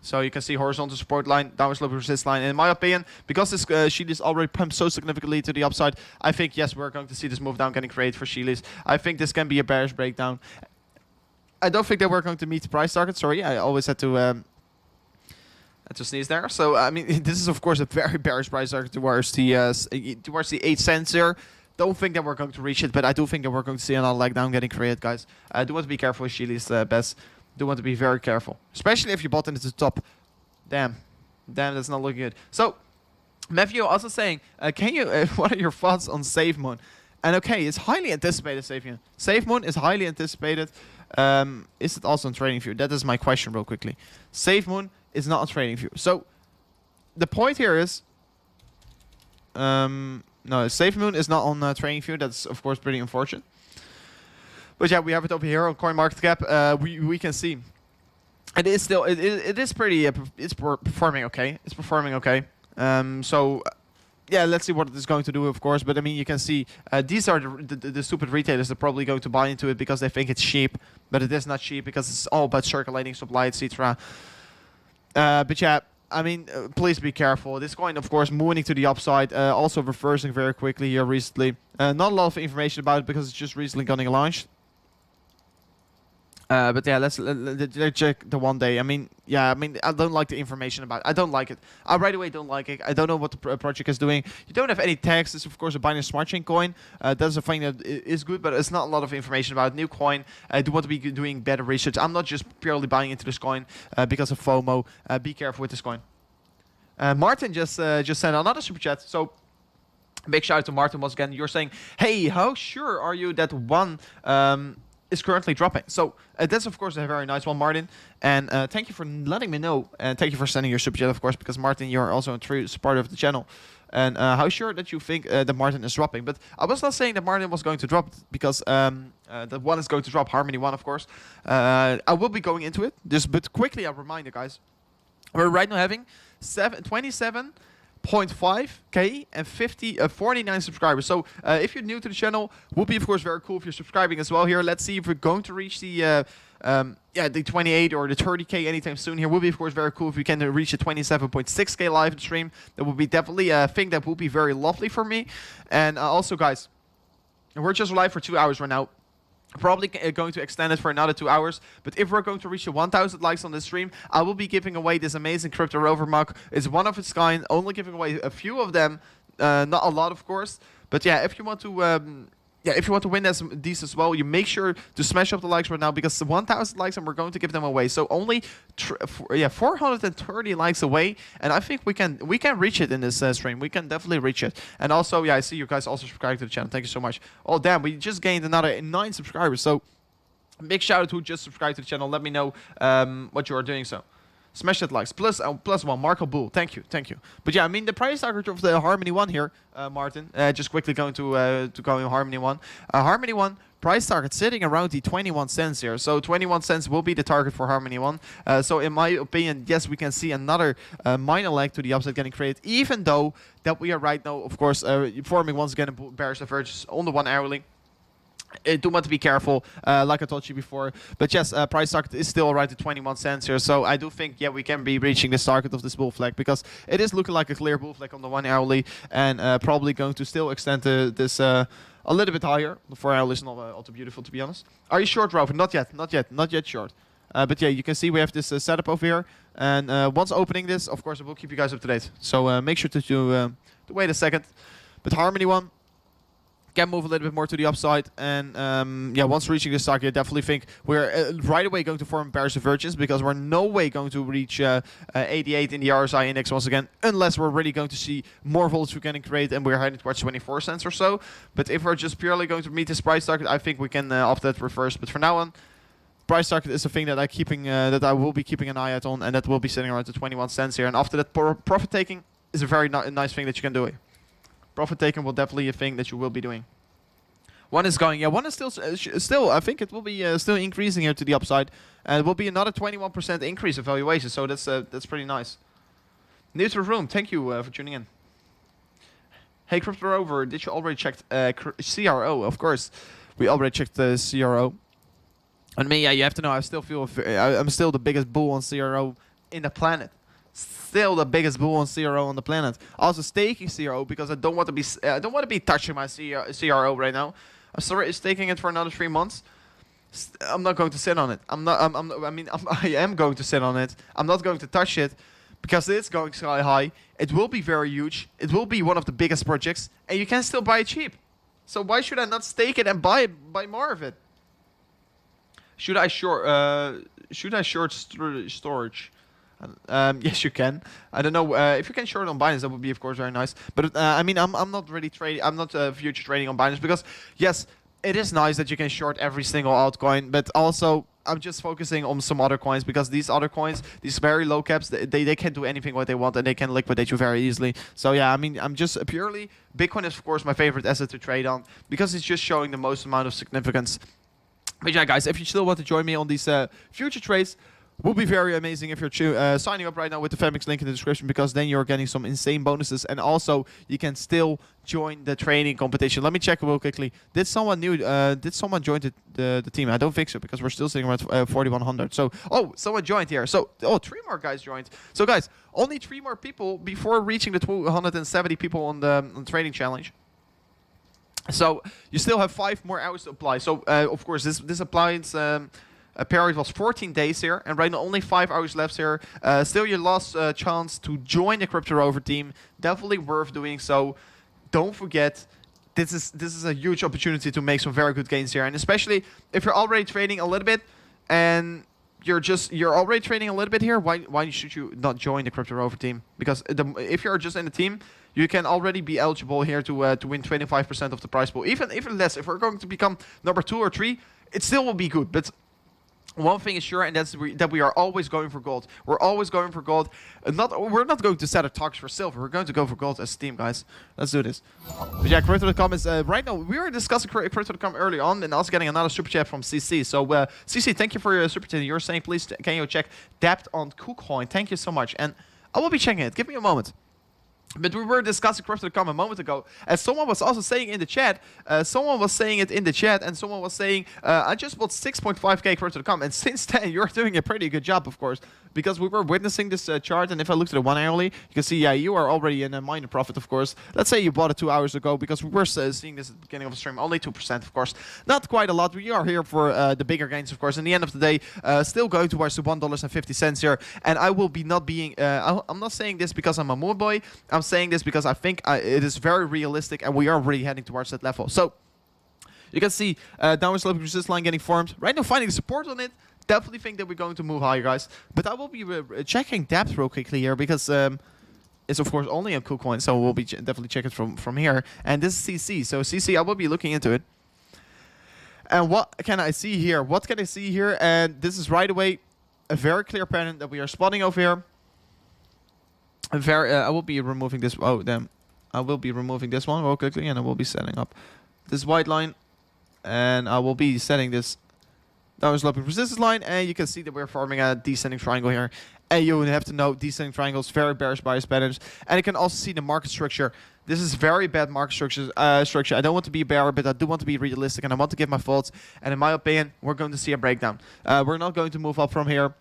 So you can see horizontal support line, downward slope resist line. And in my opinion, because this Sheely's already pumped so significantly to the upside, I think, yes, we're going to see this move down getting created for Sheely's. I think this can be a bearish breakdown. I don't think that we're going to meet the price target. Sorry, I always had to sneeze there. So, I mean, this is, of course, a very bearish price target towards the 8 cents here. Don't think that we're going to reach it, but I do think that we're going to see another leg down getting created, guys. I do want to be careful with Sheely's best. Do want to be very careful, especially if you bought into the top. Damn, that's not looking good. So, Matthew also saying, can you? What are your thoughts on Save Moon? And okay, it's highly anticipated. Save Moon is highly anticipated. Is it also on TradingView? That is my question, real quickly. Save Moon is not on TradingView. So, the point here is, no, Save Moon is not on TradingView. That's of course pretty unfortunate. But yeah, we have it over here on CoinMarketCap. We can see it is still it is pretty it's performing okay. It's performing okay. So yeah, let's see what it is going to do, of course. But I mean, you can see these are the stupid retailers that are probably going to buy into it because they think it's cheap, but it is not cheap because it's all about circulating supply, etc. But yeah, I mean, please be careful. This coin, of course, moving to the upside, also reversing very quickly here recently. Not a lot of information about it because it's just recently getting launched. But yeah, let's check the 1 day. I mean, yeah, I mean, I don't like the information about it. I don't like it. I right away don't like it. I don't know what the project is doing. You don't have any tags. It's, of course, a Binance Smart Chain coin. That's a thing that is good, but it's not a lot of information about it. New coin. I do want to be doing better research. I'm not just purely buying into this coin because of FOMO. Be careful with this coin. Martin just sent another super chat. So big shout out to Martin once again. You're saying, hey, how sure are you that one is currently dropping? So that's of course a very nice one, Martin. And thank you for letting me know. And thank you for sending your super chat, of course, because Martin, you're also a true part of the channel. And how sure that you think that Martin is dropping? But I was not saying that Martin was going to drop because that one is going to drop, Harmony one, of course. I will be going into it. But quickly, a reminder, guys. We're right now having 27.5k and 49 subscribers. So if you're new to the channel, would be of course very cool if you're subscribing as well here. Let's see if we're going to reach the 28 or the 30k anytime soon here. Would be of course very cool if we can reach the 27.6k live stream. That would be definitely a thing that would be very lovely for me. And also, guys, we're just live for 2 hours right now. Probably going to extend it for another 2 hours, but if we're going to reach the 1,000 likes on this stream, I will be giving away this amazing Crypto Rover mug. It's one of its kind, only giving away a few of them, not a lot, of course. But yeah, if you want to, if you want to win these as well, you make sure to smash up the likes right now because 1,000 likes and we're going to give them away. So only 430 likes away, and I think we can reach it in this stream. We can definitely reach it. And also, yeah, I see you guys also subscribed to the channel. Thank you so much. Oh damn, we just gained another 9 subscribers. So big shout out who just subscribed to the channel. Let me know what you are doing. So smash that likes. Plus one, Marco Bull. Thank you. But yeah, I mean the price target of the Harmony one here, Martin. Just quickly going to go in Harmony one. Harmony one price target sitting around the 21 cents here. So 21 cents will be the target for Harmony one. So in my opinion, yes, we can see another minor leg to the upside getting created. Even though that we are right now, of course, forming once again a bearish divergence on the 1 hourly. Do want to be careful, like I told you before. But yes, price target is still right at 21 cents here. So I do think, yeah, we can be reaching this target of this bull flag because it is looking like a clear bull flag on the 1 hourly and probably going to still extend this a little bit higher. The 4 hourly is not all too beautiful, to be honest. Are you short, Rover? Not yet short. But yeah, you can see we have this setup over here. And once opening this, of course, I will keep you guys up to date. So make sure to wait a second. But Harmony one can move a little bit more to the upside, and yeah, once reaching this target, I definitely think we're right away going to form bearish divergence because we're no way going to reach 88 in the RSI index once again, unless we're really going to see more voltage we can create and we're heading towards 24 cents or so. But if we're just purely going to meet this price target, I think we can opt that reverse. But for now on, price target is a thing that I will be keeping an eye out on, and that will be sitting around the 21 cents here. And after that, profit taking is a very nice thing that you can do. Profit taking will definitely be a thing that you will be doing. One is going, yeah, one is still, I think it will be still increasing here to the upside. And it will be another 21% increase of valuation, so that's pretty nice. New to the room, thank you for tuning in. Hey, Crypto Rover, did you already check CRO? Of course, we already checked the CRO. And me, yeah, you have to know, I still feel, I'm still the biggest bull on CRO in the planet. Still the biggest bull on CRO on the planet. Also staking CRO because I don't want to be touching my CRO right now. I'm sorry, staking it for another 3 months. I'm not going to sit on it. I am going to sit on it. I'm not going to touch it because it's going sky high. It will be very huge. It will be one of the biggest projects, and you can still buy it cheap. So why should I not stake it and buy more of it? Should I short? Should I short storage? Yes, you can. I don't know if you can short on Binance. That would be, of course, very nice. But I mean, I'm not really trading. I'm not future trading on Binance because yes, it is nice that you can short every single altcoin. But also, I'm just focusing on some other coins because these other coins, these very low caps, they can do anything what they want and they can liquidate you very easily. So yeah, I mean, I'm just purely Bitcoin is of course my favorite asset to trade on because it's just showing the most amount of significance. But yeah, guys, if you still want to join me on these future trades, would be very amazing if you're signing up right now with the Femix link in the description because then you're getting some insane bonuses and also you can still join the training competition. Let me check real quickly. Did someone new? Did someone join the team? I don't think so because we're still sitting around 4,100. So someone joined here. So 3 more guys joined. So guys, only 3 more people before reaching the 270 people on the trading challenge. So you still have 5 more hours to apply. So of course this applies. A period was 14 days here, and right now only 5 hours left here. Still your last chance to join the Crypto Rover team. Definitely worth doing so. Don't forget, this is a huge opportunity to make some very good gains here, and especially if you're already trading a little bit, and you're already trading a little bit here. Why should you not join the Crypto Rover team? Because if you're just in the team, you can already be eligible here to win 25% of the prize pool. Even less. If we're going to become number 2 or 3, it still will be good, but. One thing is sure, and that's that we are always going for gold. We're always going for gold. We're not going to set our targets for silver. We're going to go for gold as a team, guys. Let's do this. But yeah, Crypto.com is right now. We were discussing Crypto.com early on, and also getting another super chat from CC. So CC, thank you for your super chat. You're saying please can you check depth on KuCoin? Thank you so much, and I will be checking it. Give me a moment. But we were discussing Crypto.com a moment ago, and someone was also saying in the chat, and someone was saying, I just bought 6.5k Crypto.com, and since then, you're doing a pretty good job, of course, because we were witnessing this chart, and if I look at the 1 hourly, you can see, yeah, you are already in a minor profit, of course. Let's say you bought it 2 hours ago, because we were seeing this at the beginning of the stream, only 2%, of course. Not quite a lot. We are here for the bigger gains, of course. In the end of the day, still going towards the $1.50 here, and I will be not being, I'm not saying this because I'm a moon boy, I'm saying this because I think it is very realistic and we are really heading towards that level. So you can see downward sloping resistance line getting formed. Right now finding support on it. Definitely think that we're going to move higher, guys. But I will be checking depth real quickly here because it's of course only a KuCoin, so we'll be definitely checking from here. And this is CC. So CC, I will be looking into it. And what can I see here? What can I see here? And this is right away a very clear pattern that we are spotting over here. I will be removing this. Oh, damn. I will be removing this one real quickly, and I will be setting up this white line. And I will be setting this downward sloping resistance line. And you can see that we're forming a descending triangle here. And you have to know descending triangles, very bearish bias patterns. And you can also see the market structure. This is very bad market structure. I don't want to be a bear, but I do want to be realistic, and I want to give my thoughts. And in my opinion, we're going to see a breakdown. We're not going to move up from here.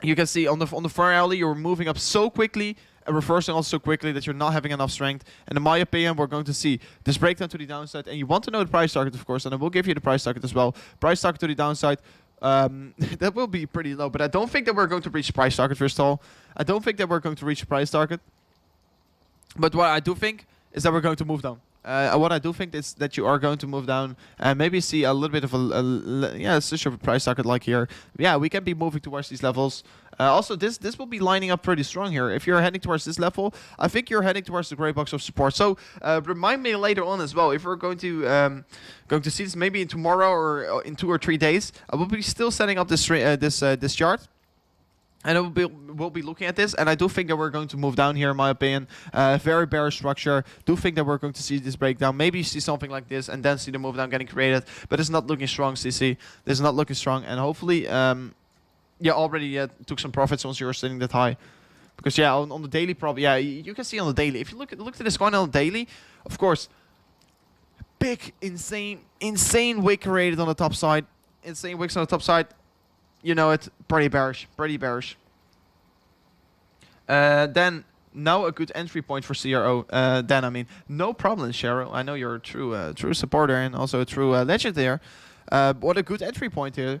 You can see on the 4 hourly, you're moving up so quickly and reversing also so quickly that you're not having enough strength. And in my opinion, we're going to see this breakdown to the downside. And you want to know the price target, of course, and I will give you the price target as well. Price target to the downside, that will be pretty low. But I don't think that we're going to reach the price target, first of all. I don't think that we're going to reach the price target. But what I do think is that we're going to move down. What I do think is that you are going to move down and maybe see a little bit of such a price target like here. Yeah, we can be moving towards these levels. Also, this will be lining up pretty strong here. If you're heading towards this level, I think you're heading towards the gray box of support. So remind me later on as well if we're going to see this maybe in tomorrow or in 2 or 3 days. I will be still setting up this this chart. And we'll be looking at this, and I do think that we're going to move down here, in my opinion. Very bearish structure. Do think that we're going to see this breakdown. Maybe see something like this, and then see the move down getting created. But it's not looking strong, CC. This is not looking strong, and hopefully, already took some profits once you were sitting that high. Because yeah, on the daily, probably you can see on the daily. If you look at this coin on the daily, of course, big, insane wick created on the top side. Insane wicks on the top side. You know it, pretty bearish. Then now a good entry point for CRO. Then I mean, no problem, Cheryl. I know you're a true supporter and also a true legend there. What a good entry point here.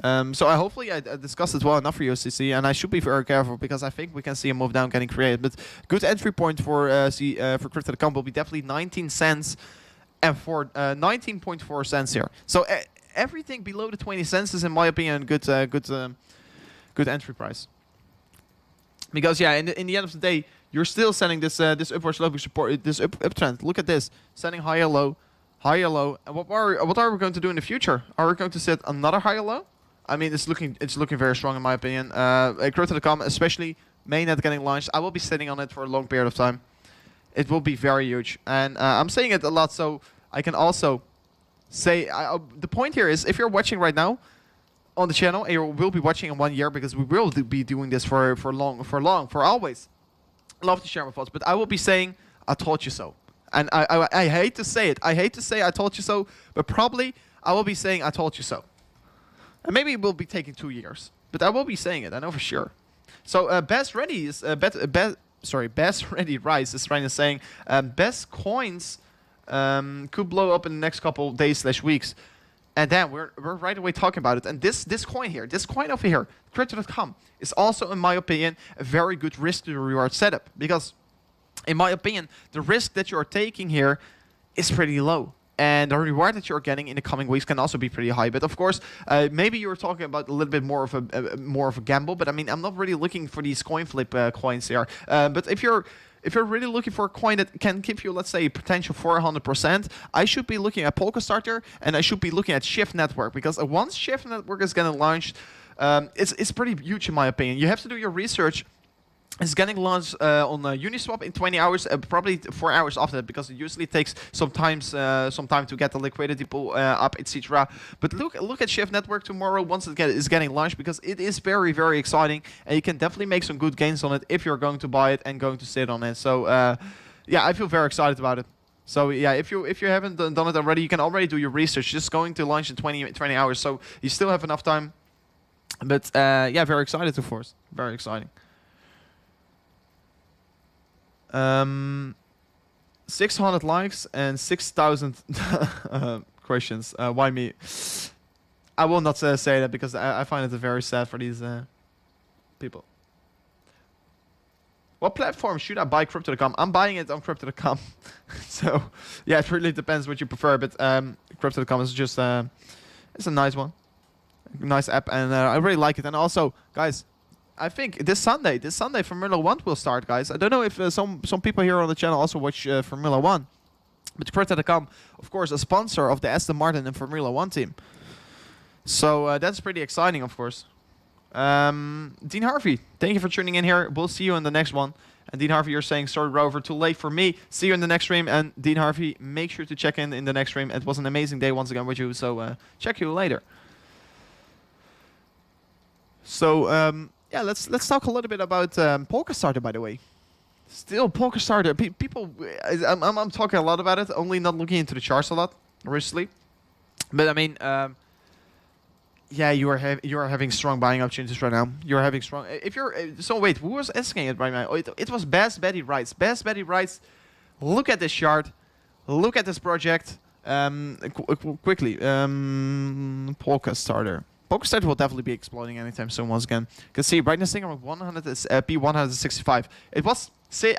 So hopefully I discussed it well enough for you, CC, and I should be very careful because I think we can see a move down getting created. But good entry point for Crypto.com will be definitely 19 cents and for 19.4 cents here. So everything below the 20 cents is, in my opinion, good entry price. Because yeah, in the end of the day, you're still sending this this upward sloping support, this uptrend. Look at this, sending higher low, higher low. And what are we going to do in the future? Are we going to set another higher low? I mean, it's looking very strong in my opinion. Crypto.com, especially mainnet getting launched, I will be sitting on it for a long period of time. It will be very huge, and I'm saying it a lot, so I can also say the point here is, if you're watching right now on the channel, and you will be watching in 1 year, because we will be doing this for always. Love to share my thoughts, but I will be saying I told you so, and I hate to say it. I hate to say I told you so, but probably I will be saying I told you so, and maybe it will be taking 2 years, but I will be saying it. I know for sure. So Best Ready is Best Ready Rise is trying to saying best coins could blow up in the next couple days/weeks. And then we're right away talking about it. And this coin here, this coin over here, Crypto.com, is also, in my opinion, a very good risk to reward setup. Because, in my opinion, the risk that you're taking here is pretty low. And the reward that you're getting in the coming weeks can also be pretty high. But of course, maybe you're talking about a little bit more of a gamble. But I mean, I'm not really looking for these coin flip coins here. But if you're really looking for a coin that can give you, let's say, potential 400%, I should be looking at Polkastarter, and I should be looking at Shift Network, because once Shift Network is going to launch, it's pretty huge in my opinion. You have to do your research. It's getting launched on Uniswap in 20 hours, probably 4 hours after that, because it usually takes some time to get the liquidity pool up, etc. But look at Shift Network tomorrow once it is getting launched, because it is very, very exciting, and you can definitely make some good gains on it if you're going to buy it and going to sit on it. So yeah, I feel very excited about it. So yeah, if you haven't done it already, you can already do your research. Just going to launch in 20 hours, so you still have enough time. But yeah, very excited, of course. Very exciting. 600 likes and 6,000 questions. Why me? I will not say that, because I find it very sad for these people. What platform should I buy Crypto.com? I'm buying it on Crypto.com. So yeah, it really depends what you prefer. But Crypto.com is just it's a nice one, nice app, and I really like it. And also, guys, I think this Sunday Formula 1 will start, guys. I don't know if some people here on the channel also watch Formula 1. But Crypto.com, of course, a sponsor of the Aston Martin and Formula 1 team. So that's pretty exciting, of course. Dean Harvey, thank you for tuning in here. We'll see you in the next one. And Dean Harvey, you're saying, sorry, Rover, too late for me. See you in the next stream. And Dean Harvey, make sure to check in the next stream. It was an amazing day once again with you. So check you later. So yeah, let's talk a little bit about Polkastarter, by the way. Still Polkastarter. People, I'm talking a lot about it, only not looking into the charts a lot, recently. But I mean, yeah, you are having strong buying opportunities right now. You're having strong. If you're so wait, who was asking it right now? Oh, it was Best Betty Writes. Best Betty Writes. Look at this chart. Look at this project. Quickly, Polkastarter. Polkastarter will definitely be exploding anytime soon once again. You can see right now sitting around 100 is P165. It was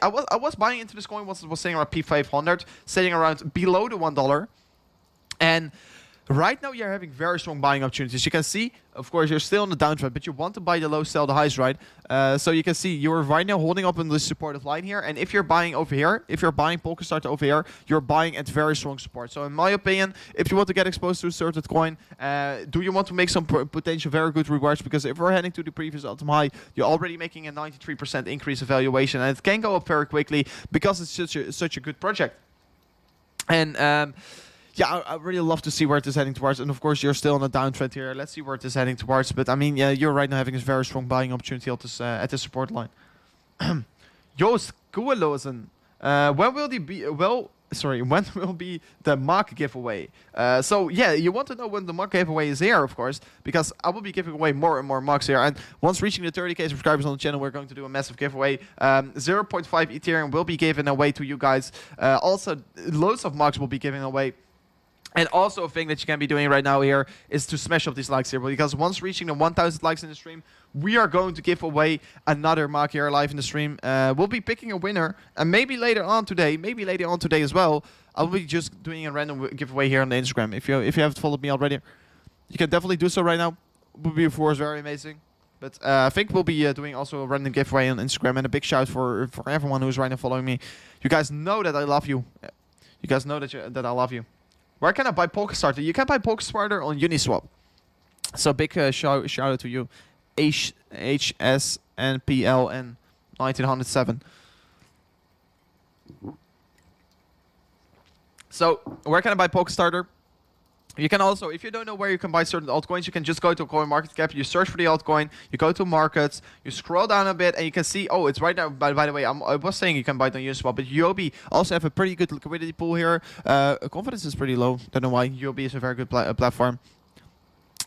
I was buying into this coin once it was sitting around P500, sitting around below the $1, and right now you're having very strong buying opportunities. You can see, of course, you're still on the downtrend, but you want to buy the low, sell the highs, right? So you can see you're right now holding up in the supportive line here, and if you're buying over here, if you're buying Polkastarter over here, you're buying at very strong support. So in my opinion, if you want to get exposed to a certain coin, do you want to make some potential very good rewards? Because if we're heading to the previous all-time high, you're already making a 93% increase in valuation, and it can go up very quickly because it's such a good project. And yeah, I really love to see where it is heading towards. And of course, you're still on a downtrend here. Let's see where it is heading towards. But I mean, yeah, you're right now having a very strong buying opportunity at this support line. Joost Koelozen. When will the be? Well, sorry, when will be the mug giveaway? So yeah, you want to know when the mug giveaway is here, of course, because I will be giving away more and more mugs here. And once reaching the 30k subscribers on the channel, we're going to do a massive giveaway. 0.5 Ethereum will be given away to you guys. Also, loads of mugs will be given away. And also a thing that you can be doing right now here is to smash up these likes here, because once reaching the 1,000 likes in the stream, we are going to give away another mug here live in the stream. We'll be picking a winner, and maybe later on today as well, I'll be just doing a random giveaway here on the Instagram. If you haven't followed me already, you can definitely do so right now. Would be, of course, very amazing. But I think we'll be doing also a random giveaway on Instagram, and a big shout for everyone who's right now following me. You guys know that I love you. You guys know that I love you. Where can I buy PokerStarter? You can buy PokerStarter on Uniswap. So big shout out to you, HSNPLN 1907. So where can I buy PokerStarter? You can also, if you don't know where you can buy certain altcoins, you can just go to CoinMarketCap, you search for the altcoin, you go to markets, you scroll down a bit, and you can see, oh, it's right now. By the way, I was saying you can buy it on Uniswap, but UOB also have a pretty good liquidity pool here. Confidence is pretty low. Don't know why. UOB is a very good platform.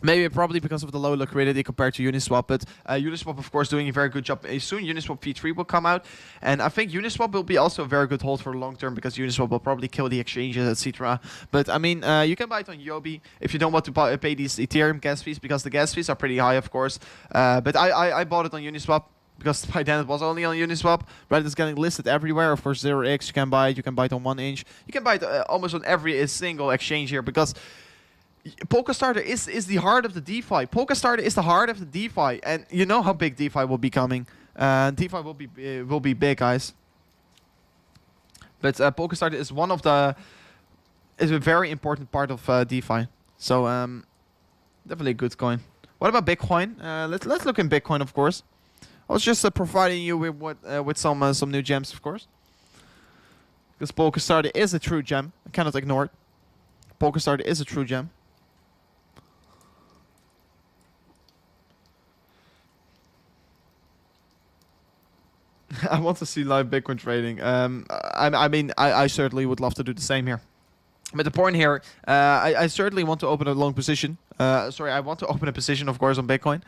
Maybe probably because of the low liquidity compared to Uniswap, but Uniswap, of course, doing a very good job. Soon Uniswap V3 will come out, and I think Uniswap will be also a very good hold for the long term because Uniswap will probably kill the exchanges, etc. But I mean, you can buy it on UOB if you don't want to pay these Ethereum gas fees, because the gas fees are pretty high, of course. But I bought it on Uniswap because by then it was only on Uniswap. Reddit is getting listed everywhere. Of course, 0x you can buy it. You can buy it on 1inch. You can buy it almost on every single exchange here because PokerStarter is the heart of the DeFi. PokerStarter is the heart of the DeFi, and you know how big DeFi will be coming. DeFi will be big, guys. But PokerStarter is is a very important part of DeFi. So definitely a good coin. What about Bitcoin? Let's look in Bitcoin, of course. I was just providing you with some new gems, of course. Because PokerStarter is a true gem. I cannot ignore it. PokerStarter is a true gem. I want to see live Bitcoin trading. I mean, I certainly would love to do the same here. But the point here, I certainly want to open a long position. Sorry, I want to open a position, of course, on Bitcoin.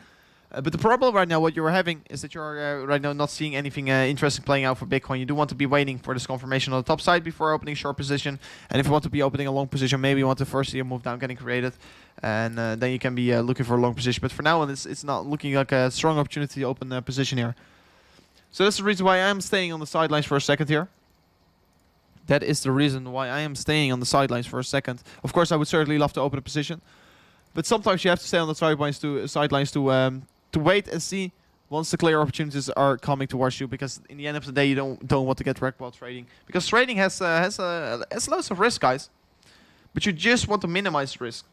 But the problem right now, what you're having, is that you're right now not seeing anything interesting playing out for Bitcoin. You do want to be waiting for this confirmation on the top side before opening short position. And if you want to be opening a long position, maybe you want to first see a move down getting created. And then you can be looking for a long position. But for now, it's not looking like a strong opportunity to open a position here. So that's the reason why I'm staying on the sidelines for a second here. That is the reason why I am staying on the sidelines for a second. Of course, I would certainly love to open a position. But sometimes you have to stay on the sidelines to wait and see once the clear opportunities are coming towards you, because in the end of the day you don't want to get wrecked while trading, because trading has loads of risk, guys, but you just want to minimize risk.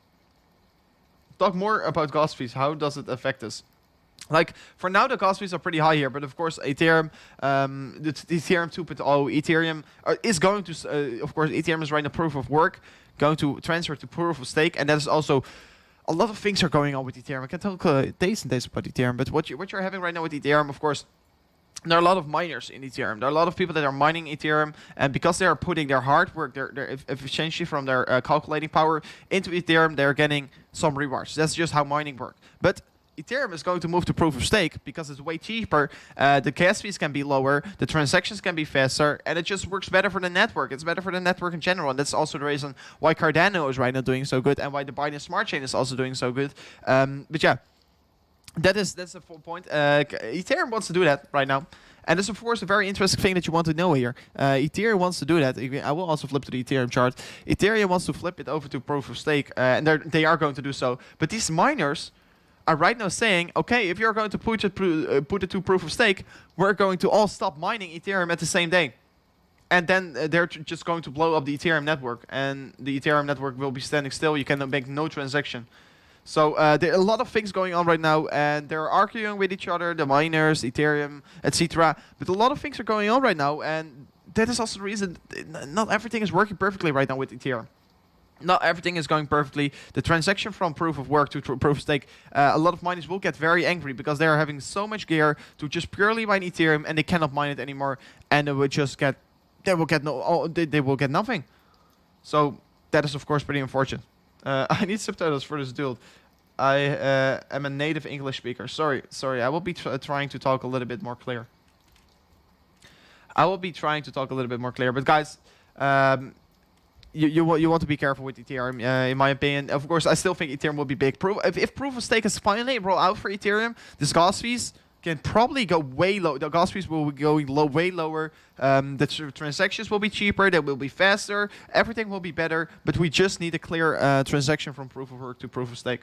Talk more about gas fees. How does it affect us? Like, for now the gas fees are pretty high here, but of course Ethereum, the Ethereum 2.0, Ethereum is going to, of course Ethereum is right now proof of work, going to transfer to proof of stake, and that is also a lot of things are going on with Ethereum. I can talk days and days about Ethereum, but what you're having right now with Ethereum, of course, there are a lot of miners in Ethereum. There are a lot of people that are mining Ethereum, and because they are putting their hard work, their efficiency from their calculating power into Ethereum, they're getting some rewards. That's just how mining works. But Ethereum is going to move to proof of stake because it's way cheaper. The gas fees can be lower, the transactions can be faster, and it just works better for the network. It's better for the network in general, and that's also the reason why Cardano is right now doing so good, and why the Binance Smart Chain is also doing so good. But yeah, that's the full point. Ethereum wants to do that right now. And it's of course a very interesting thing that you want to know here. Ethereum wants to do that. I will also flip to the Ethereum chart. Ethereum wants to flip it over to proof of stake, and they are going to do so. But these miners are right now saying, okay, if you're going to put it to proof of stake, we're going to all stop mining Ethereum at the same day. And then they're just going to blow up the Ethereum network, and the Ethereum network will be standing still. You can make no transaction. So there are a lot of things going on right now, and they're arguing with each other, the miners, Ethereum, etc. But a lot of things are going on right now, and that is also the reason not everything is working perfectly right now with Ethereum. Not everything is going perfectly. The transaction from proof of work to proof of stake, a lot of miners will get very angry because they are having so much gear to just purely mine Ethereum, and they cannot mine it anymore, and they will get nothing. So that is of course pretty unfortunate. I need subtitles for this dude. I am a native English speaker. Sorry. I will be trying to talk a little bit more clear. But guys, you want to be careful with Ethereum, in my opinion. Of course, I still think Ethereum will be big. If proof of stake is finally rolled out for Ethereum, the gas fees can probably go way low. The gas fees will be going way lower. The transactions will be cheaper. They will be faster. Everything will be better. But we just need a clear transaction from proof of work to proof of stake.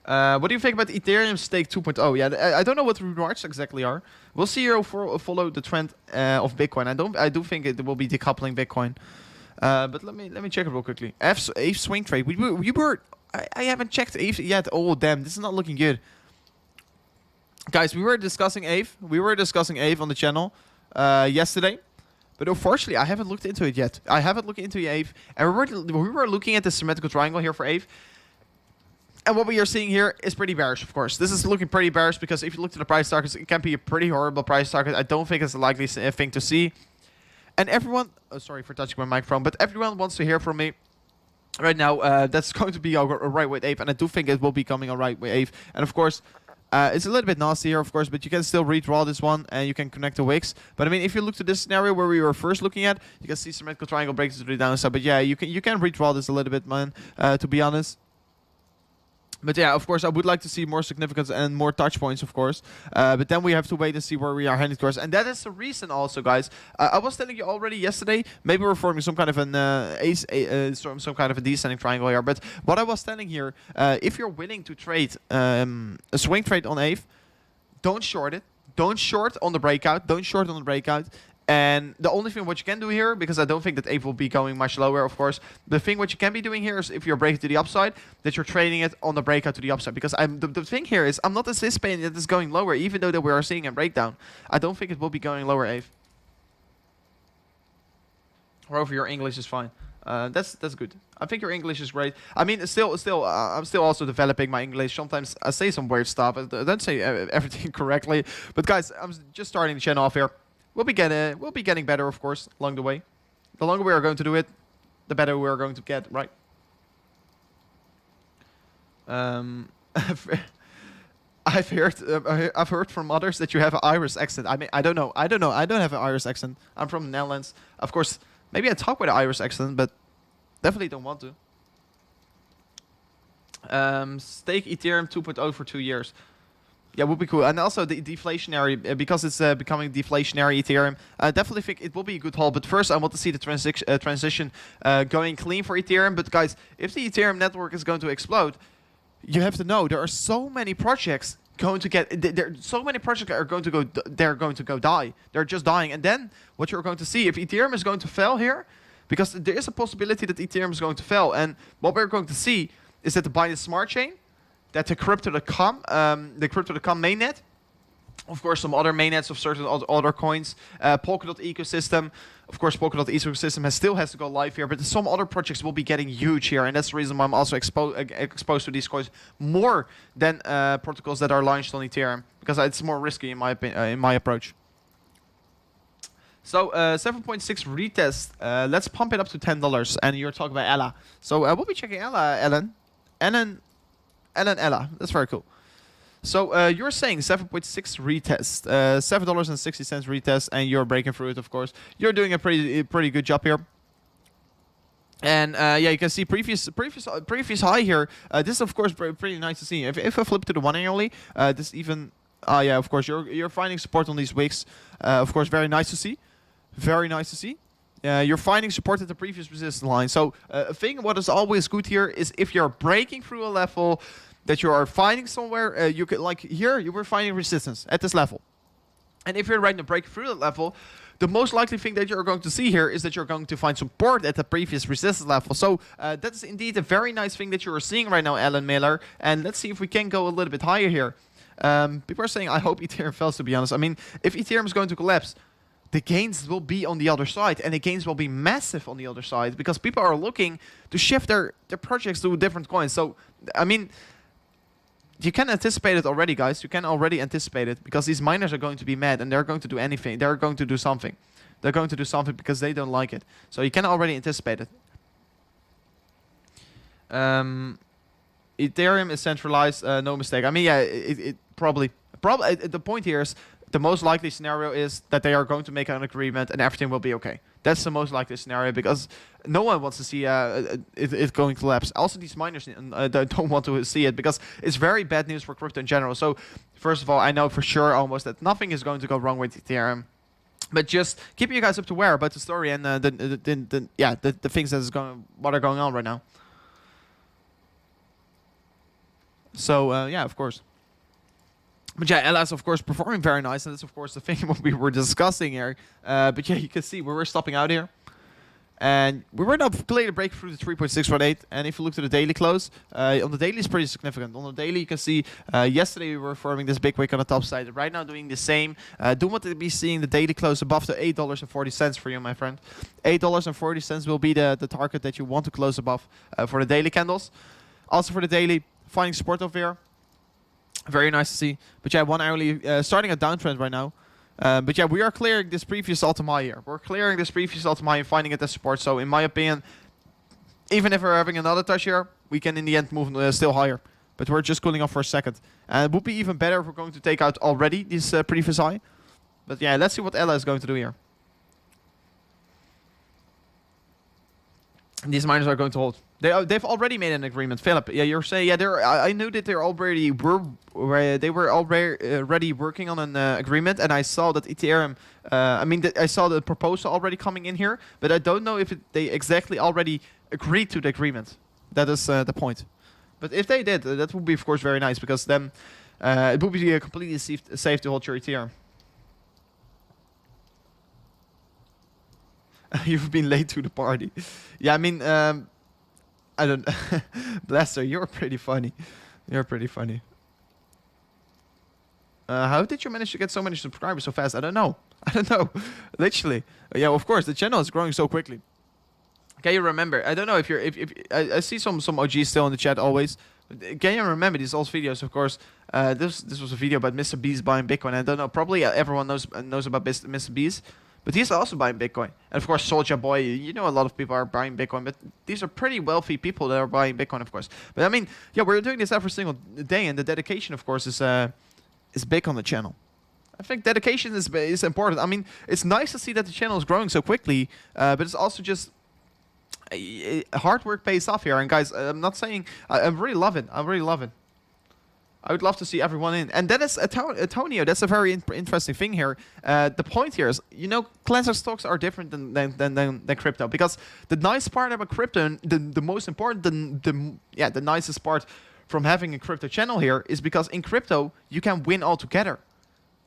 What do you think about Ethereum stake 2.0? Yeah, I don't know what the rewards exactly are. We'll see here follow the trend of Bitcoin. I do think it will be decoupling Bitcoin. But let me check it real quickly. AVE swing trade. I haven't checked AVE yet. Oh damn, this is not looking good. Guys, we were discussing AVE. We were discussing AVE on the channel yesterday. But unfortunately, I haven't looked into it yet. I haven't looked into AVE. And we were looking at the symmetrical triangle here for AVE. And what we are seeing here is pretty bearish, of course. This is looking pretty bearish because if you look to the price targets, it can be a pretty horrible price target. I don't think it's a likely thing to see. And everyone... Oh, sorry for touching my microphone. But everyone wants to hear from me right now. That's going to be alright with AVE. And I do think it will be coming alright with AVE. And of course... it's a little bit nasty here, of course, but you can still redraw this one and you can connect the wicks. But I mean, if you look to this scenario where we were first looking at, you can see symmetrical triangle breaks to the downside. But yeah, you can redraw this a little bit, man, to be honest. But yeah, of course, I would like to see more significance and more touch points, of course. But then we have to wait and see where we are heading towards. And that is the reason also, guys. I was telling you already yesterday, maybe we're forming some kind of an some kind of a descending triangle here. But what I was telling here, if you're willing to trade a swing trade on AVE, don't short it. Don't short on the breakout. Don't short on the breakout. And the only thing what you can do here, because I don't think that AVE will be going much lower, of course, the thing what you can be doing here is if you're breaking to the upside, that you're trading it on the breakout to the upside. Because the thing here is I'm not anticipating that it's going lower, even though that we are seeing a breakdown. I don't think it will be going lower, AVE. However, your English is fine. That's good. I think your English is great. I mean, I'm still also developing my English. Sometimes I say some weird stuff. I don't say everything correctly. But guys, I'm just starting the channel off here. We'll be getting better, of course, along the way. The longer we are going to do it, the better we are going to get, right? I've heard from others that you have an Irish accent. I mean, I don't know. I don't have an Irish accent. I'm from the Netherlands. Of course, maybe I talk with an Irish accent, but definitely don't want to. Stake Ethereum 2.0 for 2 years. Yeah, would be cool. And also the deflationary, because it's becoming deflationary Ethereum, I definitely think it will be a good haul. But first, I want to see the transition going clean for Ethereum. But guys, if the Ethereum network is going to explode, you have to know there are so many projects going to get so many projects are going to go die. They're just dying. And then what you're going to see, if Ethereum is going to fail here, because there is a possibility that Ethereum is going to fail, and what we're going to see is that the Binance Smart Chain, that the Crypto.com mainnet, of course some other mainnets of certain other coins, Polkadot ecosystem, of course Polkadot ecosystem still has to go live here, but some other projects will be getting huge here, and that's the reason why I'm also exposed to these coins more than protocols that are launched on Ethereum, because it's more risky in my in my approach. So 7.6 retest, let's pump it up to $10, and you're talking about Ella. So we'll be checking Ella, Ellen, Ella. That's very cool. So you're saying 7.6 retest, $7.60 retest, and you're breaking through it, of course. You're doing a pretty good job here. And yeah, you can see previous high here. This is of course pretty nice to see. If I flip to the 1 annually, this even yeah, of course you're finding support on these wicks. Of course, very nice to see. Very nice to see. You're finding support at the previous resistance line. So a thing what is always good here is if you're breaking through a level that you are finding somewhere, you could, like here, you were finding resistance at this level. And if you're right to break through that level, the most likely thing that you're going to see here is that you're going to find support at the previous resistance level. So that is indeed a very nice thing that you are seeing right now, Alan Miller. And let's see if we can go a little bit higher here. People are saying, I hope Ethereum fails, to be honest. I mean, if Ethereum is going to collapse, the gains will be on the other side, and the gains will be massive on the other side, because people are looking to shift their projects to different coins. So, I mean, you can anticipate it already, guys. You can already anticipate it, because these miners are going to be mad, and they're going to do anything. They're going to do something. They're going to do something because they don't like it. So you can already anticipate it. Ethereum is centralized, no mistake. I mean, yeah, it probably the point here is, the most likely scenario is that they are going to make an agreement and everything will be okay. That's the most likely scenario, because no one wants to see it going to collapse. Also, these miners don't want to see it, because it's very bad news for crypto in general. So, first of all, I know for sure almost that nothing is going to go wrong with Ethereum. But just keeping you guys up to aware about the story and the things that are going on right now. So yeah, of course. But yeah, LS of course performing very nice, and that's of course the thing what we were discussing here. But yeah, you can see we were stopping out here. And we were now clearly to break through the 3.618. And if you look to the daily close, on the daily is pretty significant. On the daily, you can see yesterday we were forming this big wick on the top side. Right now doing the same. Do want to be seeing the daily close above the $8.40 for you, my friend. $8.40 will be the target that you want to close above for the daily candles. Also for the daily, finding support over here. Very nice to see. But yeah, 1 hourly starting a downtrend right now. But yeah, we are clearing this previous all-time high here. We're clearing this previous all-time high and finding it as support. So in my opinion, even if we're having another touch here, we can in the end move still higher. But we're just cooling off for a second. And it would be even better if we're going to take out already this previous high. But yeah, let's see what Ella is going to do here. And these miners are going to hold. They've already made an agreement, Philip. Yeah, you're saying I knew that they were already working on an agreement, and I saw that Ethereum. I saw the proposal already coming in here, but I don't know if they exactly already agreed to the agreement. That is the point. But if they did, that would be of course very nice, because then it would be completely safe to hold your Ethereum. You've been late to the party. Yeah, I mean, I don't. Blaster, you're pretty funny. You're pretty funny. How did you manage to get so many subscribers so fast? I don't know. I don't know. Literally. Yeah, of course, the channel is growing so quickly. Can you remember? I don't know if you're. If I see some OGs still in the chat always. Can you remember these old videos? Of course, this was a video about Mr. Beast buying Bitcoin. I don't know. Probably everyone knows about Mr. Beast. But he's also buying Bitcoin. And of course, Soulja Boy, you know a lot of people are buying Bitcoin, but these are pretty wealthy people that are buying Bitcoin, of course. But I mean, yeah, we're doing this every single day, and the dedication, of course, is big on the channel. I think dedication is important. I mean, it's nice to see that the channel is growing so quickly, but it's also just hard work pays off here. And guys, I'm not saying I really love it. I really love it. I would love to see everyone in. And that is, Antonio, that's a very interesting thing here. The point here is, you know, cleanser stocks are different than crypto. Because the nice part about crypto, and the most important, the nicest part from having a crypto channel here is because in crypto, you can win altogether.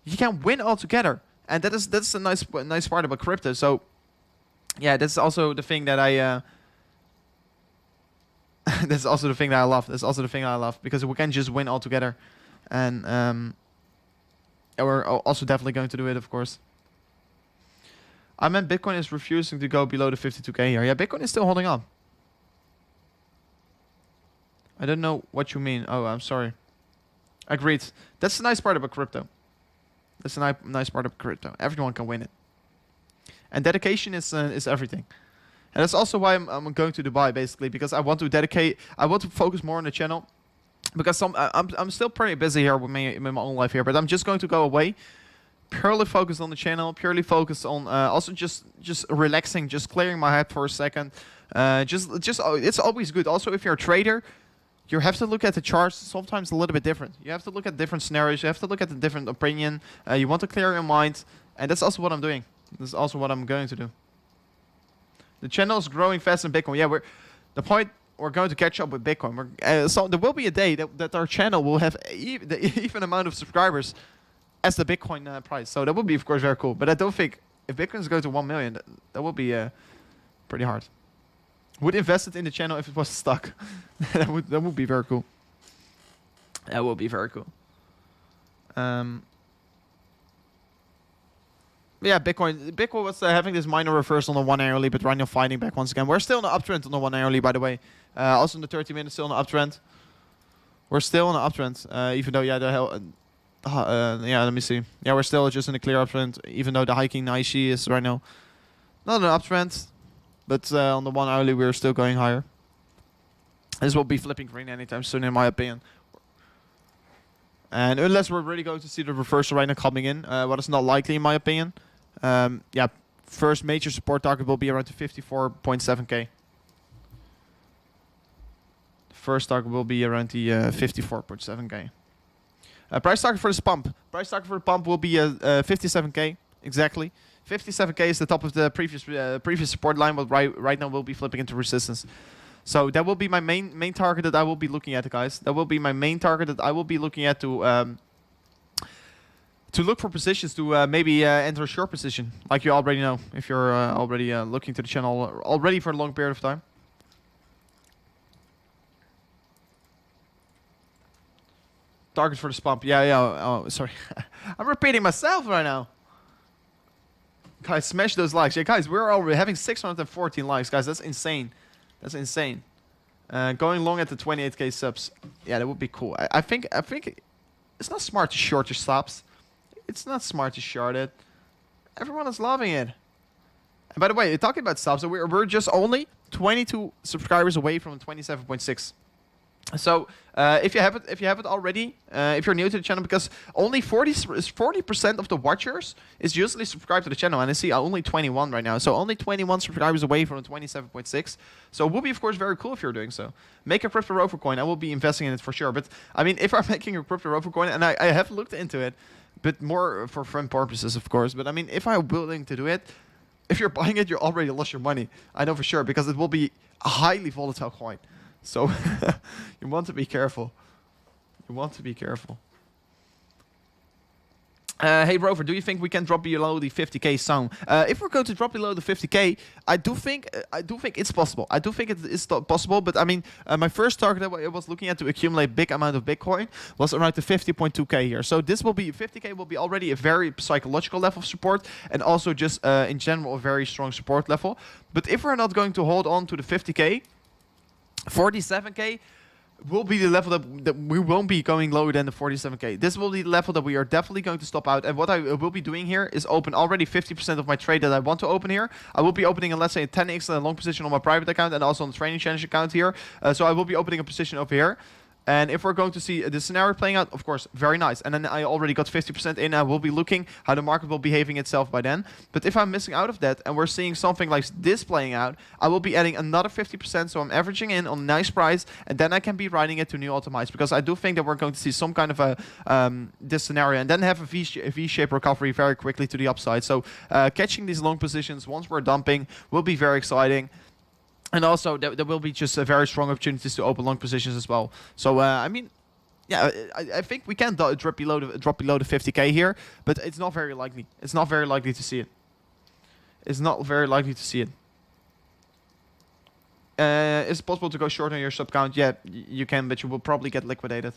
You can win altogether. And that's a nice part about crypto. So, yeah, that's also the thing that I... that's also the thing that I love. That's also the thing I love, because we can just win all together, and we're also definitely going to do it, of course. I meant Bitcoin is refusing to go below the 52k here. Yeah, Bitcoin is still holding on. I don't know what you mean. Oh, I'm sorry. Agreed. That's the nice part about crypto. That's a nice part of crypto. Everyone can win it, and dedication is everything. And that's also why I'm going to Dubai, basically, because I want to focus more on the channel, because I'm still pretty busy here with my own life here, but I'm just going to go away, purely focused on the channel, purely focused on also just relaxing, just clearing my head for a second. It's always good. Also, if you're a trader, you have to look at the charts sometimes a little bit different. You have to look at different scenarios. You have to look at the different opinion. You want to clear your mind, and that's also what I'm doing. That's also what I'm going to do. The channel is growing fast in Bitcoin. Yeah, we're going to catch up with Bitcoin. So there will be a day that our channel will have the even amount of subscribers as the Bitcoin price. So that would be, of course, very cool. But I don't think if Bitcoin is going to 1 million, that would be pretty hard. Would invest it in the channel if it was stuck. that would be very cool. That would be very cool. Yeah, Bitcoin was having this minor reversal on the 1 hourly, but right now fighting back once again. We're still in the uptrend on the 1 hourly, by the way. Also in the 30 minutes, still in the uptrend. We're still in the uptrend, even though, yeah, yeah, let me see. Yeah, we're still just in a clear uptrend, even though the hiking Nishi is right now not an uptrend. But on the 1 hourly, we're still going higher. This will be flipping green anytime soon, in my opinion. And unless we're really going to see the reversal right now coming in, what is not likely, in my opinion. Yeah, first major support target will be around the 54.7k. First target will be around the 54.7k. Price target for this pump. Price target for the pump will be 57k, exactly. 57k is the top of the previous support line, but right now will be flipping into resistance. So that will be my main target that I will be looking at, guys. That will be my main target that I will be looking at to look for positions to maybe enter a short position, like you already know, if you're already looking to the channel already for a long period of time. Target for the spump. Yeah. Oh, sorry. I'm repeating myself right now. Guys, smash those likes. Yeah, guys, we're already having 614 likes, guys. That's insane. That's insane. Going long at the 28k subs. Yeah, that would be cool. I think it's not smart to short your subs. It's not smart to short it. Everyone is loving it. And by the way, talking about subs, we're just only 22 subscribers away from 27.6. So if you haven't already, if you're new to the channel, because only 40% of the watchers is usually subscribed to the channel, and I see only 21 right now. So only 21 subscribers away from the 27.6. So it would be, of course, very cool if you're doing so. Make a crypto rover coin. I will be investing in it for sure. But I mean, if I'm making a crypto rover coin, and I have looked into it, but more for fun purposes, of course. But I mean, if I'm willing to do it, if you're buying it, you already lost your money. I know for sure, because it will be a highly volatile coin. So you want to be careful. You want to be careful. Hey Rover, do you think we can drop below the 50k zone? If we're going to drop below the 50k, I do think it's possible. I do think it is possible. But I mean, my first target that I was looking at to accumulate big amount of Bitcoin was around the 50.2k here. So this will be 50k will be already a very psychological level of support, and also just in general a very strong support level. But if we're not going to hold on to the 50k, 47k will be the level that we won't be going lower than the 47k. This will be the level that we are definitely going to stop out. And what I will be doing here is open already 50% of my trade that I want to open here. I will be opening, let's say, a 10x long position on my private account and also on the training challenge account here. So I will be opening a position over here. And if we're going to see this scenario playing out, of course, very nice. And then I already got 50% in. I will be looking how the market will be behaving itself by then. But if I'm missing out of that and we're seeing something like this playing out, I will be adding another 50%. So I'm averaging in on a nice price. And then I can be riding it to new optimize. Because I do think that we're going to see some kind of a this scenario. And then have a V-shaped recovery very quickly to the upside. So catching these long positions once we're dumping will be very exciting. And also, there will be just very strong opportunities to open long positions as well. So, I mean, yeah, I think we can drop below the 50k here, but it's not very likely. It's not very likely to see it. It's not very likely to see it. Is it possible to go short on your sub count? Yeah, you can, but you will probably get liquidated.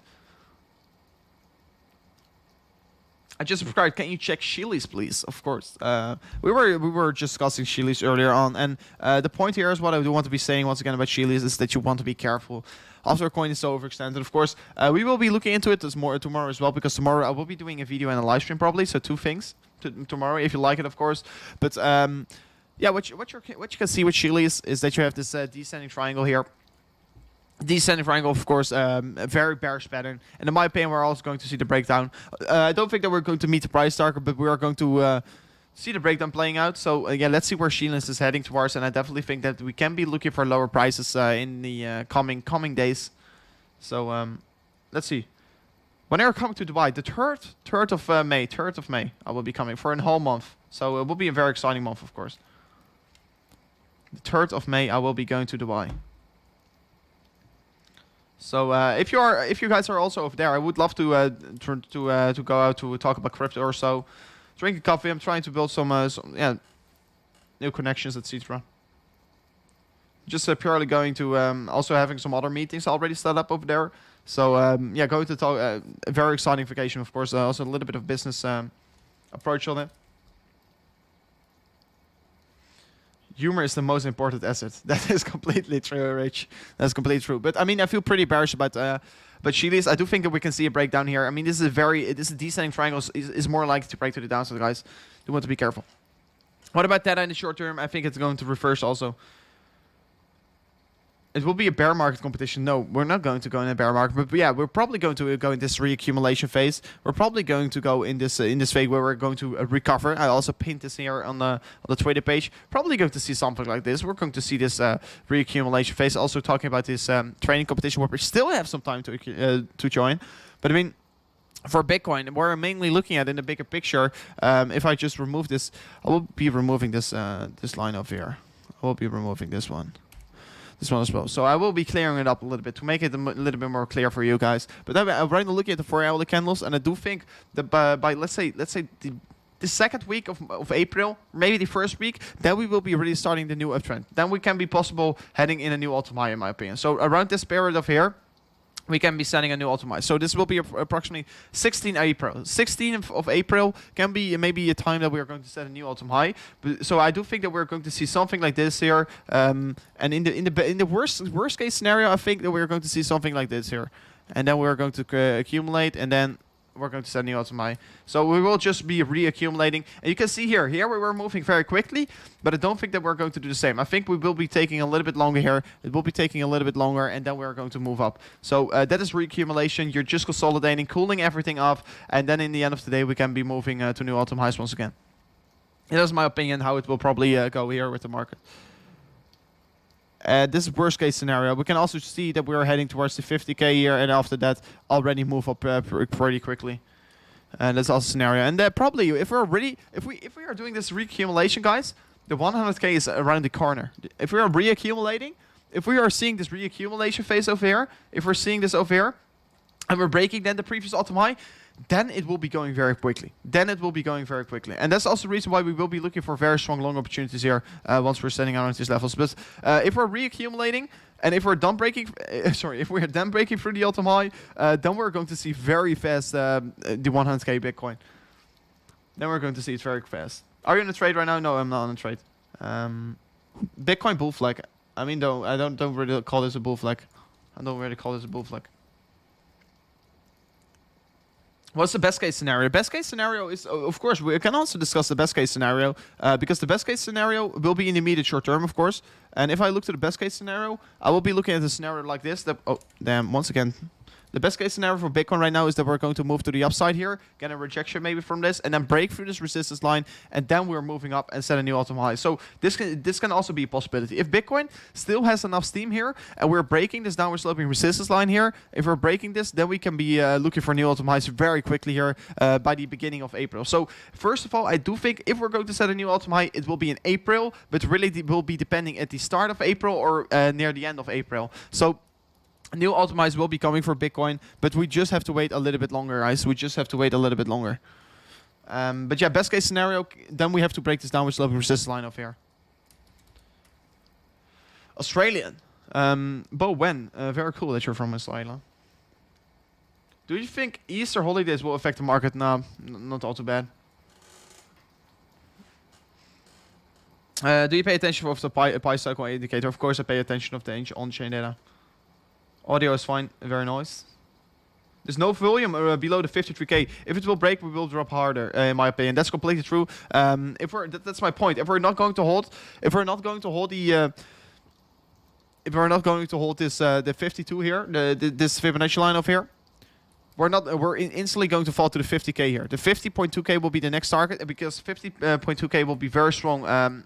I just subscribed. Can you check Shillies, please? Of course. We were discussing Shillies earlier on, and the point here is what I do want to be saying once again about Shillies is that you want to be careful. After a coin is so overextended, of course, we will be looking into it tomorrow as well, because tomorrow I will be doing a video and a live stream probably. So two things tomorrow, if you like it, of course. But yeah, what you can see with Shillies is that you have this descending triangle here. Descending triangle, of course, a very bearish pattern. And in my opinion, we're also going to see the breakdown. I don't think that we're going to meet the price target, but we are going to see the breakdown playing out. So, yeah, let's see where Shillies is heading towards. And I definitely think that we can be looking for lower prices in the coming days. So, let's see. When are you coming to Dubai? The 3rd of May, I will be coming for a whole month. So, it will be a very exciting month, of course. The 3rd of May, I will be going to Dubai. So if you guys are also over there, I would love to go out to talk about crypto or so, drink a coffee. I'm trying to build some new connections, etc. Just purely going to also having some other meetings already set up over there. So yeah, going to talk a very exciting vacation, of course. Also a little bit of business approach on it. Humor is the most important asset. That is completely true, Rich. That's completely true. But I mean, I feel pretty bearish about Shillies. I do think that we can see a breakdown here. I mean, this is a descending triangle is more likely to break to the downside, guys. You want to be careful. What about that in the short term? I think it's going to reverse also. It will be a bear market competition. No, we're not going to go in a bear market. But yeah, we're probably going to go in this reaccumulation phase. We're probably going to go in this phase where we're going to recover. I also pinned this here on the Twitter page. Probably going to see something like this. We're going to see this reaccumulation phase. Also talking about this training competition where we still have some time to join. But I mean, for Bitcoin, we're mainly looking at in the bigger picture. If I just remove this, I will be removing this this line over here. I will be removing this one. this one as well. So I will be clearing it up a little bit to make it a little bit more clear for you guys. But I'm right now looking at the 4-hourly candles, and I do think that by let's say the second week of April, maybe the first week, then we will be really starting the new uptrend. Then we can be possible heading in a new all-time high, in my opinion. So around this period of here, we can be setting a new all-time high. So this will be approximately 16 April. 16th of April can be maybe a time that we are going to set a new all-time high. So I do think that we're going to see something like this here. And in the worst case scenario, I think that we're going to see something like this here. And then we're going to accumulate, and then we're going to set a new all-time high. So we will just be reaccumulating. And you can see here we were moving very quickly, but I don't think that we're going to do the same. I think we will be taking a little bit longer here. It will be taking a little bit longer, and then we're going to move up. So that is reaccumulation. You're just consolidating, cooling everything off, and then in the end of the day, we can be moving to new all-time highs once again. That is my opinion how it will probably go here with the market. This is worst case scenario. We can also see that we're heading towards the 50k here, and after that already move up pretty quickly. And that's also a scenario. And probably if we are doing this reaccumulation, guys, the 100k is around the corner. If we are reaccumulating, if we are seeing this reaccumulation phase over here, if we're seeing this over here, and we're breaking then the previous all-time high, then it will be going very quickly. And that's also the reason why we will be looking for very strong long opportunities here once we're setting around these levels. But if we're reaccumulating, and if we're done breaking, if we're done breaking through the all-time high, then we're going to see very fast the 100k Bitcoin. Then we're going to see it very fast. Are you in a trade right now? No, I'm not on a trade. Bitcoin bull flag. I mean, I don't really call this a bull flag. What's the best case scenario? The best case scenario is, of course, we can also discuss the best case scenario because the best case scenario will be in the immediate short term, of course. And if I look to the best case scenario, I will be looking at a scenario like this. Once again. The best case scenario for Bitcoin right now is that we're going to move to the upside here, get a rejection maybe from this, and then break through this resistance line, and then we're moving up and set a new all-time high. So this can also be a possibility. If Bitcoin still has enough steam here, and we're breaking this downward sloping resistance line here, if we're breaking this, then we can be looking for new all-time highs very quickly here by the beginning of April. So first of all, I do think if we're going to set a new all-time high, it will be in April, but really it will be depending at the start of April or near the end of April. So new all-time highs will be coming for Bitcoin, but we just have to wait a little bit longer, guys. But yeah, best case scenario, then we have to break this downward sloping resistance line off here. Australian. Bo Wen, very cool that you're from Australia. Do you think Easter holidays will affect the market? No, not all too bad. Do you pay attention of the Pi cycle indicator? Of course I pay attention of the on-chain data. Audio is fine, very nice. There's no volume below the 53k. If it will break, we will drop harder, in my opinion. That's completely true. That's my point. If we're not going to hold the the 52 here, this Fibonacci line over here, we're instantly going to fall to the 50k here. The 50.2k will be the next target, because 50.2k will be very strong.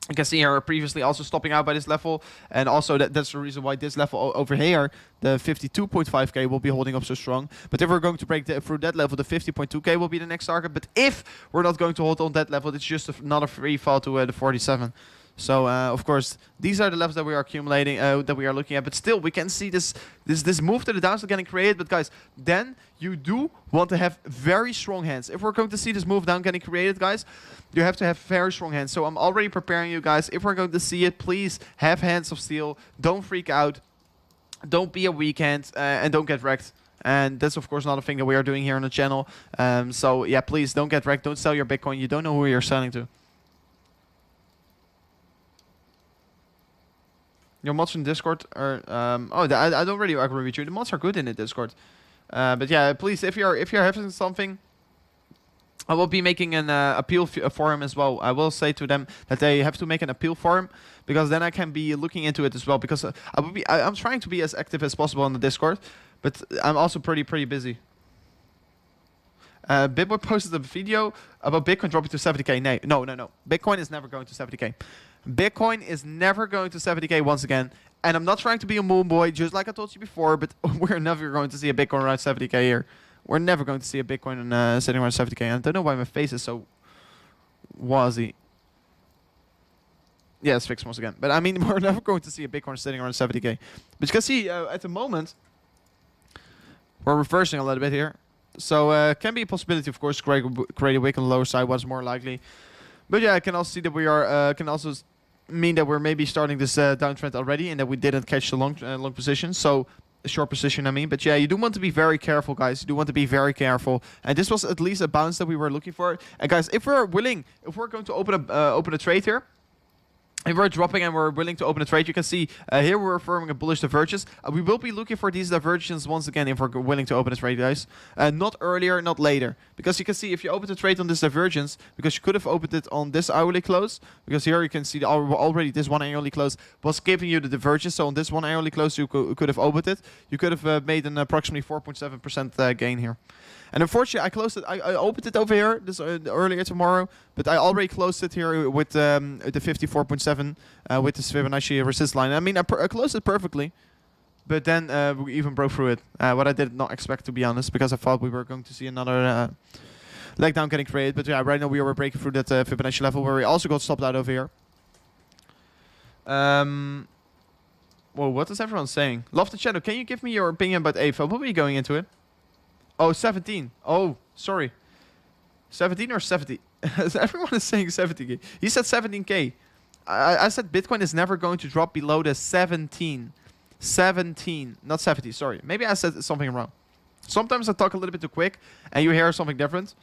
You can see here previously also stopping out by this level, and also that's the reason why this level over here, the 52.5k, will be holding up so strong. But if we're going to break through that level, the 50.2k will be the next target. But if we're not going to hold on that level, it's just another free fall to the 47. So of course these are the levels that we are accumulating, that we are looking at. But still, we can see this move to the downside getting created. But guys, then you do want to have very strong hands. If we're going to see this move down getting created, guys, you have to have very strong hands. So I'm already preparing you guys. If we're going to see it, please have hands of steel. Don't freak out. Don't be a weak hand, and don't get wrecked. And that's of course not a thing that we are doing here on the channel. So yeah, please don't get wrecked. Don't sell your Bitcoin. You don't know who you're selling to. Your mods in Discord are I don't really agree with you. The mods are good in the Discord, but yeah, please, if you're having something, I will be making an appeal forum as well. I will say to them that they have to make an appeal forum, because then I can be looking into it as well. Because I'm trying to be as active as possible on the Discord, but I'm also pretty busy. Bitboy posted a video about Bitcoin dropping to 70k. No. Bitcoin is never going to 70k. Bitcoin is never going to 70k once again. And I'm not trying to be a moon boy, just like I told you before, but we're never going to see a Bitcoin around 70k here. We're never going to see a Bitcoin sitting around 70k. And I don't know why my face is so wazzy. Yeah, it's fixed once again. But I mean, we're never going to see a Bitcoin sitting around 70k. But you can see at the moment, we're reversing a little bit here. So can be a possibility, of course, create a wick on the lower side. What's more likely? But yeah, I can also see that we are can also mean that we're maybe starting this downtrend already, and that we didn't catch the long position. So a short position, I mean. But yeah, you do want to be very careful, guys. You do want to be very careful. And this was at least a bounce that we were looking for. And guys, if we're willing, if we're going to open a trade here. If we're dropping and we're willing to open a trade, you can see here we're forming a bullish divergence. We will be looking for these divergences once again if we're willing to open a trade, guys. Not earlier, not later. Because you can see if you open a trade on this divergence, because you could have opened it on this hourly close, because here you can see already this one hourly close was giving you the divergence. So on this one hourly close, you could have opened it. You could have made an approximately 4.7% gain here. And unfortunately, I closed it. I opened it over here this earlier tomorrow, but I already closed it here with the 54.7 with this Fibonacci resistance line. I mean, I closed it perfectly, but then we even broke through it. What I did not expect, to be honest, because I thought we were going to see another leg down getting created. But yeah, right now we were breaking through that Fibonacci level where we also got stopped out over here. Well, what is everyone saying? Love the channel. Can you give me your opinion about AFA? What were you going into it? Oh, 17. Oh, sorry. 17 or 70? Everyone is saying 70k. He said 17k. I said Bitcoin is never going to drop below the 17. 17. Not 70, sorry. Maybe I said something wrong. Sometimes I talk a little bit too quick and you hear something different.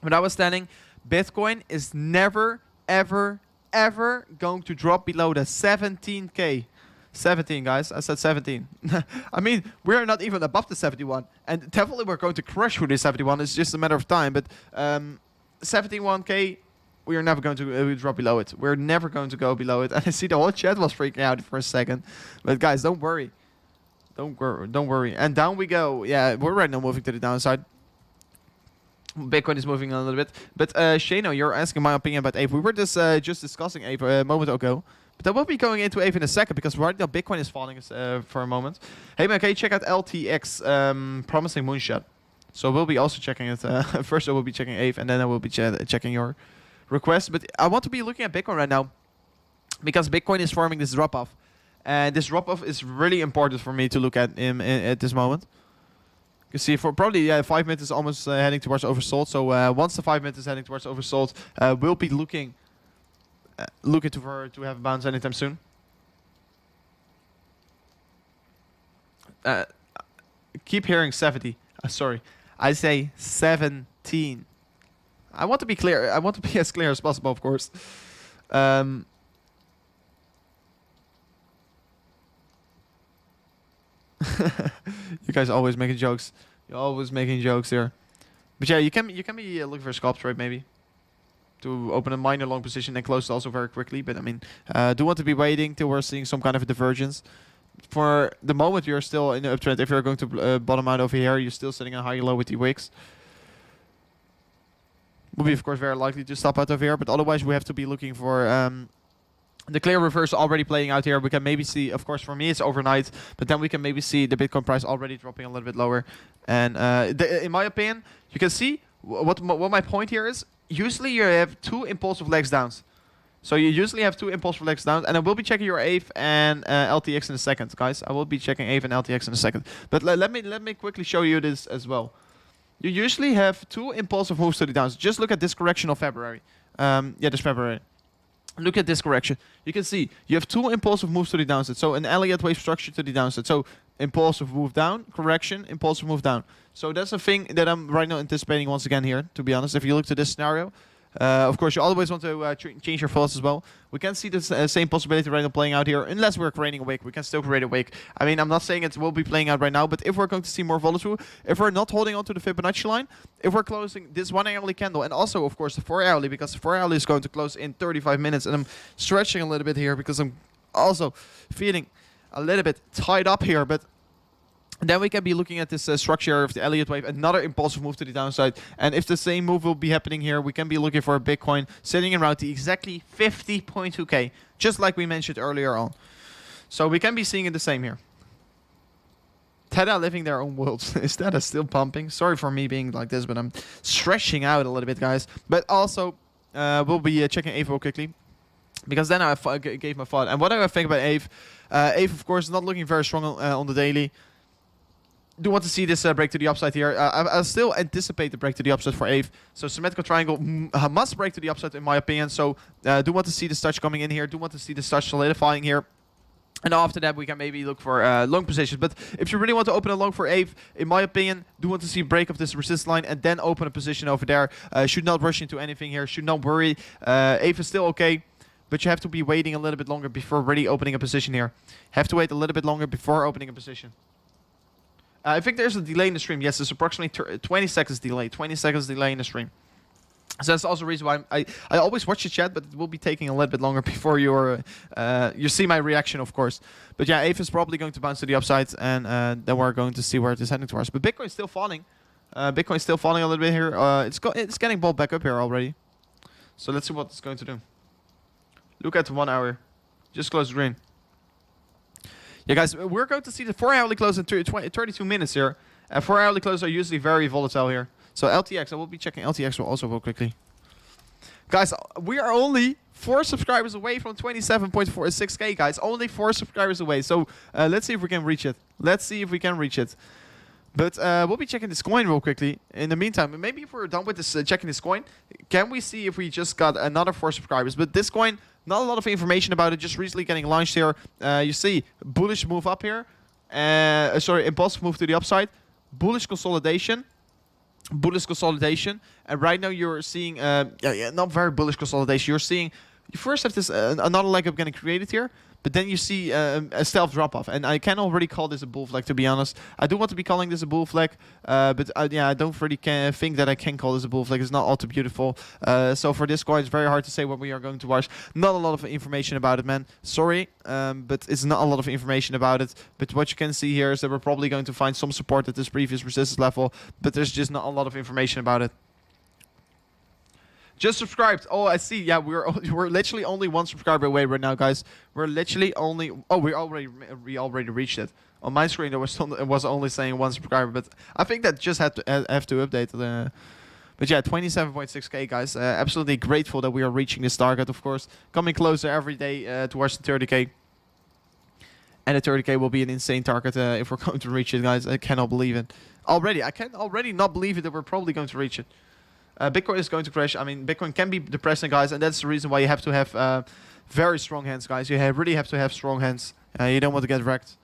But I was standing, Bitcoin is never, ever, ever going to drop below the 17k. 17, guys. I said 17. I mean, we're not even above the 71. And definitely we're going to crush through the 71. It's just a matter of time. But 71k, we are never going to drop below it. We're never going to go below it. And I see the whole chat was freaking out for a second. But guys, don't worry. Don't worry. And down we go. Yeah, we're right now moving to the downside. Bitcoin is moving a little bit. But Shano, you're asking my opinion about Ape. We were just discussing Ape a moment ago. But I will be going into Ape in a second because right now Bitcoin is falling for a moment. Hey man, can you check out LTX promising moonshot? So we'll be also checking it. First I will be checking Ape and then I will be checking your request. But I want to be looking at Bitcoin right now because Bitcoin is forming this drop-off. And this drop-off is really important for me to look at at this moment. You can see for probably 5 minutes is almost heading towards oversold. So once the 5 minutes is heading towards oversold, we'll be looking to have a bounce anytime soon. Keep hearing 70. Sorry, I say 17. I want to be clear. I want to be as clear as possible, of course. You guys always making jokes. You're always making jokes here. But yeah, you can be looking for a scalp trade maybe. To open a minor long position and close it also very quickly. But I mean, do want to be waiting till we're seeing some kind of a divergence. For the moment, you're still in the uptrend. If you're going to bottom out over here, you're still sitting on high low with the wicks. Will be, of course, very likely to stop out over here. But otherwise, we have to be looking for the clear reverse already playing out here. We can maybe see, of course, for me, it's overnight. But then we can maybe see the Bitcoin price already dropping a little bit lower. And in my opinion, you can see what my point here is. Usually you have two impulsive legs downs. So you usually have two impulsive legs down. And I will be checking your AVE and LTX in a second, guys. I will be checking AVE and LTX in a second. But let me quickly show you this as well. You usually have two impulsive moves to the downs. Just look at this correction of February. This February. Look at this correction. You can see you have two impulsive moves to the downside. So an Elliott wave structure to the downside. So impulsive move down, correction, impulsive move down. So that's a thing that I'm right now anticipating once again here, to be honest. If you look to this scenario, of course, you always want to change your thoughts as well. We can see this same possibility right now playing out here, unless we're creating a wick. We can still create a wick. I mean, I'm not saying it will be playing out right now, but if we're going to see more volatile, if we're not holding on to the Fibonacci line, if we're closing this 1 hourly candle, and also, of course, the 4 hourly, because the 4 hourly is going to close in 35 minutes, and I'm stretching a little bit here because I'm also feeling a little bit tied up here, but then we can be looking at this structure of the Elliott wave, another impulsive move to the downside. And if the same move will be happening here, we can be looking for a Bitcoin sitting around the exactly 50.2k, just like we mentioned earlier on. So we can be seeing it the same here. Tether living their own worlds. Is that still pumping? Sorry for me being like this, but I'm stretching out a little bit, guys. But also, we'll be checking AVO quickly. Because then I gave my thought. And what do I think about Ave? Ave, of course, is not looking very strong on the daily. Do want to see this break to the upside here. I still anticipate the break to the upside for Ave. So symmetrical triangle must break to the upside in my opinion. So do want to see the touch coming in here. Do want to see the touch solidifying here. And after that, we can maybe look for long positions. But if you really want to open a long for Ave, in my opinion, do want to see break of this resist line and then open a position over there. Should not rush into anything here. Should not worry. Ave is still okay. But you have to be waiting a little bit longer before really opening a position here. Have to wait a little bit longer before opening a position. I think there's a delay in the stream. Yes, there's approximately 20 seconds delay. 20 seconds delay in the stream. So that's also the reason why I always watch the chat, but it will be taking a little bit longer before you see my reaction, of course. But yeah, Ave is probably going to bounce to the upside, and then we're going to see where it is heading towards. But Bitcoin is still falling. Bitcoin is still falling a little bit here. It's getting balled back up here already. So let's see what it's going to do. Look at the 1 hour. Just close the green. Yeah, guys, we're going to see the 4-hourly close in 32 minutes here. And 4-hourly closes are usually very volatile here. So LTX, I will be checking LTX also real quickly. Guys, we are only 4 subscribers away from 27.46k, guys. Only 4 subscribers away. So let's see if we can reach it. Let's see if we can reach it. But we'll be checking this coin real quickly. In the meantime, maybe if we're done with this checking this coin, can we see if we just got another 4 subscribers? But this coin, not a lot of information about it. Just recently getting launched here. You see, bullish move up here. Sorry, impulsive move to the upside. Bullish consolidation. Bullish consolidation. And right now you're seeing, not very bullish consolidation. You're seeing, you first have this another leg up getting created here. But then you see a stealth drop-off. And I can already call this a bull flag, to be honest. I do want to be calling this a bull flag. But yeah, I don't really think that I can call this a bull flag. It's not all too beautiful. So for this coin, it's very hard to say what we are going to watch. Not a lot of information about it, man. Sorry. But it's not a lot of information about it. But what you can see here is that we're probably going to find some support at this previous resistance level. But there's just not a lot of information about it. Just subscribed. Oh, I see. Yeah, we're literally only 1 subscriber away right now, guys. We're literally only. Oh, we already reached it. On my screen, it was only saying 1 subscriber, but I think that just have to update. But yeah, 27.6k, guys. Absolutely grateful that we are reaching this target. Of course, coming closer every day towards the 30k. And the 30k will be an insane target if we're going to reach it, guys. I cannot believe it. I can already not believe it that we're probably going to reach it. Bitcoin is going to crash. I mean, Bitcoin can be depressing, guys, and that's the reason why you have to have very strong hands, guys. You really have to have strong hands. You don't want to get wrecked.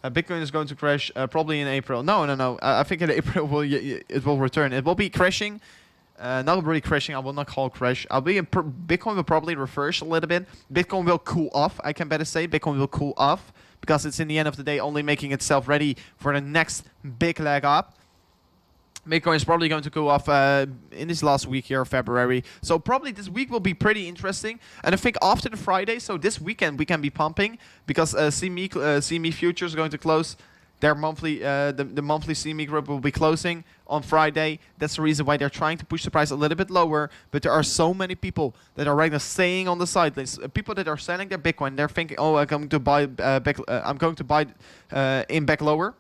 Bitcoin is going to crash probably in April. No. I think in April it will return. It will be crashing. Not really crashing. I will not call it crash. Bitcoin will probably reverse a little bit. Bitcoin will cool off. I can better say Bitcoin will cool off because it's in the end of the day only making itself ready for the next big leg up. Bitcoin is probably going to go off in this last week here, February. So probably this week will be pretty interesting. And I think after the Friday, so this weekend we can be pumping because CME futures are going to close their monthly. The monthly CME group will be closing on Friday. That's the reason why they're trying to push the price a little bit lower. But there are so many people that are right now staying on the sidelines. People that are selling their Bitcoin, they're thinking, oh, I'm going to buy back. I'm going to buy in back lower.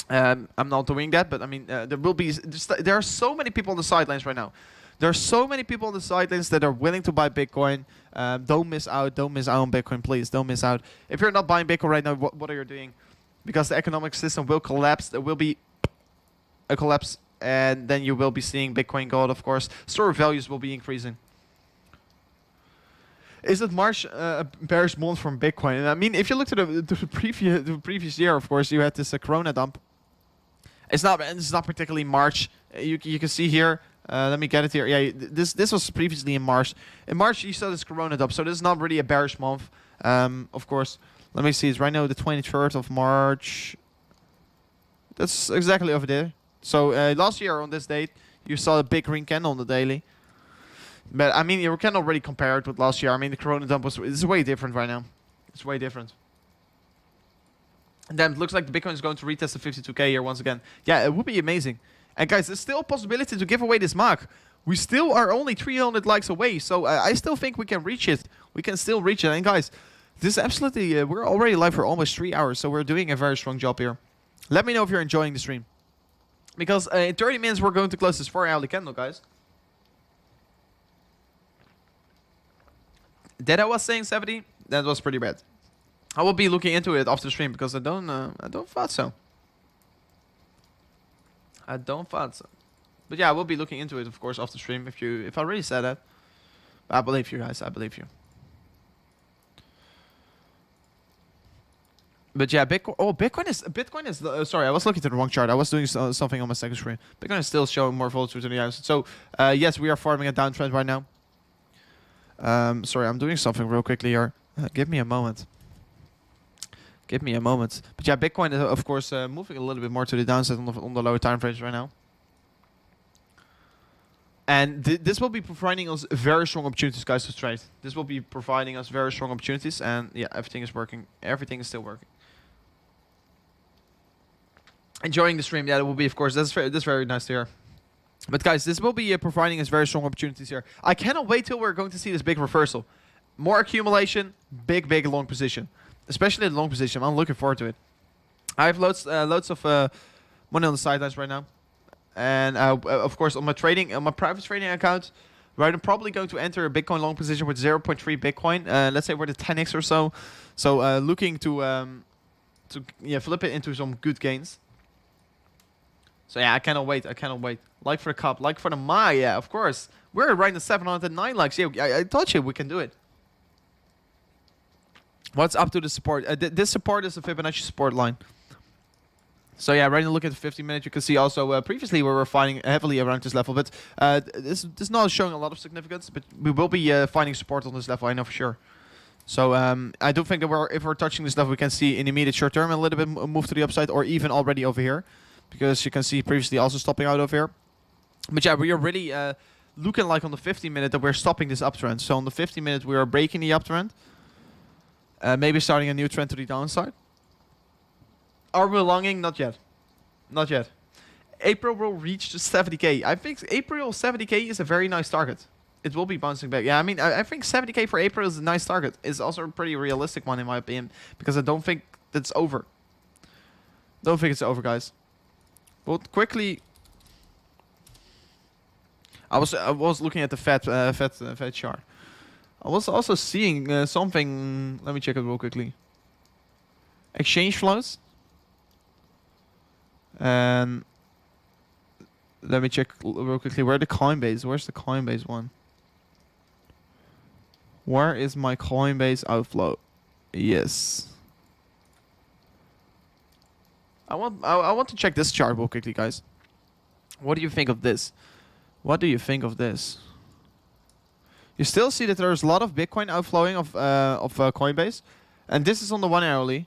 I'm not doing that, but I mean, there are so many people on the sidelines right now. There are so many people on the sidelines that are willing to buy Bitcoin. Don't miss out. Don't miss out on Bitcoin, please. Don't miss out. If you're not buying Bitcoin right now, what are you doing? Because the economic system will collapse. There will be a collapse, and then you will be seeing Bitcoin gold, of course. Store values will be increasing. Is it March a bearish month from Bitcoin? And I mean, if you look to the previous year, of course, you had this Corona dump. It's not particularly March. You can see here. Let me get it here. Yeah, this was previously in March. In March, you saw this Corona dump, so this is not really a bearish month. Of course, let me see. It's right now the 23rd of March. That's exactly over there. So last year on this date, you saw a big green candle on the daily. But I mean, you can already compare it with last year. I mean, the Corona dump is way different right now. It's way different. And then it looks like the Bitcoin is going to retest the 52k here once again. Yeah, it would be amazing. And guys, there's still a possibility to give away this mark. We still are only 300 likes away, so I still think we can reach it. We can still reach it. And guys, this is absolutely, we're already live for almost 3 hours, so we're doing a very strong job here. Let me know if you're enjoying the stream. Because in 30 minutes, we're going to close this 4-hourly candle, guys. That I was saying 70. That was pretty bad. I will be looking into it after the stream because I don't thought so. I don't thought so. But yeah, I will be looking into it, of course, after the stream. If I already said that, I believe you guys. I believe you. But yeah, Bitcoin is. Sorry, I was looking at the wrong chart. I was doing something on my second screen. Bitcoin is still showing more volatility than the others. So yes, we are farming a downtrend right now. Sorry, I'm doing something real quickly here. Give me a moment. Give me a moment. But yeah, Bitcoin is of course moving a little bit more to the downside on the lower time frames right now. And this will be providing us very strong opportunities, guys, to trade. This will be providing us very strong opportunities, and yeah, everything is working. Everything is still working. Enjoying the stream, yeah, it will be, of course. That's very nice to hear. But guys, this will be providing us very strong opportunities here. I cannot wait till we're going to see this big reversal. More accumulation, big long position. Especially the long position. I'm looking forward to it. I have loads of money on the sidelines right now. And of course, on my private trading account, right, I'm probably going to enter a Bitcoin long position with 0.3 Bitcoin. Let's say we're the 10x or so. So looking to flip it into some good gains. So yeah, I cannot wait. Like for the cup, like for the Mai, yeah, of course. We're right in the 709 likes. Yeah, I told you we can do it. What's up to the support? This support is the Fibonacci support line. So yeah, right now look at the 50 minutes. You can see also previously we were fighting heavily around this level, but this is not showing a lot of significance. But we will be finding support on this level, I know for sure. So I do think that if we're touching this level, we can see in immediate short term a little bit move to the upside, or even already over here, because you can see previously also stopping out over here. But yeah, we are really looking like on the 50 minute that we're stopping this uptrend. So on the 50 minute we are breaking the uptrend, maybe starting a new trend to the downside. Are we longing? Not yet. Not yet. April will reach the 70k. I think April 70k is a very nice target. It will be bouncing back. Yeah, I mean, I think 70k for April is a nice target. It's also a pretty realistic one in my opinion, because I don't think that's over. Don't think it's over, guys. But quickly, I was looking at the Fed chart. I was also seeing something. Let me check it real quickly. Exchange flows. And let me check real quickly. Where's the Coinbase one? Where is my Coinbase outflow? Yes. I want to check this chart real quickly, guys. What do you think of this? What do you think of this? You still see that there's a lot of Bitcoin outflowing of Coinbase, and this is on the 1 hourly.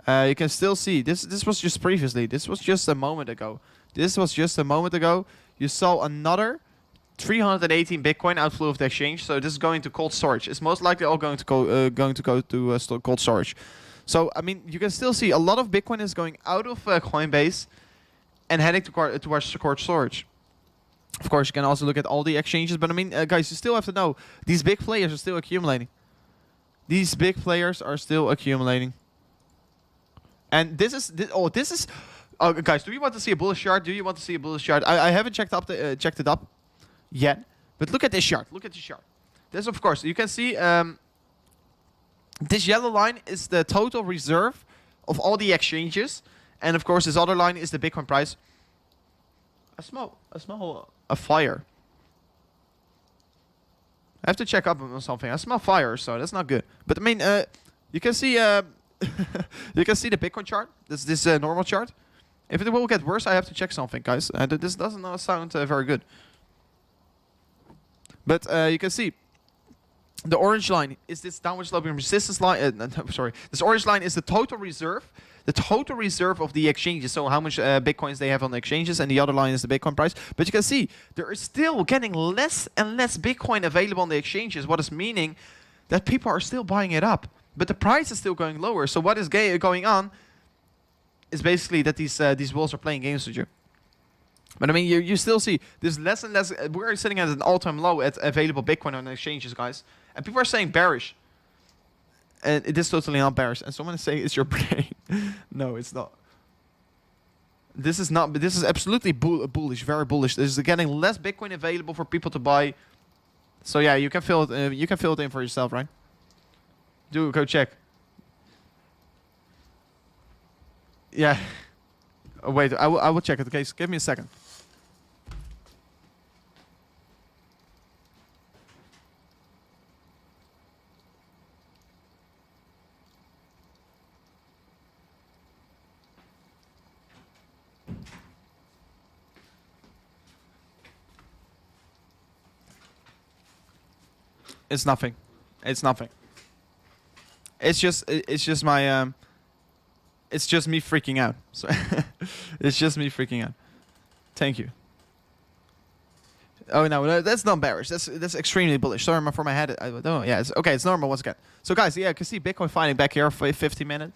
You can still see this was just previously. This was just a moment ago. You saw another 318 Bitcoin outflow of the exchange. So this is going to cold storage. It's most likely all going to go to cold storage. So I mean, you can still see a lot of Bitcoin is going out of Coinbase and heading towards cold storage. Of course, you can also look at all the exchanges, but I mean, guys, you still have to know these big players are still accumulating. And this is guys, do you want to see a bullish chart? I haven't checked it up yet, but look at this chart. This, of course, you can see this yellow line is the total reserve of all the exchanges, and of course this other line is the Bitcoin price. I smell a fire. I have to check up on something. I smell fire, so that's not good. But I mean, you can see you can see the Bitcoin chart. This normal chart. If it will get worse, I have to check something, guys. This doesn't sound very good. But you can see the orange line is this downward sloping resistance line. This orange line is the total reserve. The total reserve of the exchanges. So how much Bitcoins they have on the exchanges, and the other line is the Bitcoin price. But you can see there is still getting less and less Bitcoin available on the exchanges. What is meaning that people are still buying it up, but the price is still going lower. So what is going on is basically that these wolves are playing games with you. But I mean, you still see there's less and less. We're sitting at an all-time low at available Bitcoin on the exchanges, guys. And people are saying bearish. And it is totally not bearish. And someone is saying it's your brain. No, it's not. This is not. But this is absolutely bullish, very bullish. There's getting less Bitcoin available for people to buy. So yeah, you can fill it. You can fill it in for yourself, right? Go check. Yeah. Oh, wait, I will check it. Okay, so give me a second. It's nothing. It's nothing. It's just my it's just me freaking out. So it's just me freaking out. Thank you. Oh no, that's not bearish. That's extremely bullish. Sorry for my head. I don't know. Yeah, it's okay. It's normal once again. So guys, yeah, you can see Bitcoin fighting back here for 50 minutes.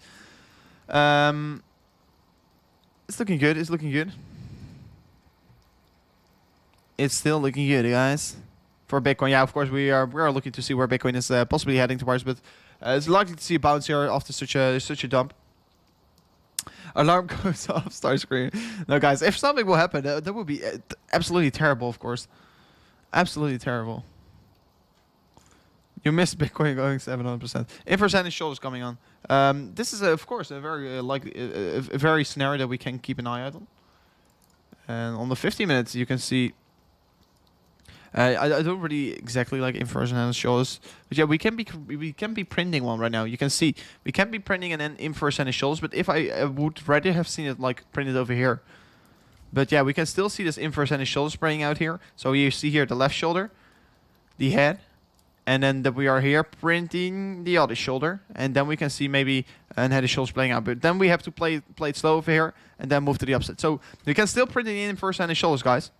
It's looking good. It's looking good. It's still looking good, guys. For Bitcoin, yeah, of course we are looking to see where Bitcoin is possibly heading towards, but it's likely to see a bounce here after such a dump. Alarm goes off, start screaming. No, guys, if something will happen, that would be absolutely terrible, of course. Absolutely terrible. You missed Bitcoin going 700%. Inverse and shoulders coming on. This is, of course, a very a very scenario that we can keep an eye out on. And on the 50 minutes, you can see. I don't really exactly like inversion and shoulders, but yeah, we can be printing one right now. You can see we can be printing an inverse and shoulders, but if I would rather have seen it like printed over here. But yeah, we can still see this inverse and shoulders printing out here. So you see here the left shoulder, the head, and then that we are here printing the other shoulder, and then we can see maybe an head and shoulders playing out. But then we have to play it slow over here and then move to the opposite. So we can still print the inverse and shoulders, guys.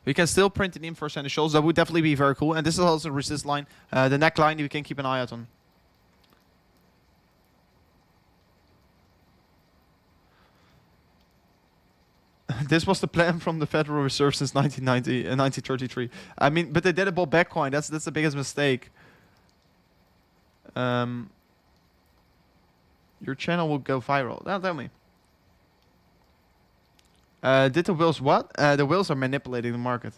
We can still print an inverse and the shoulders. That would definitely be very cool. And this is also a resist line. The neckline we can keep an eye out on. This was the plan from the Federal Reserve since 1933. I mean, but they did it ball back coin. That's the biggest mistake. Your channel will go viral. Now tell me. Did the whales what? The whales are manipulating the market.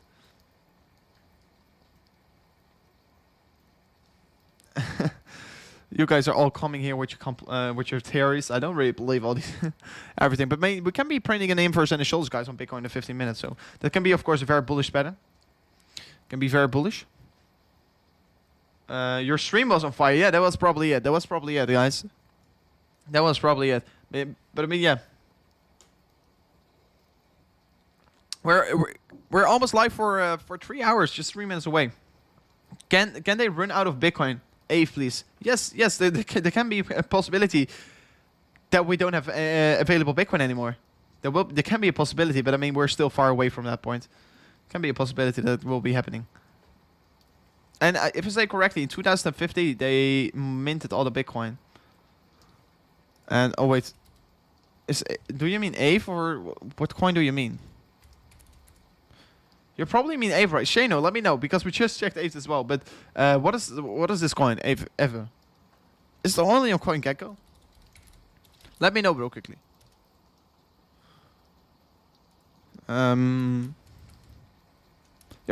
You guys are all coming here with your theories. I don't really believe all these everything, but we can be printing an inverse and a shoulders, guys, on Bitcoin in 15 minutes. So that can be, of course, a very bullish pattern. Can be very bullish. Your stream was on fire. Yeah, that was probably it. That was probably it, guys. That was probably it. But I mean, yeah. We're almost live for 3 hours, just 3 minutes away. Can they run out of Bitcoin? Please. Yes. There can be a possibility that we don't have available Bitcoin anymore. There can be a possibility, but I mean we're still far away from that point. Can be a possibility that will be happening. And if I say correctly, in 2050 they minted all the Bitcoin. And oh wait, do you mean Aave or what coin do you mean? You probably mean Aave, right? Shano, let me know, because we just checked Aave as well. But what is this coin, Aave, ever? Is it only on CoinGecko? Let me know real quickly. You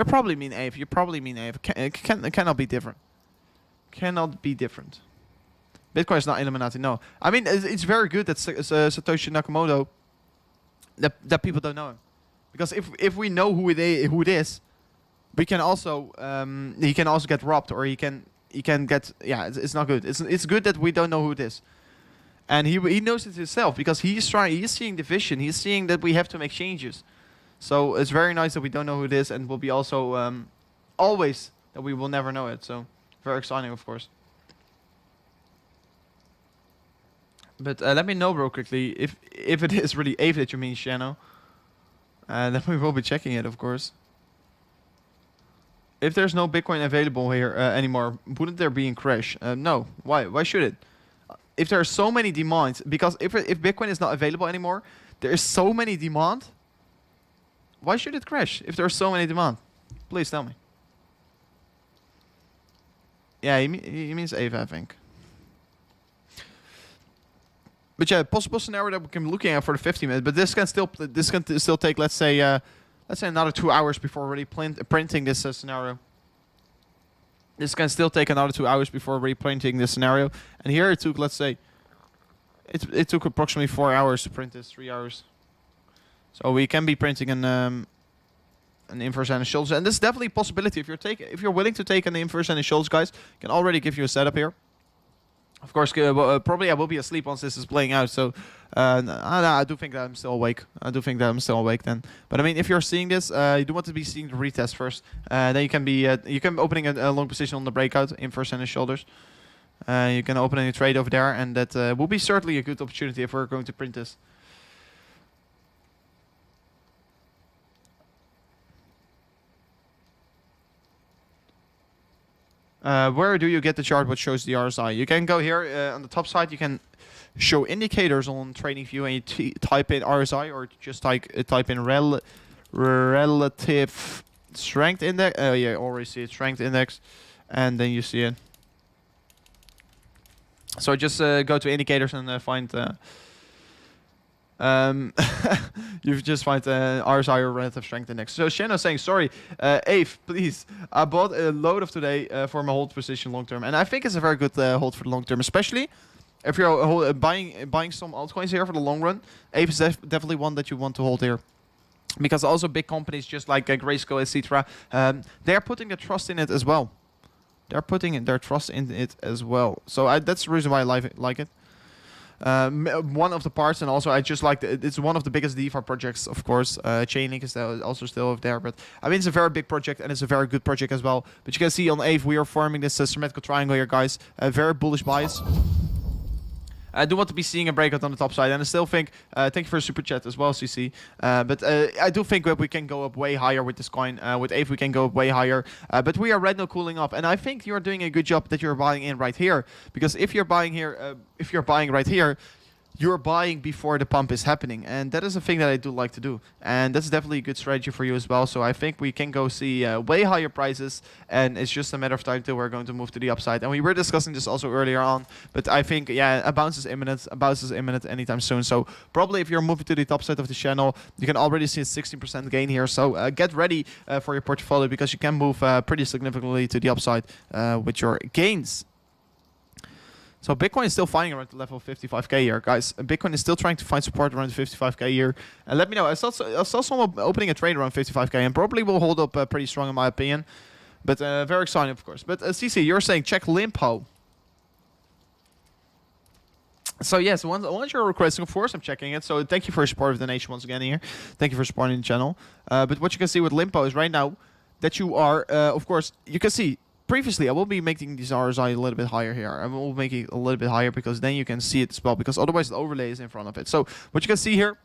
probably mean Aave. You probably mean Aave. It cannot be different. Cannot be different. Bitcoin is not Illuminati, no. I mean, it's very good that Satoshi Nakamoto, that people don't know him. Because if we know who it is, we can also he can also get robbed, or he can get, yeah, it's not good. It's good that we don't know who it is, and he knows it himself, because he's seeing the vision. He's seeing that we have to make changes. So it's very nice that we don't know who it is, and will be also always that we will never know it. So very exciting, of course. But let me know real quickly if it is really Aave that you mean, Shano. Then we will be checking it, of course. If there's no Bitcoin available here anymore, wouldn't there be a crash? No. Why? Why should it? If there are so many demands, because if Bitcoin is not available anymore, there is so many demand. Why should it crash if there are so many demand? Please tell me. Yeah, he means Aave, I think. But yeah, possible scenario that we can be looking at for the 50 minutes. But this can still take, let's say another 2 hours before already printing this scenario. This can still take another 2 hours before reprinting this scenario. And here it took, let's say, it took approximately 4 hours to print this, 3 hours. So we can be printing an inverse and a shoulders, and this is definitely a possibility. If you're willing to take an inverse and a shoulders, guys, can already give you a setup here. Of course, probably I will be asleep once this is playing out. So I do think that I'm still awake. I do think that I'm still awake then. But I mean, if you're seeing this, you do want to be seeing the retest first. Then you can be opening a long position on the breakout, inverse and the shoulders. You can open a trade over there, and that will be certainly a good opportunity if we're going to print this. Where do you get the chart what shows the RSI? You can go here on the top side. You can show indicators on TradingView, and you type in RSI, or just type in relative strength index. Yeah, you already see it, strength index, and then you see it. So just go to indicators and find. You just find RSI or relative strength index. So Shannon saying, sorry, Ave, please. I bought a load of today for my hold position long term, and I think it's a very good hold for the long term, especially if you're buying some altcoins here for the long run. Ave is definitely one that you want to hold here, because also big companies just like Grayscale, etc. They're putting their trust in it as well. They're putting their trust in it as well. So that's the reason why I like it. One of the parts, and also I just like it's one of the biggest DeFi projects, of course. Chainlink is also still over there, but I mean, it's a very big project, and it's a very good project as well. But you can see on Ave we are forming this symmetrical triangle here, guys. Very bullish bias. I do want to be seeing a breakout on the top side, and I still think, thank you for a super chat as well, CC. But I do think that we can go up way higher with this coin. With Ave, we can go up way higher. But we are right now cooling off, and I think you're doing a good job that you're buying in right here. Because if you're buying here, if you're buying right here, you're buying before the pump is happening, and that is a thing that I do like to do, and that's definitely a good strategy for you as well. So I think we can go see way higher prices, and it's just a matter of time till we're going to move to the upside. And we were discussing this also earlier on, but I think, yeah, a bounce is imminent. A bounce is imminent anytime soon. So probably if you're moving to the top side of the channel, you can already see a 16% gain here. So get ready for your portfolio, because you can move pretty significantly to the upside with your gains. So Bitcoin is still finding around the level of 55k here, guys. Bitcoin is still trying to find support around 55k here. And let me know. I saw someone opening a trade around 55k, and probably will hold up pretty strong in my opinion. But very exciting, of course. But CC, you're saying check Limpo. So yes, once you're requesting, of course, I'm checking it. So thank you for your support of the nation once again here. Thank you for supporting the channel. But what you can see with Limpo is right now that you are, of course, you can see. Previously, I will be making these RSI a little bit higher here. I will make it a little bit higher, because then you can see it as well, because otherwise the overlay is in front of it. So what you can see here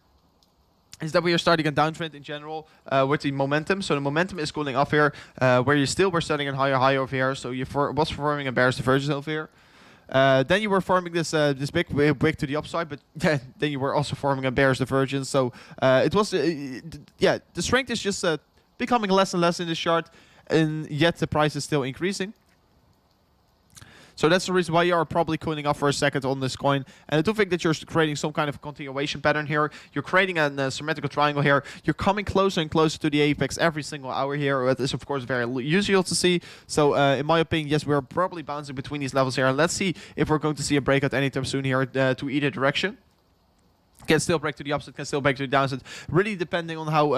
is that we are starting a downtrend in general with the momentum. So the momentum is cooling off here, where you still were starting a higher high over here. So you was forming a bearish divergence over here. Then you were forming this this big wick to the upside, but then you were also forming a bearish divergence. So it was, yeah, the strength is just becoming less and less in this chart. And yet the price is still increasing. So that's the reason why you are probably cooling off for a second on this coin. And I do think that you're creating some kind of continuation pattern here. You're creating a symmetrical triangle here. You're coming closer and closer to the apex every single hour here. That is, of course, very usual to see. So in my opinion, yes, we're probably bouncing between these levels here. And let's see if we're going to see a breakout anytime soon here to either direction. Can still break to the upside, can still break to the downside. Really depending on how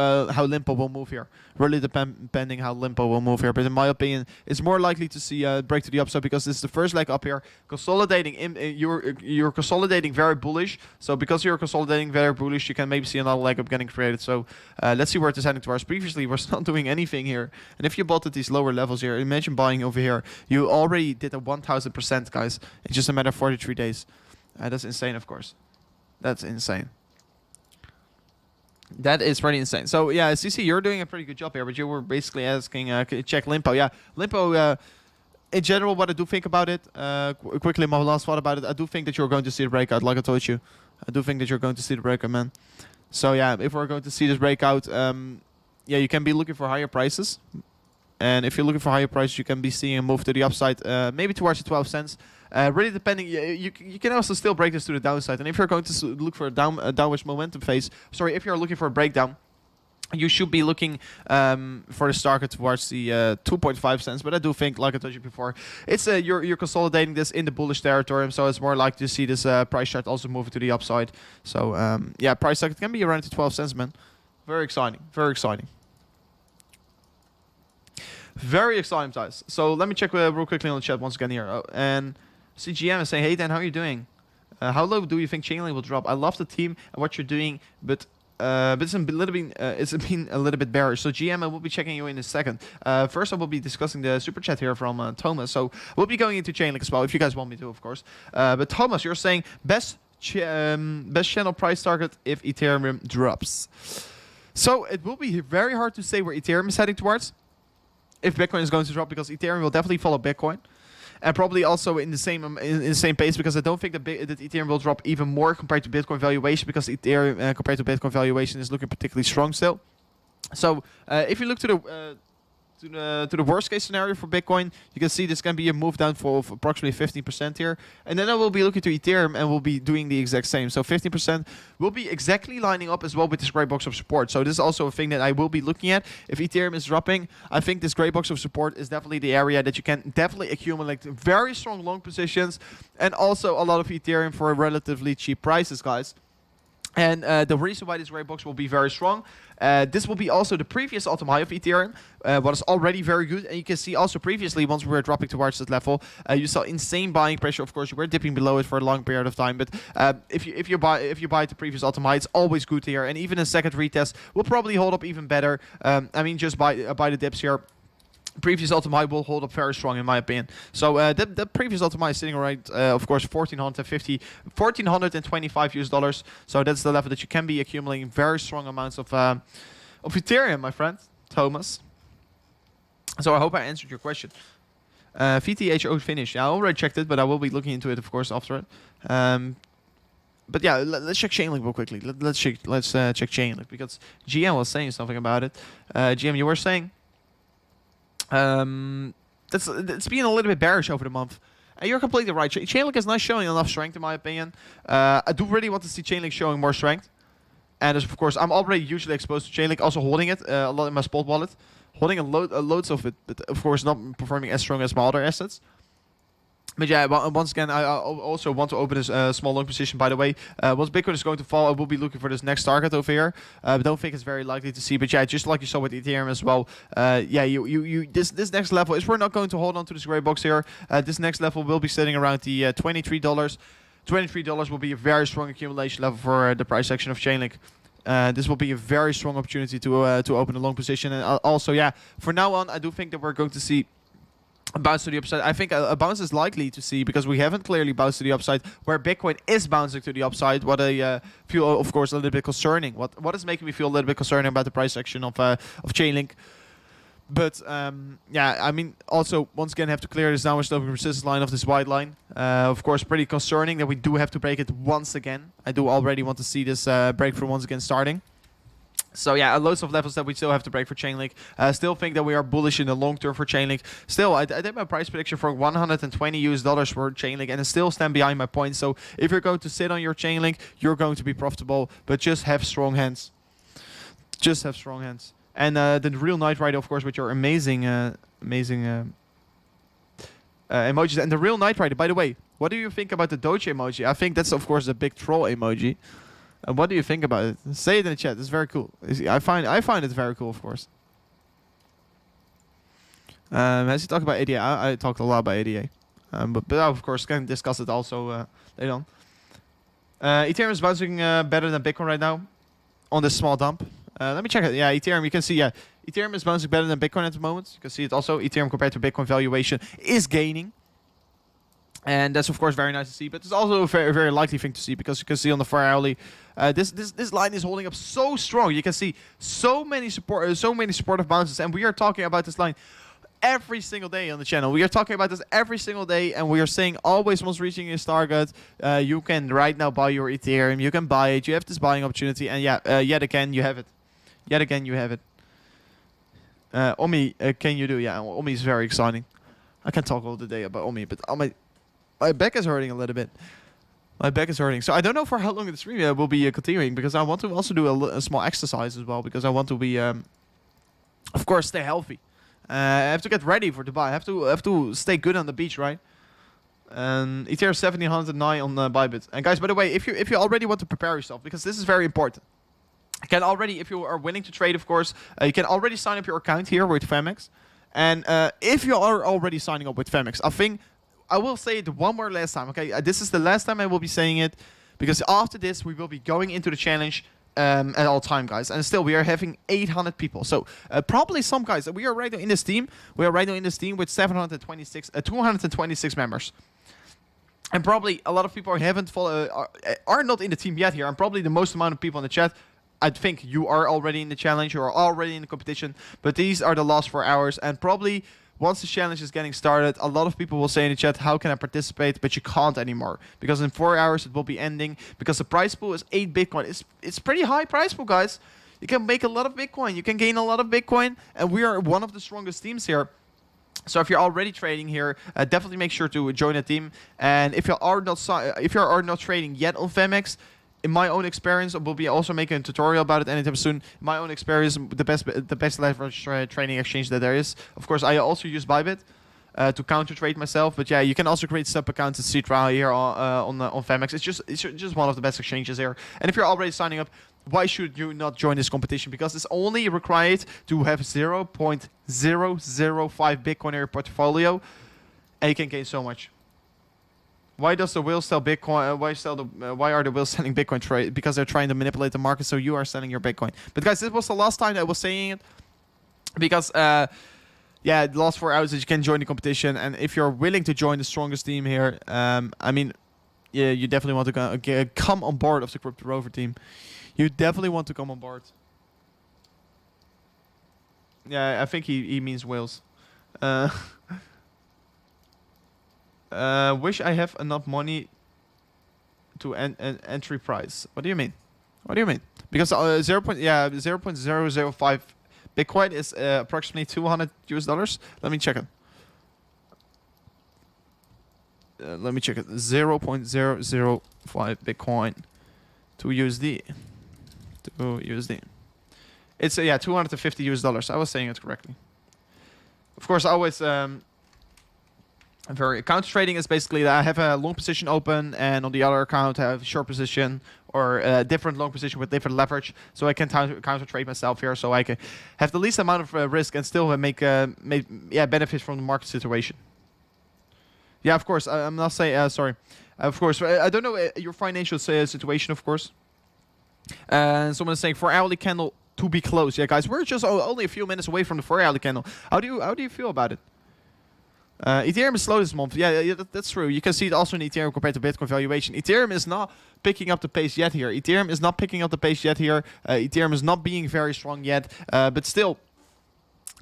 Limpo will move here. Really depending how Limpo will move here. But in my opinion, it's more likely to see a break to the upside, because this is the first leg up here. Consolidating, you're consolidating very bullish. So because you're consolidating very bullish, you can maybe see another leg up getting created. So let's see where it is heading towards. Previously, we're not doing anything here. And if you bought at these lower levels here, imagine buying over here. You already did a 1000%, guys. It's just a matter of 43 days. That's insane, of course. That's insane. That is pretty insane. So yeah, CC, you're doing a pretty good job here, but you were basically asking, check Limpo. Yeah, Limpo, in general, what I do think about it, quickly my last thought about it, I do think that you're going to see the breakout, like I told you. I do think that you're going to see the breakout, man. So yeah, if we're going to see this breakout, yeah, you can be looking for higher prices. And if you're looking for higher prices, you can be seeing a move to the upside, maybe towards the 12 cents. Really depending, you can also still break this to the downside. And if you're going to look for a downwards momentum phase, sorry, if you're looking for a breakdown, you should be looking for the target towards the 2.5 cents. But I do think, like I told you before, it's you're consolidating this in the bullish territory, so it's more likely to see this price chart also moving to the upside. So yeah, price target can be around to 12 cents, man. Very exciting, very exciting. Very exciting, guys. So let me check real quickly on the chat once again here. Oh, and CGM is saying, hey Dan, how are you doing? How low do you think Chainlink will drop? I love the team and what you're doing, but it's been a little bit bearish. So GM, I will be checking you in a second. First, I will be discussing the super chat here from Thomas. So we'll be going into Chainlink as well, if you guys want me to, of course. But Thomas, you're saying best channel price target if Ethereum drops. So it will be very hard to say where Ethereum is heading towards if Bitcoin is going to drop, because Ethereum will definitely follow Bitcoin. And probably also in the same pace, because I don't think that Ethereum will drop even more compared to Bitcoin valuation, because Ethereum compared to Bitcoin valuation is looking particularly strong still. So if you look to the worst case scenario for Bitcoin, you can see this can be a move down for approximately 15% here. And then I will be looking to Ethereum and we'll be doing the exact same. So 15% will be exactly lining up as well with this gray box of support. So this is also a thing that I will be looking at. If Ethereum is dropping, I think this gray box of support is definitely the area that you can definitely accumulate very strong long positions, and also a lot of Ethereum for relatively cheap prices, guys. And the reason why this gray box will be very strong, this will be also the previous all-time high of Ethereum, what is already very good. And you can see also previously, once we were dropping towards that level, you saw insane buying pressure. Of course, you were dipping below it for a long period of time. But if you buy at the previous all-time high, it's always good here. And even a second retest will probably hold up even better. I mean, just buy the dips here. Previous all-time high will hold up very strong in my opinion. So the previous all-time high is sitting right, of course, $1,425 US. So that's the level that you can be accumulating very strong amounts of Ethereum, my friend Thomas. So I hope I answered your question. VTHO finish. Yeah, I already checked it, but I will be looking into it, of course, after it. But yeah, let's check Chainlink real quickly. Let's check Chainlink, because GM was saying something about it. GM, you were saying. It's been a little bit bearish over the month. And you're completely right. Chainlink is not showing enough strength, in my opinion. I do really want to see Chainlink showing more strength. And of course, I'm already usually exposed to Chainlink, also holding it a lot in my spot wallet. Holding loads of it, but of course not performing as strong as my other assets. But yeah, once again, I also want to open this small long position, by the way. Once Bitcoin is going to fall, I will be looking for this next target over here. But don't think it's very likely to see. But yeah, just like you saw with Ethereum as well. Yeah, this next level is, we're not going to hold on to this gray box here. This next level will be sitting around the $23. $23 will be a very strong accumulation level for the price action of Chainlink. This will be a very strong opportunity to open a long position. And also, yeah, for now on, I do think that we're going to see a bounce to the upside. I think a bounce is likely to see, because we haven't clearly bounced to the upside, where Bitcoin is bouncing to the upside. What I feel, of course, a little bit concerning. What is making me feel a little bit concerning about the price action of Chainlink. But yeah, I mean, also once again have to clear this downward sloping resistance line of this white line. Of course, pretty concerning that we do have to break it once again. I do already want to see this breakthrough once again starting. So yeah, loads of levels that we still have to break for Chainlink. Still think that we are bullish in the long term for Chainlink. Still, I did my price prediction for $120 US for Chainlink, and I still stand behind my point. So if you're going to sit on your Chainlink, you're going to be profitable, but just have strong hands. Just have strong hands. And the real Knight Rider, of course, with your amazing emojis. And the real Knight Rider, by the way, what do you think about the Doge emoji? I think that's, of course, a big troll emoji. What do you think about it? Say it in the chat. It's very cool. I find it very cool, of course. As you talk about ADA, I talked a lot about ADA. But of course, can discuss it also later on. Ethereum is bouncing better than Bitcoin right now on this small dump. Let me check it. Yeah, Ethereum, you can see, yeah, Ethereum is bouncing better than Bitcoin at the moment. You can see it also. Ethereum compared to Bitcoin valuation is gaining. And that's, of course, very nice to see. But it's also a very, very likely thing to see, because you can see on the 4 hourly, this line is holding up so strong. You can see so many supportive bounces. And we are talking about this line every single day on the channel. We are talking about this every single day, and we are saying always once reaching this target, you can right now buy your Ethereum. You can buy it. You have this buying opportunity, and yeah, yet again you have it. Yet again you have it. Omi, can you do? Yeah, Omi is very exciting. I can talk all the day about Omi, but my back is hurting a little bit. My back is hurting. So I don't know for how long the stream will be continuing, because I want to also do a small exercise as well, because I want to be, of course, stay healthy. I have to get ready for Dubai. I have to stay good on the beach, right? And Ethereum 1709 on Bybit. And guys, by the way, if you already want to prepare yourself, because this is very important, you can already, if you are willing to trade, of course, you can already sign up your account here with Femex. And if you are already signing up with Femex, I think I will say it one more last time. Okay, this is the last time I will be saying it, because after this we will be going into the challenge at all time, guys. And still, we are having 800 people. So probably some guys. We are right now in this team. We are right now in this team with 226 members. And probably a lot of people are not in the team yet here. And probably the most amount of people in the chat, I think you are already in the challenge. You are already in the competition. But these are the last 4 hours. And probably once the challenge is getting started, a lot of people will say in the chat, how can I participate? But you can't anymore. Because in 4 hours it will be ending. Because the prize pool is 8 Bitcoin. It's pretty high prize pool, guys. You can make a lot of Bitcoin. You can gain a lot of Bitcoin. And we are one of the strongest teams here. So if you're already trading here, definitely make sure to join a team. And if you are not trading yet on Femex, in my own experience, we'll be also making a tutorial about it anytime soon. In my own experience, the best leverage trading exchange that there is. Of course, I also use Bybit to counter trade myself. But yeah, you can also create sub accounts at Citra here on Femex. It's just one of the best exchanges here. And if you're already signing up, why should you not join this competition? Because it's only required to have 0.005 Bitcoin in your portfolio, and you can gain so much. Why does the whale sell Bitcoin? Why are the whales selling Bitcoin trade? Because they're trying to manipulate the market, so you are selling your Bitcoin. But guys, this was the last time that I was saying it, because yeah, the last 4 hours that you can join the competition, and if you're willing to join the strongest team here, I mean, yeah, you definitely want to come on board of the Crypto Rover team. You definitely want to come on board. Yeah, I think he means whales. Wish I have enough money to entry price. What do you mean? What do you mean? Because 0.005 Bitcoin is approximately $200. Let me check it. Let me check it. 0.005 Bitcoin to USD. To USD. It's yeah, $250. I was saying it correctly. Of course, I always counter trading is basically that I have a long position open, and on the other account I have a short position or a different long position with different leverage, so I can counter trade myself here, so I can have the least amount of risk and still make benefit from the market situation. Yeah, of course. I'm not saying sorry. Of course, I don't know your financial situation, of course. And someone is saying 4-hourly candle to be closed. Yeah, guys, we're just only a few minutes away from the 4-hourly candle. How do you feel about it? Ethereum is slow this month. Yeah, that's true. You can see it also in Ethereum compared to Bitcoin valuation. Ethereum is not picking up the pace yet here. Ethereum is not being very strong yet. But still,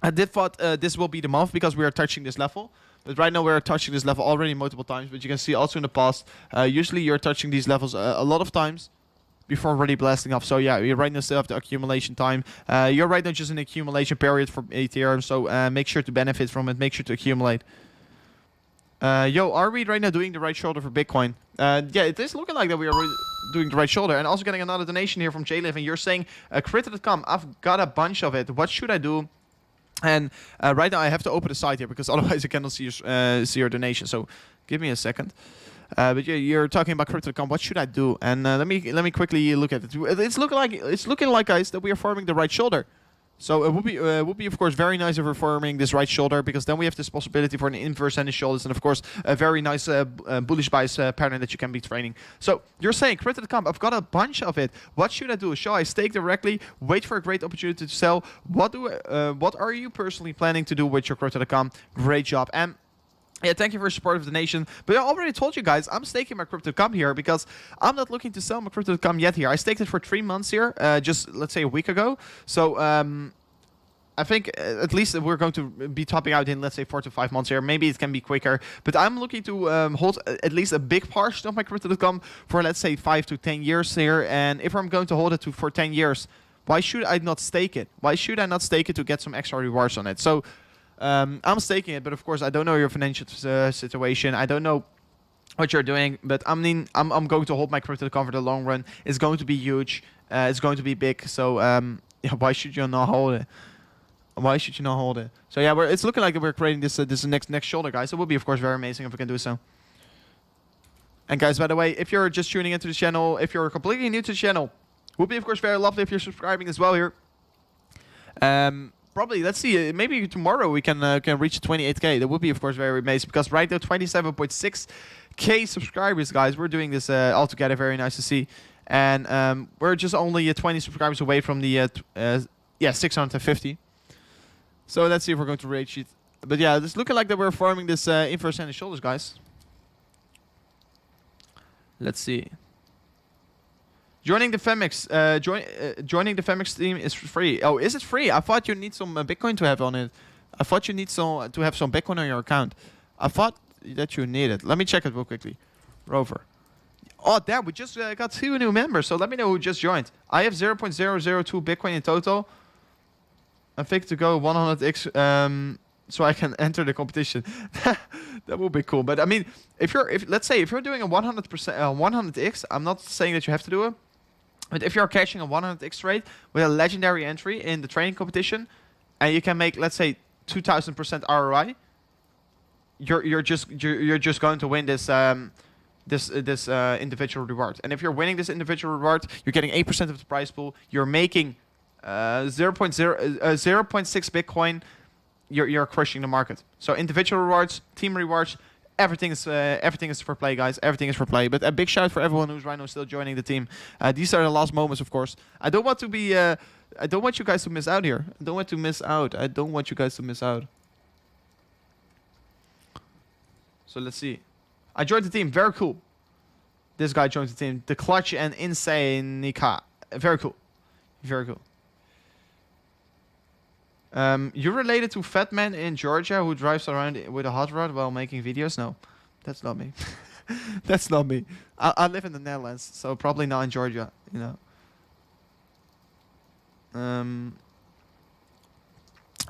I did thought this will be the month because we are touching this level. But right now we are touching this level already multiple times. But you can see also in the past, usually you're touching these levels a lot of times before really blasting off. So yeah, you're right now still have the accumulation time. You're right now just in the accumulation period for Ethereum. So make sure to benefit from it. Make sure to accumulate. Yo, are we right now doing the right shoulder for Bitcoin? Yeah, it is looking like that we are doing the right shoulder. And also getting another donation here from JLiv. And you're saying, crypto.com, I've got a bunch of it. What should I do? And right now I have to open the site here because otherwise I cannot see your donation. So give me a second. But yeah, you're talking about crypto.com. What should I do? And let me quickly look at it. It's looking like guys that we are forming the right shoulder. So it would be of course very nice if we're forming this right shoulder, because then we have this possibility for an inverse and the shoulders, and of course a very nice bullish bias pattern that you can be training. So you're saying crypto.com, I've got a bunch of it. What should I do? Shall I stake directly? Wait for a great opportunity to sell? What are you personally planning to do with your crypto.com? Great job. And yeah, thank you for your support of the nation. But I already told you guys, I'm staking my crypto.com here because I'm not looking to sell my crypto.com yet here. I staked it for 3 months here, just let's say a week ago. So I think at least we're going to be topping out in, let's say, 4 to 5 months here. Maybe it can be quicker. But I'm looking to hold at least a big portion of my crypto.com for, let's say, 5 to 10 years here. And if I'm going to hold it for 10 years, why should I not stake it? Why should I not stake it to get some extra rewards on it? So I'm staking it, but of course I don't know your financial situation. I don't know what you're doing. But I mean, I'm going to hold my crypto coin for the long run. It's going to be huge. It's going to be big. So yeah, why should you not hold it? Why should you not hold it? So yeah, it's looking like we're creating this next shoulder, guys. It would be, of course, very amazing if we can do so. And guys, by the way, if you're just tuning into the channel, if you're completely new to the channel, would be, of course, very lovely if you're subscribing as well here. Probably, let's see, maybe tomorrow we can reach 28k. That would be, of course, very amazing, because right now 27.6k subscribers, guys. We're doing this all together. Very nice to see. And we're just only 20 subscribers away from the 650. So let's see if we're going to rate sheet. But yeah, it's looking like that we're forming this inverse and shoulders, guys. Let's see. Joining the Femix, joining the Femix team is free. Oh, is it free? I thought you need some Bitcoin to have on it. I thought you need to have some Bitcoin on your account. I thought that you need it. Let me check it real quickly. Rover. Oh, damn, we just got 2 new members. So let me know who just joined. I have 0.002 Bitcoin in total. I think to go 100x, so I can enter the competition. That would be cool. But I mean, let's say if you're doing a 100% 100x, I'm not saying that you have to do it. But if you're catching a 100x trade with a legendary entry in the training competition, and you can make, let's say, 2,000% ROI, you're just going to win this individual reward. And if you're winning this individual reward, you're getting 8% of the prize pool. You're making 0.6 Bitcoin. You're crushing the market. So individual rewards, team rewards, everything is for play, guys. Everything is for play. But a big shout out for everyone who's right now still joining the team. These are the last moments, of course. I don't want to be. I don't want you guys to miss out here. I don't want to miss out. I don't want you guys to miss out. So let's see. I joined the team. Very cool. This guy joined the team. The Clutch and Insane Nika. Very cool. Very cool. You related to Fat Man in Georgia who drives around with a hot rod while making videos? No, that's not me. That's not me. I live in the Netherlands, so probably not in Georgia, you know.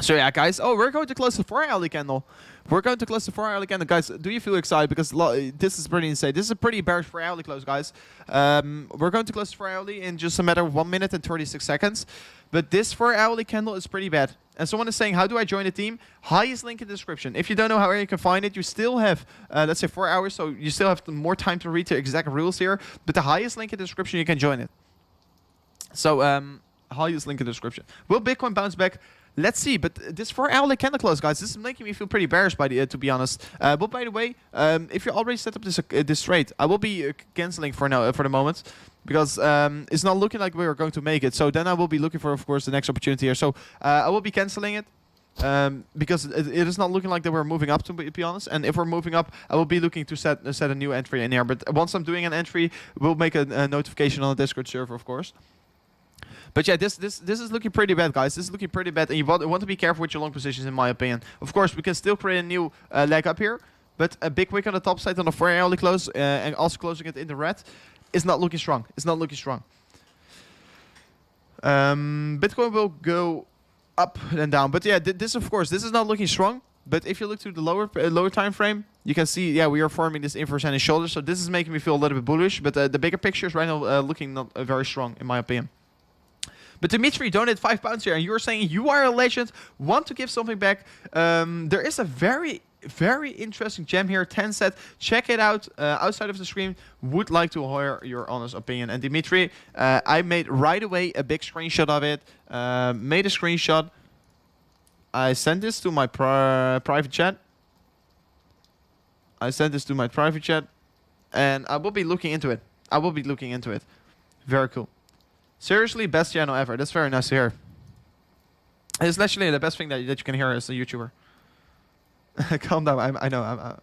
So yeah, guys. Oh, we're going to close the 4-hourly candle. We're going to close the 4-hourly candle, guys. Do you feel excited? Because this is pretty insane. This is a pretty bearish 4-hourly close, guys. We're going to close the 4-hourly in just a matter of 1 minute and 36 seconds. But this 4-hourly candle is pretty bad. And someone is saying, how do I join the team? Highest link in the description. If you don't know how you can find it, you still have, let's say, 4 hours. So you still have more time to read the exact rules here. But the highest link in the description, you can join it. So, highest link in the description. Will Bitcoin bounce back? Let's see, but this 4-hourly candle close, guys, this is making me feel pretty bearish, to be honest. But by the way, if you already set up this trade, I will be canceling for now, for the moment, because it's not looking like we are going to make it. So then I will be looking for, of course, the next opportunity here. So I will be canceling it because it is not looking like that we're moving up, to be honest. And if we're moving up, I will be looking to set a new entry in here. But once I'm doing an entry, we'll make a notification on the Discord server, of course. But yeah, this is looking pretty bad, guys. This is looking pretty bad, and you want to be careful with your long positions, in my opinion. Of course, we can still create a new leg up here, but a big wick on the top side on the 4-hourly close, and also closing it in the red, is not looking strong. It's not looking strong. Bitcoin will go up and down, but yeah, this of course, this is not looking strong. But if you look to the lower time frame, you can see, yeah, we are forming this inverse and shoulder. So this is making me feel a little bit bullish. But the bigger picture is right now looking not very strong, in my opinion. But Dimitri donated £5 here, and you are saying you are a legend, want to give something back. There is a very, very interesting gem here, 10 set. Check it out outside of the stream. Would like to hear your honest opinion. And Dimitri, I made right away a big screenshot of it. Made a screenshot. I sent this to my private chat. And I will be looking into it. Very cool. Seriously, best channel ever. That's very nice to hear. It's literally the best thing that you can hear as a YouTuber. Calm down. I know.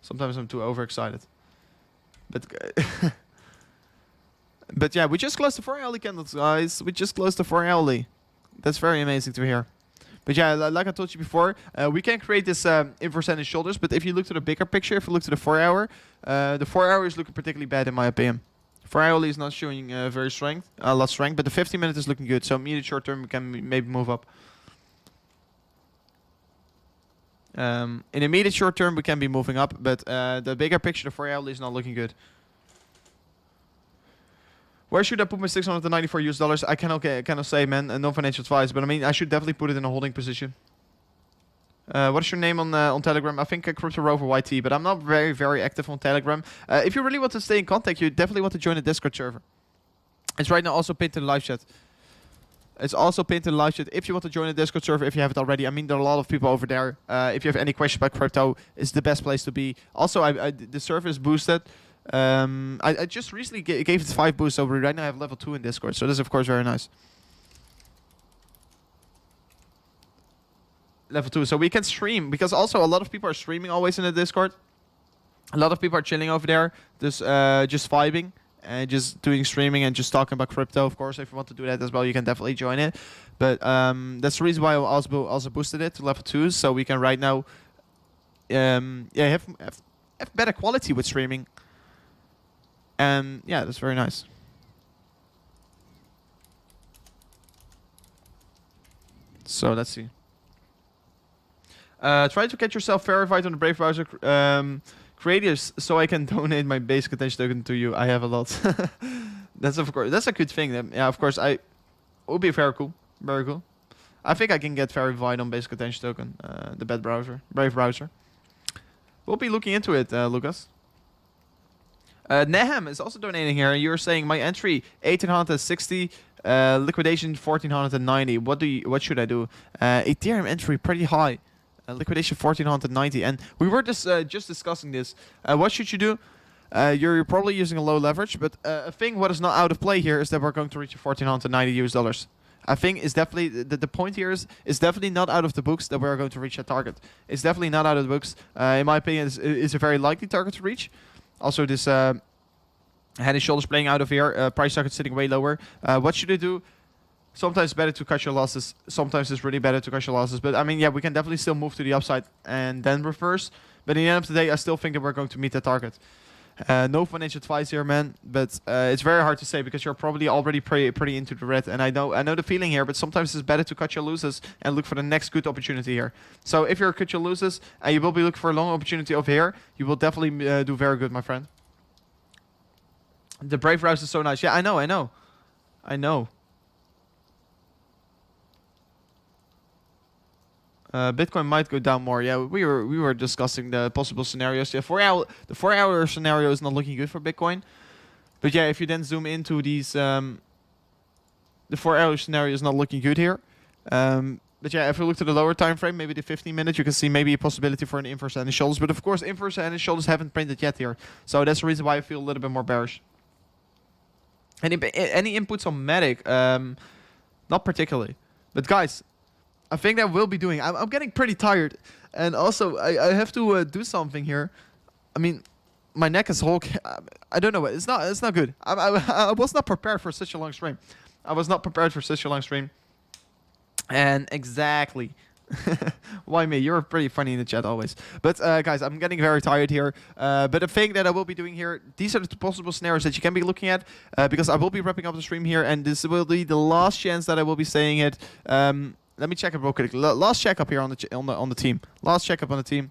Sometimes I'm too overexcited. But but yeah, we just closed the 4-hourly candles, guys. We just closed the 4-hourly. That's very amazing to hear. But yeah, like I told you before, we can create this inverse and shoulders. But if you look to the bigger picture, if you look to the 4-hour, the 4-hour is looking particularly bad, in my opinion. 4-hourly is not showing very a lot of strength, but the 15-minute is looking good. So immediate short term, we can maybe move up. In the immediate short term, we can be moving up, but the bigger picture, the 4 hourly is not looking good. Where should I put my $694 US? I cannot say, man. No financial advice, but I mean, I should definitely put it in a holding position. What is your name on Telegram? I think Crypto Rover YT, but I'm not very active on Telegram. If you really want to stay in contact, you definitely want to join the Discord server. It's right now also pinned to the live chat. It's also pinned to the live chat if you want to join the Discord server, if you haven't already. I mean, there are a lot of people over there. If you have any questions about crypto, it's the best place to be. Also, the server is boosted. I just recently gave it 5 boosts, so right now I have level 2 in Discord. So this is, of course, very nice. Level 2. So we can stream, because also a lot of people are streaming always in the Discord. A lot of people are chilling over there, just vibing. And just doing streaming and just talking about crypto. Of course, if you want to do that as well, you can definitely join it. But that's the reason why I also boosted it to level 2, so we can right now have better quality with streaming. And yeah, that's very nice. So let's see. Try to get yourself verified on the Brave browser. Creators, so I can donate my basic attention token to you. I have a lot. That's a good thing. Yeah, of course, it would be very cool. Very cool. I think I can get verified on basic attention token. The Brave browser. We'll be looking into it, Lucas. Nehem is also donating here. You're saying my entry 1860, liquidation 1490. What should I do? Ethereum entry pretty high. Liquidation 1490, and we were just discussing this. What should you do? You're probably using a low leverage, but a thing what is not out of play here is that we're going to reach 1490 US dollars. I think is definitely the point here is definitely not out of the books that we're going to reach that target. It's definitely not out of the books. In my opinion, it's a very likely target to reach. Also, this head and shoulders playing out of here. Price target sitting way lower. What should I do? Sometimes it's better to cut your losses. Sometimes it's really better to cut your losses. But I mean, yeah, we can definitely still move to the upside and then reverse. But in the end of the day, I still think that we're going to meet that target. No financial advice here, man. But it's very hard to say because you're probably already pretty into the red. And I know the feeling here. But sometimes it's better to cut your losses and look for the next good opportunity here. So if you're cut your losses and you will be looking for a long opportunity over here, you will definitely do very good, my friend. The Brave Rouse is so nice. Yeah, I know. Bitcoin might go down more. Yeah, we were discussing the possible scenarios. Yeah, the 4 hour scenario is not looking good for Bitcoin. But yeah, if you then zoom into these, the 4 hour scenario is not looking good here. But yeah, if we look to the lower time frame, maybe the 15 minutes, you can see maybe a possibility for an inverse head and shoulders. But of course, inverse head and shoulders haven't printed yet here, so that's the reason why I feel a little bit more bearish. Any inputs on Matic? Not particularly. But guys, I think that we'll be doing. I'm getting pretty tired, and also I have to do something here. I mean, my neck is whole. I don't know. It's not good. I was not prepared for such a long stream. And exactly. Why me? You're pretty funny in the chat always. But guys, I'm getting very tired here. But the thing that I will be doing here, these are the possible scenarios that you can be looking at, because I will be wrapping up the stream here, and this will be the last chance that I will be saying it. Let me check it real quick. Last checkup here on the team. Last checkup on the team.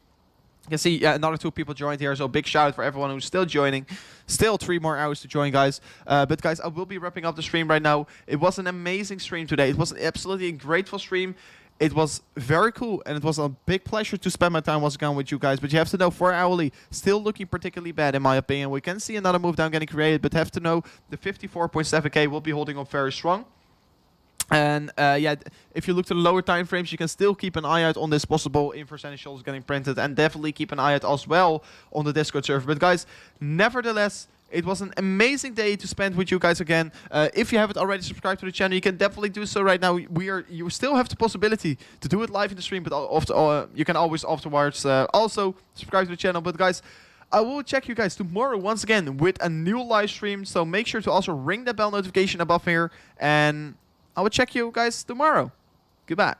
You can see another 2 people joined here, so big shout out for everyone who's still joining. Still 3 more hours to join, guys. But guys, I will be wrapping up the stream right now. It was an amazing stream today. It was absolutely a grateful stream. It was very cool, and it was a big pleasure to spend my time once again with you guys. But you have to know, 4 hourly still looking particularly bad in my opinion. We can see another move down getting created, but have to know the 54.7k will be holding up very strong. And yeah, if you look to the lower time frames, you can still keep an eye out on this possible inverse head and shoulders getting printed, and definitely keep an eye out as well on the Discord server. But guys, nevertheless, it was an amazing day to spend with you guys again. If you haven't already subscribed to the channel, you can definitely do so right now. You still have the possibility to do it live in the stream, but you can always afterwards also subscribe to the channel. But guys, I will check you guys tomorrow once again with a new live stream. So make sure to also ring the bell notification above here, and I will check you guys tomorrow. Goodbye.